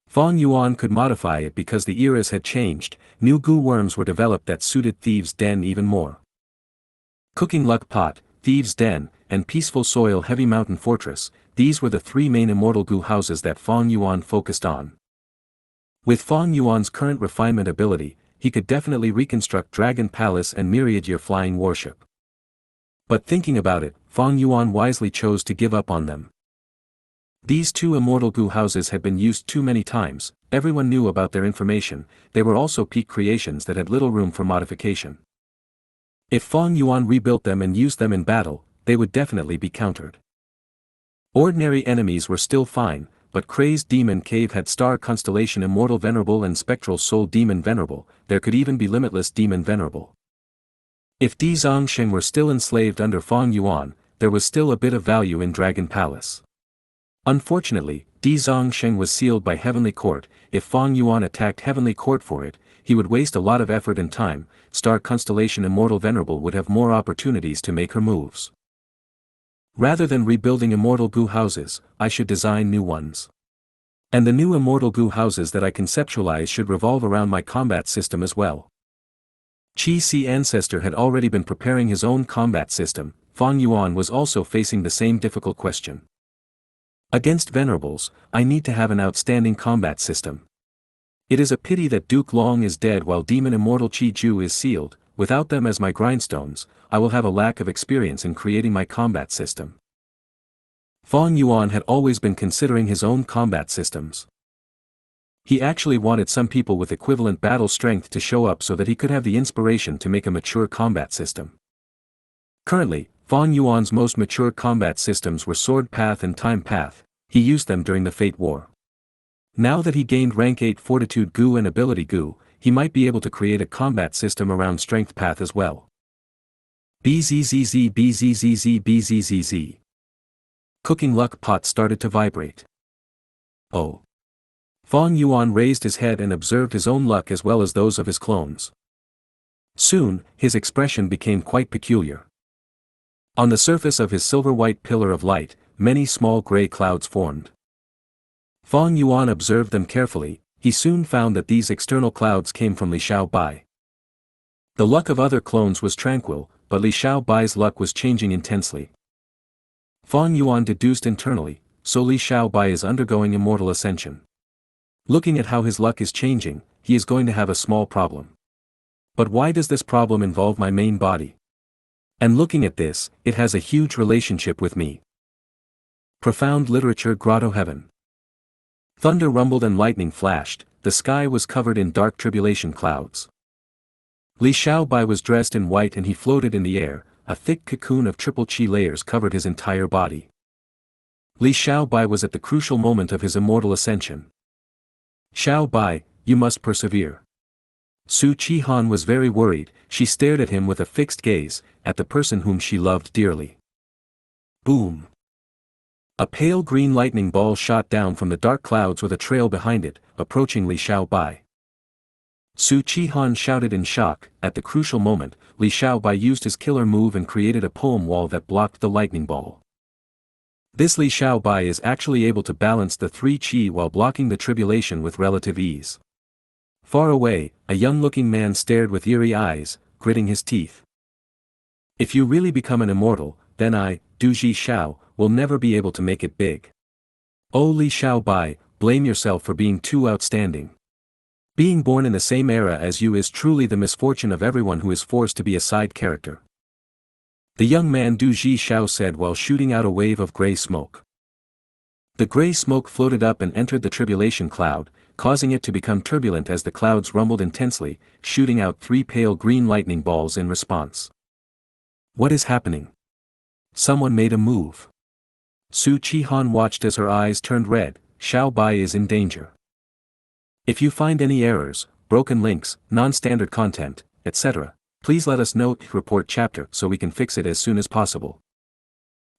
Fang Yuan could modify it because the eras had changed, new Gu worms were developed that suited Thieves' Den even more. Cooking Luck Pot, Thieves' Den, and Peaceful Soil Heavy Mountain Fortress, these were the 3 main Immortal Gu houses that Fang Yuan focused on. With Fang Yuan's current refinement ability, he could definitely reconstruct Dragon Palace and Myriad Year Flying Warship. But thinking about it, Fang Yuan wisely chose to give up on them. These 2 Immortal Gu houses had been used too many times, everyone knew about their information, they were also peak creations that had little room for modification. If Fang Yuan rebuilt them and used them in battle, they would definitely be countered. Ordinary enemies were still fine, but Crazed Demon Cave had Star Constellation Immortal Venerable and Spectral Soul Demon Venerable, there could even be Limitless Demon Venerable. If Di Zongsheng were still enslaved under Fang Yuan, there was still a bit of value in Dragon Palace. Unfortunately, Di Zongsheng was sealed by Heavenly Court, if Fang Yuan attacked Heavenly Court for it, he would waste a lot of effort and time, Star Constellation Immortal Venerable would have more opportunities to make her moves. Rather than rebuilding Immortal Gu houses, I should design new ones. And the new Immortal Gu houses that I conceptualize should revolve around my combat system as well. Qi Si Ancestor had already been preparing his own combat system, Fang Yuan was also facing the same difficult question. Against Venerables, I need to have an outstanding combat system. It is a pity that Duke Long is dead while Demon Immortal Qi Ju is sealed, without them as my grindstones, I will have a lack of experience in creating my combat system. Fang Yuan had always been considering his own combat systems. He actually wanted some people with equivalent battle strength to show up so that he could have the inspiration to make a mature combat system. Currently, Fang Yuan's most mature combat systems were Sword Path and Time Path, he used them during the Fate War. Now that he gained rank 8 Fortitude Gu and Ability Gu, he might be able to create a combat system around Strength Path as well. BZZZ BZZZ BZZZ. Cooking luck pot started to vibrate. Oh. Fong Yuan raised his head and observed his own luck as well as those of his clones. Soon, his expression became quite peculiar. On the surface of his silver-white pillar of light, many small gray clouds formed. Fong Yuan observed them carefully. He soon found that these external clouds came from Li Xiaobai. The luck of other clones was tranquil, but Li Xiaobai's luck was changing intensely. Fong Yuan deduced internally, so Li Xiaobai is undergoing immortal ascension. Looking at how his luck is changing, he is going to have a small problem. But why does this problem involve my main body? And looking at this, it has a huge relationship with me. Profound Literature Grotto Heaven. Thunder rumbled and lightning flashed, the sky was covered in dark tribulation clouds. Li Xiaobai was dressed in white and he floated in the air, a thick cocoon of triple chi layers covered his entire body. Li Xiaobai was at the crucial moment of his immortal ascension. Xiaobai, you must persevere. Su Qihan was very worried. She stared at him with a fixed gaze, at the person whom she loved dearly. Boom! A pale green lightning ball shot down from the dark clouds with a trail behind it, approaching Li Xiaobai. Su Qihan shouted in shock. At the crucial moment, Li Xiaobai used his killer move and created a poem wall that blocked the lightning ball. This Li Xiaobai is actually able to balance the 3 qi while blocking the tribulation with relative ease. Far away, a young-looking man stared with eerie eyes, gritting his teeth. If you really become an immortal, then I, Du Ji Xiao, will never be able to make it big. Oh Li Xiaobai, blame yourself for being too outstanding. Being born in the same era as you is truly the misfortune of everyone who is forced to be a side character. The young man Du Ji Xiao said while shooting out a wave of gray smoke. The gray smoke floated up and entered the tribulation cloud, causing it to become turbulent as the clouds rumbled intensely, shooting out 3 pale green lightning balls in response. What is happening? Someone made a move. Su Qihan watched as her eyes turned red. Xiaobai is in danger. If you find any errors, broken links, non-standard content, etc., please let us know. Report chapter so we can fix it as soon as possible.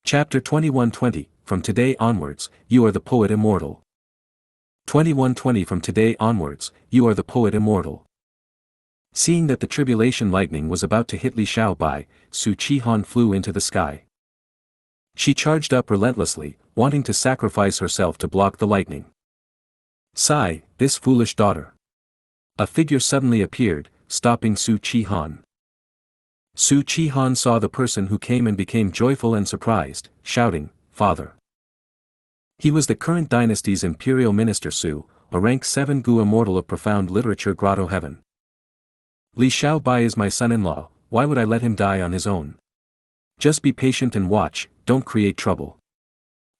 Chapter 2120, from today onwards, you are the poet immortal. 2120 From today onwards, you are the poet immortal. Seeing that the tribulation lightning was about to hit Li Xiaobai, Su Qihan flew into the sky. She charged up relentlessly, wanting to sacrifice herself to block the lightning. Sigh, this foolish daughter. A figure suddenly appeared, stopping Su Qihan. Su Qihan saw the person who came and became joyful and surprised, shouting, "Father!" He was the current dynasty's imperial minister Su, a rank 7 Gu immortal of profound literature Grotto Heaven. Li Xiaobai is my son-in-law, why would I let him die on his own? Just be patient and watch, don't create trouble.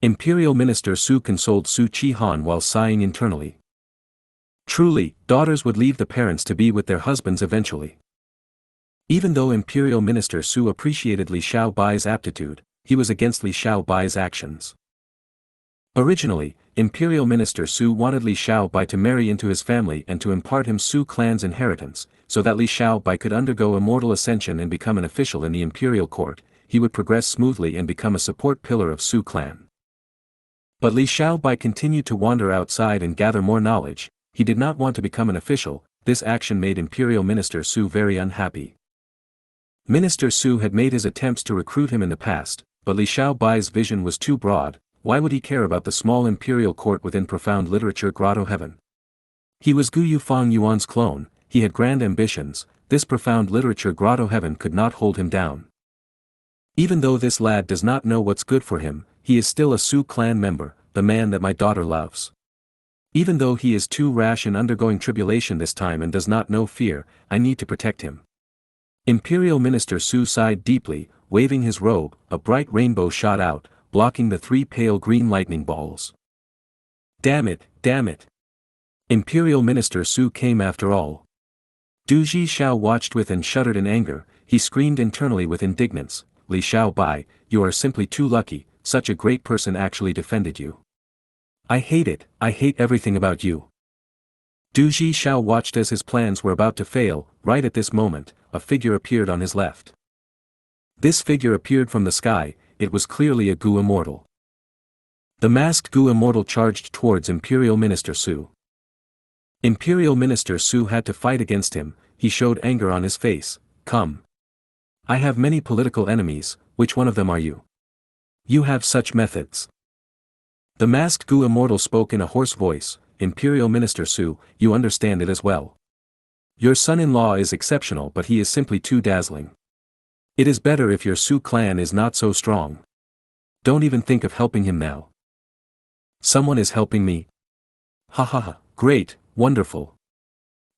Imperial Minister Su consoled Su Qihan while sighing internally. Truly, daughters would leave the parents to be with their husbands eventually. Even though Imperial Minister Su appreciated Li Xiaobai's aptitude, he was against Li Xiaobai's actions. Originally, Imperial Minister Su wanted Li Xiaobai to marry into his family and to impart him Su clan's inheritance, so that Li Xiaobai could undergo immortal ascension and become an official in the imperial court. He would progress smoothly and become a support pillar of Su clan. But Li Xiaobai continued to wander outside and gather more knowledge. He did not want to become an official. This action made Imperial Minister Su very unhappy. Minister Su had made his attempts to recruit him in the past, but Li Xiaobai's vision was too broad. Why would he care about the small imperial court within profound literature Grotto Heaven? He was Gu Yufang Yuan's clone. He had grand ambitions. This profound literature Grotto Heaven could not hold him down. Even though this lad does not know what's good for him, he is still a Su clan member, the man that my daughter loves. Even though he is too rash in undergoing tribulation this time and does not know fear, I need to protect him. Imperial Minister Su sighed deeply, waving his robe. A bright rainbow shot out, blocking the 3 pale green lightning balls. Damn it, damn it. Imperial Minister Su came after all. Du Ji Xiao watched with and shuddered in anger. He screamed internally with indignance. Li Xiaobai, you are simply too lucky, such a great person actually defended you. I hate it, I hate everything about you. Du Ji Xiao watched as his plans were about to fail. Right at this moment, a figure appeared on his left. This figure appeared from the sky. It was clearly a Gu immortal. The masked Gu immortal charged towards Imperial Minister Su. Imperial Minister Su had to fight against him. He showed anger on his face. Come. I have many political enemies, which one of them are you? You have such methods. The masked Gu immortal spoke in a hoarse voice. Imperial Minister Su, you understand it as well. Your son-in-law is exceptional, but he is simply too dazzling. It is better if your Su clan is not so strong. Don't even think of helping him now. Someone is helping me? Ha ha ha, great, wonderful.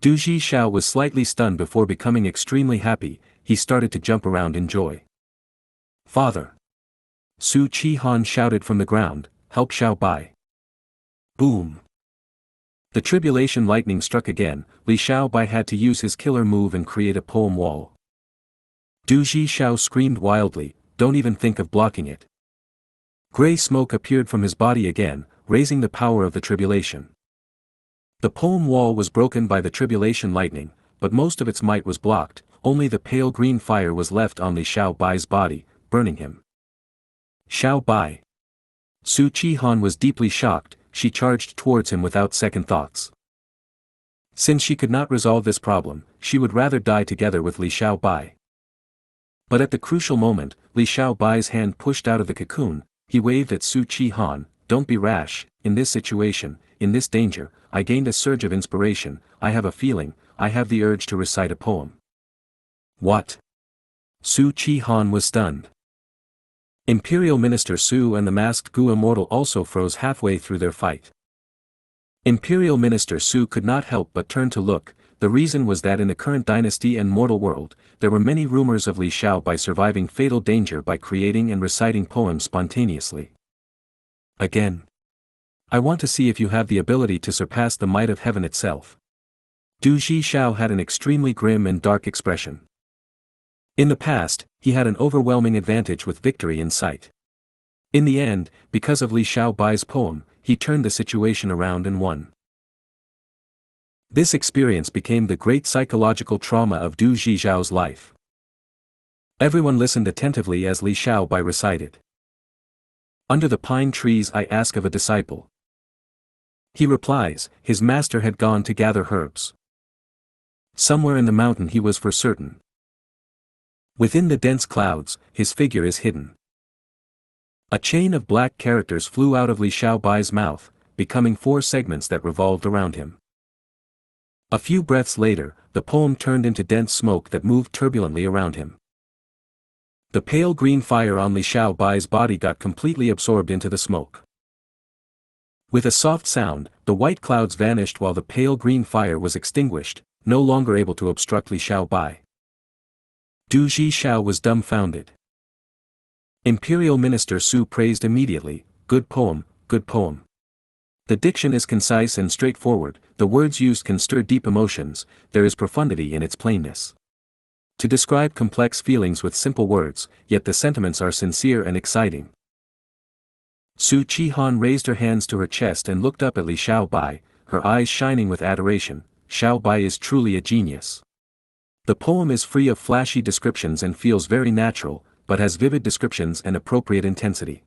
Du Xiao was slightly stunned before becoming extremely happy. He started to jump around in joy. Father! Su Qihan shouted from the ground, help Xiao Bai. Boom! The tribulation lightning struck again. Li Xiao Bai had to use his killer move and create a poem wall. Du Xiao screamed wildly, don't even think of blocking it. Gray smoke appeared from his body again, raising the power of the tribulation. The poem wall was broken by the tribulation lightning, but most of its might was blocked. Only the pale green fire was left on Li Xiao Bai's body, burning him. Xiao Bai. Su Qihan was deeply shocked. She charged towards him without second thoughts. Since she could not resolve this problem, she would rather die together with Li Xiao Bai. But at the crucial moment, Li Xiao Bai's hand pushed out of the cocoon. He waved at Su Qihan, don't be rash. In this situation, in this danger, I gained a surge of inspiration. I have a feeling, I have the urge to recite a poem. What? Su Qihan was stunned. Imperial Minister Su and the masked Gu immortal also froze halfway through their fight. Imperial Minister Su could not help but turn to look. The reason was that in the current dynasty and mortal world, there were many rumors of Li Xiao Bai surviving fatal danger by creating and reciting poems spontaneously. Again. I want to see if you have the ability to surpass the might of heaven itself. Du Xiao had an extremely grim and dark expression. In the past, he had an overwhelming advantage with victory in sight. In the end, because of Li Xiao Bai's poem, he turned the situation around and won. This experience became the great psychological trauma of Du Xiao's life. Everyone listened attentively as Li Xiao Bai recited. Under the pine trees I ask of a disciple. He replies, his master had gone to gather herbs. Somewhere in the mountain he was for certain. Within the dense clouds, his figure is hidden. A chain of black characters flew out of Li Xiao Bai's mouth, becoming 4 segments that revolved around him. A few breaths later, the poem turned into dense smoke that moved turbulently around him. The pale green fire on Li Xiao Bai's body got completely absorbed into the smoke. With a soft sound, the white clouds vanished while the pale green fire was extinguished, no longer able to obstruct Li Xiao Bai. Du Xiao was dumbfounded. Imperial Minister Su praised immediately, good poem, good poem. The diction is concise and straightforward, the words used can stir deep emotions, there is profundity in its plainness. To describe complex feelings with simple words, yet the sentiments are sincere and exciting. Su Qihan raised her hands to her chest and looked up at Li Xiao Bai, her eyes shining with adoration. Xiao Bai is truly a genius. The poem is free of flashy descriptions and feels very natural, but has vivid descriptions and appropriate intensity.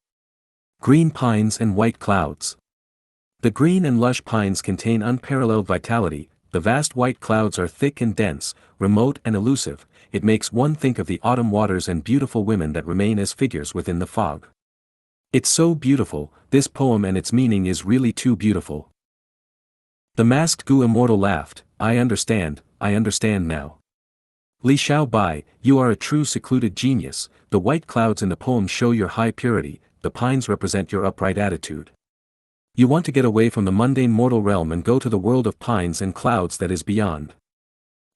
Green pines and white clouds. The green and lush pines contain unparalleled vitality, the vast white clouds are thick and dense, remote and elusive, it makes one think of the autumn waters and beautiful women that remain as figures within the fog. It's so beautiful, this poem and its meaning is really too beautiful. The masked Gu immortal laughed, I understand now. Li Xiao Bai, you are a true secluded genius, the white clouds in the poem show your high purity, the pines represent your upright attitude. You want to get away from the mundane mortal realm and go to the world of pines and clouds that is beyond.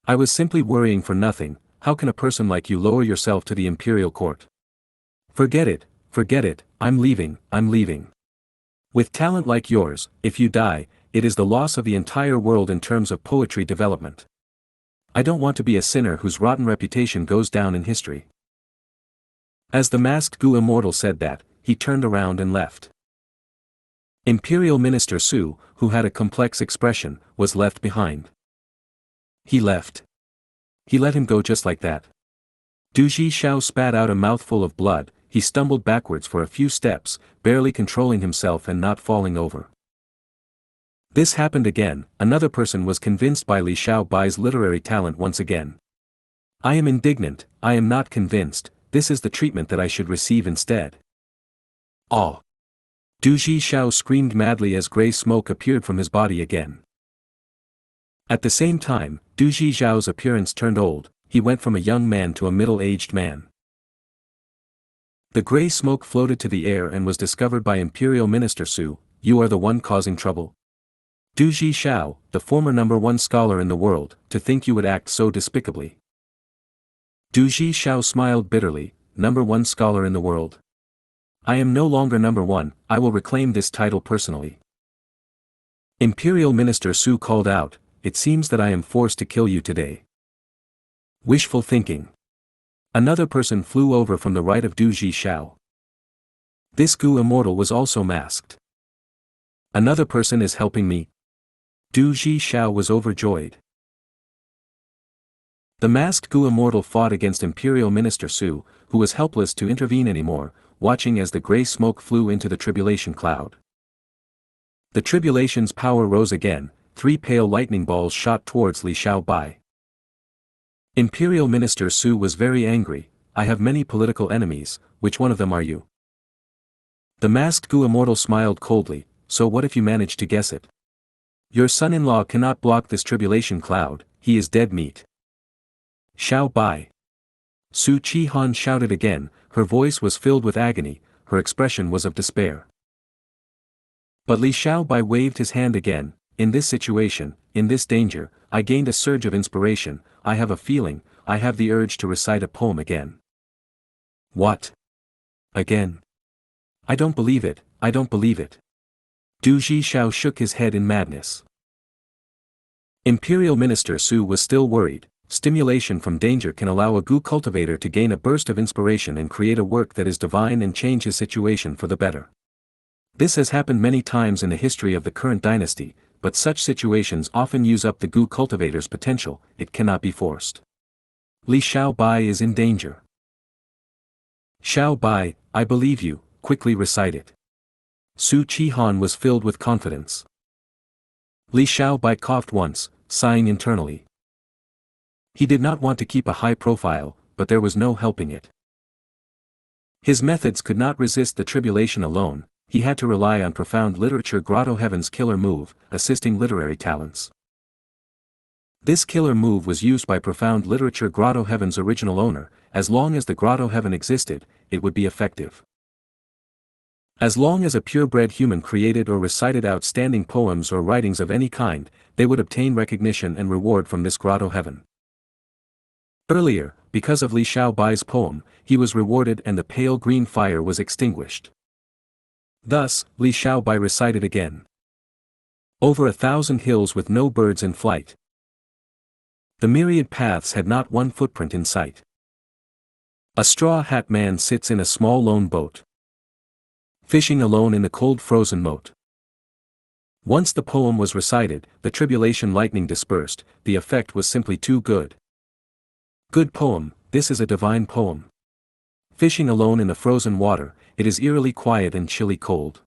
I was simply worrying for nothing, how can a person like you lower yourself to the imperial court? Forget it, I'm leaving. With talent like yours, if you die, it is the loss of the entire world in terms of poetry development. I don't want to be a sinner whose rotten reputation goes down in history. As the masked Gu immortal said that, he turned around and left. Imperial Minister Su, who had a complex expression, was left behind. He left. He let him go just like that. Du Xiao spat out a mouthful of blood, he stumbled backwards for a few steps, barely controlling himself and not falling over. This happened again. Another person was convinced by Li Xiaobai's literary talent once again. I am indignant, I am not convinced, this is the treatment that I should receive instead. Oh! Du Xiao screamed madly as grey smoke appeared from his body again. At the same time, Du Xiao's appearance turned old, he went from a young man to a middle-aged man. The grey smoke floated to the air and was discovered by Imperial Minister Su. You are the one causing trouble? Du Xiao, the former #1 scholar in the world, to think you would act so despicably. Du Xiao smiled bitterly, #1 scholar in the world. I am no longer #1, I will reclaim this title personally. Imperial Minister Su called out, it seems that I am forced to kill you today. Wishful thinking. Another person flew over from the right of Du Xiao. This Gu immortal was also masked. Another person is helping me. Du Xiao was overjoyed. The masked Gu immortal fought against Imperial Minister Su, who was helpless to intervene anymore, watching as the grey smoke flew into the tribulation cloud. The tribulation's power rose again, 3 pale lightning balls shot towards Li Xiaobai. Imperial Minister Su was very angry, I have many political enemies, which one of them are you? The masked Gu immortal smiled coldly, so what if you manage to guess it? Your son-in-law cannot block this tribulation cloud, he is dead meat. Xiao Bai. Su Qihan shouted again, her voice was filled with agony, her expression was of despair. But Li Xiaobai waved his hand again, in this situation, in this danger, I gained a surge of inspiration, I have a feeling, I have the urge to recite a poem again. What? Again? I don't believe it, I don't believe it. Du Xiao shook his head in madness. Imperial Minister Su was still worried. Stimulation from danger can allow a Gu cultivator to gain a burst of inspiration and create a work that is divine and change his situation for the better. This has happened many times in the history of the current dynasty, but such situations often use up the Gu cultivator's potential, it cannot be forced. Li Xiaobai is in danger. Xiaobai, I believe you, quickly recite it. Su Qihan was filled with confidence. Li Xiaobai coughed once, sighing internally. He did not want to keep a high profile, but there was no helping it. His methods could not resist the tribulation alone, he had to rely on profound literature Grotto Heaven's killer move, assisting literary talents. This killer move was used by profound literature Grotto Heaven's original owner, as long as the Grotto Heaven existed, it would be effective. As long as a purebred human created or recited outstanding poems or writings of any kind, they would obtain recognition and reward from this Grotto Heaven. Earlier, because of Li Xiaobai's poem, he was rewarded and the pale green fire was extinguished. Thus, Li Xiaobai recited again. Over 1,000 hills with no birds in flight. The myriad paths had not one footprint in sight. A straw hat man sits in a small lone boat, fishing alone in the cold frozen moat. Once the poem was recited, the tribulation lightning dispersed, the effect was simply too good. Good poem, this is a divine poem. Fishing alone in the frozen water, it is eerily quiet and chilly cold.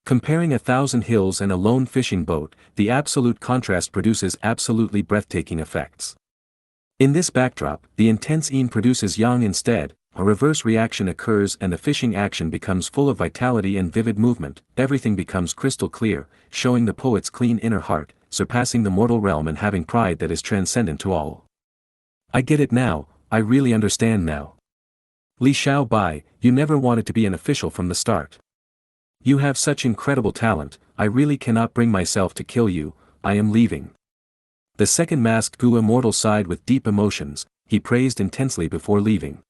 Comparing 1,000 hills and a lone fishing boat, the absolute contrast produces absolutely breathtaking effects. In this backdrop, the intense yin produces yang instead, a reverse reaction occurs and the fishing action becomes full of vitality and vivid movement, everything becomes crystal clear, showing the poet's clean inner heart, surpassing the mortal realm and having pride that is transcendent to all. I get it now, I really understand now. Li Xiaobai, you never wanted to be an official from the start. You have such incredible talent, I really cannot bring myself to kill you, I am leaving. The second masked Gu immortal sighed with deep emotions, he praised intensely before leaving.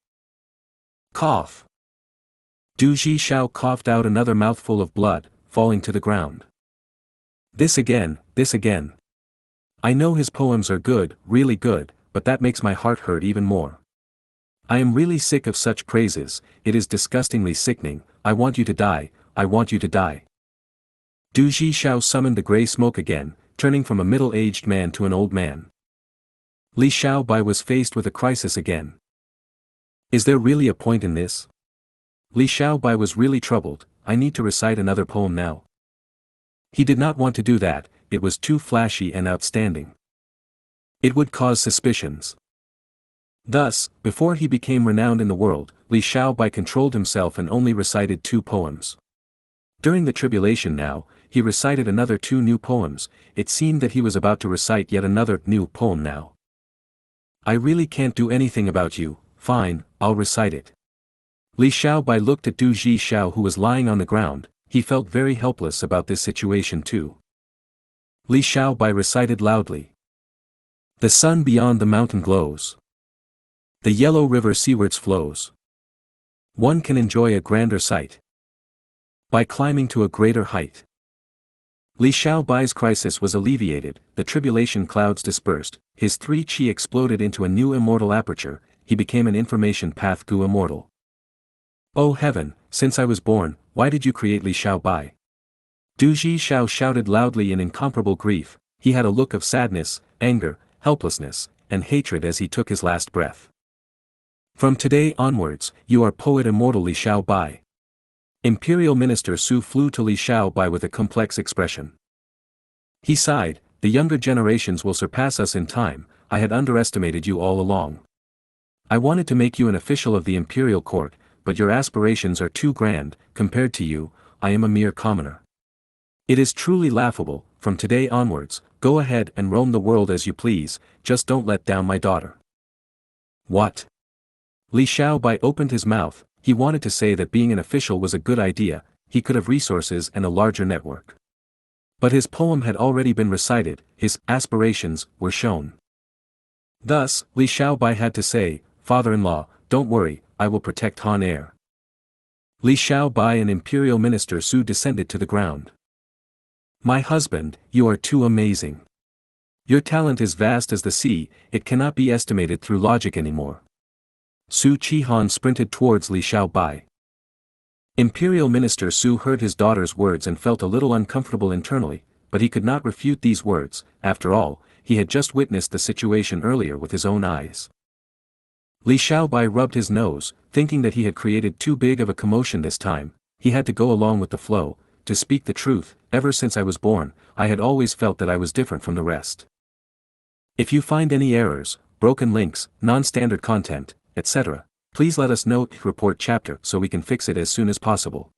Cough. Du Xiao coughed out another mouthful of blood, falling to the ground. This again, this again. I know his poems are good, really good, but that makes my heart hurt even more. I am really sick of such praises, it is disgustingly sickening, I want you to die, I want you to die. Du Xiao summoned the grey smoke again, turning from a middle-aged man to an old man. Li Xiaobai was faced with a crisis again. Is there really a point in this? Li Xiaobai was really troubled. I need to recite another poem now. He did not want to do that, it was too flashy and outstanding. It would cause suspicions. Thus, before he became renowned in the world, Li Xiaobai controlled himself and only recited 2 poems. During the tribulation now, he recited another 2 new poems. It seemed that he was about to recite yet another new poem now. I really can't do anything about you, fine, I'll recite it. Li Xiaobai looked at Du Zhixiao who was lying on the ground. He felt very helpless about this situation too. Li Xiaobai recited loudly. The sun beyond the mountain glows. The yellow river seawards flows. One can enjoy a grander sight by climbing to a greater height. Li Xiaobai's crisis was alleviated, the tribulation clouds dispersed, his 3 qi exploded into a new immortal aperture, he became an information path Gu immortal. Oh heaven, since I was born, why did you create Li Xiaobai? Du Zhixiao shouted loudly in incomparable grief, he had a look of sadness, anger, helplessness, and hatred as he took his last breath. From today onwards, you are poet immortal Li Xiaobai. Imperial Minister Su flew to Li Xiaobai with a complex expression. He sighed, the younger generations will surpass us in time, I had underestimated you all along. I wanted to make you an official of the imperial court, but your aspirations are too grand, compared to you, I am a mere commoner. It is truly laughable, from today onwards, go ahead and roam the world as you please, just don't let down my daughter. What? Li Xiaobai opened his mouth, he wanted to say that being an official was a good idea, he could have resources and a larger network. But his poem had already been recited, his aspirations were shown. Thus, Li Xiaobai had to say, father-in-law, don't worry, I will protect Han Air. Li Xiaobai and Imperial Minister Su descended to the ground. My husband, you are too amazing. Your talent is vast as the sea, it cannot be estimated through logic anymore. Su Qihan sprinted towards Li Xiaobai. Imperial Minister Su heard his daughter's words and felt a little uncomfortable internally, but he could not refute these words, after all, he had just witnessed the situation earlier with his own eyes. Li Xiaobai rubbed his nose, thinking that he had created too big of a commotion this time, he had to go along with the flow, to speak the truth, ever since I was born, I had always felt that I was different from the rest. If you find any errors, broken links, non-standard content, etc., please let us know, report chapter so we can fix it as soon as possible.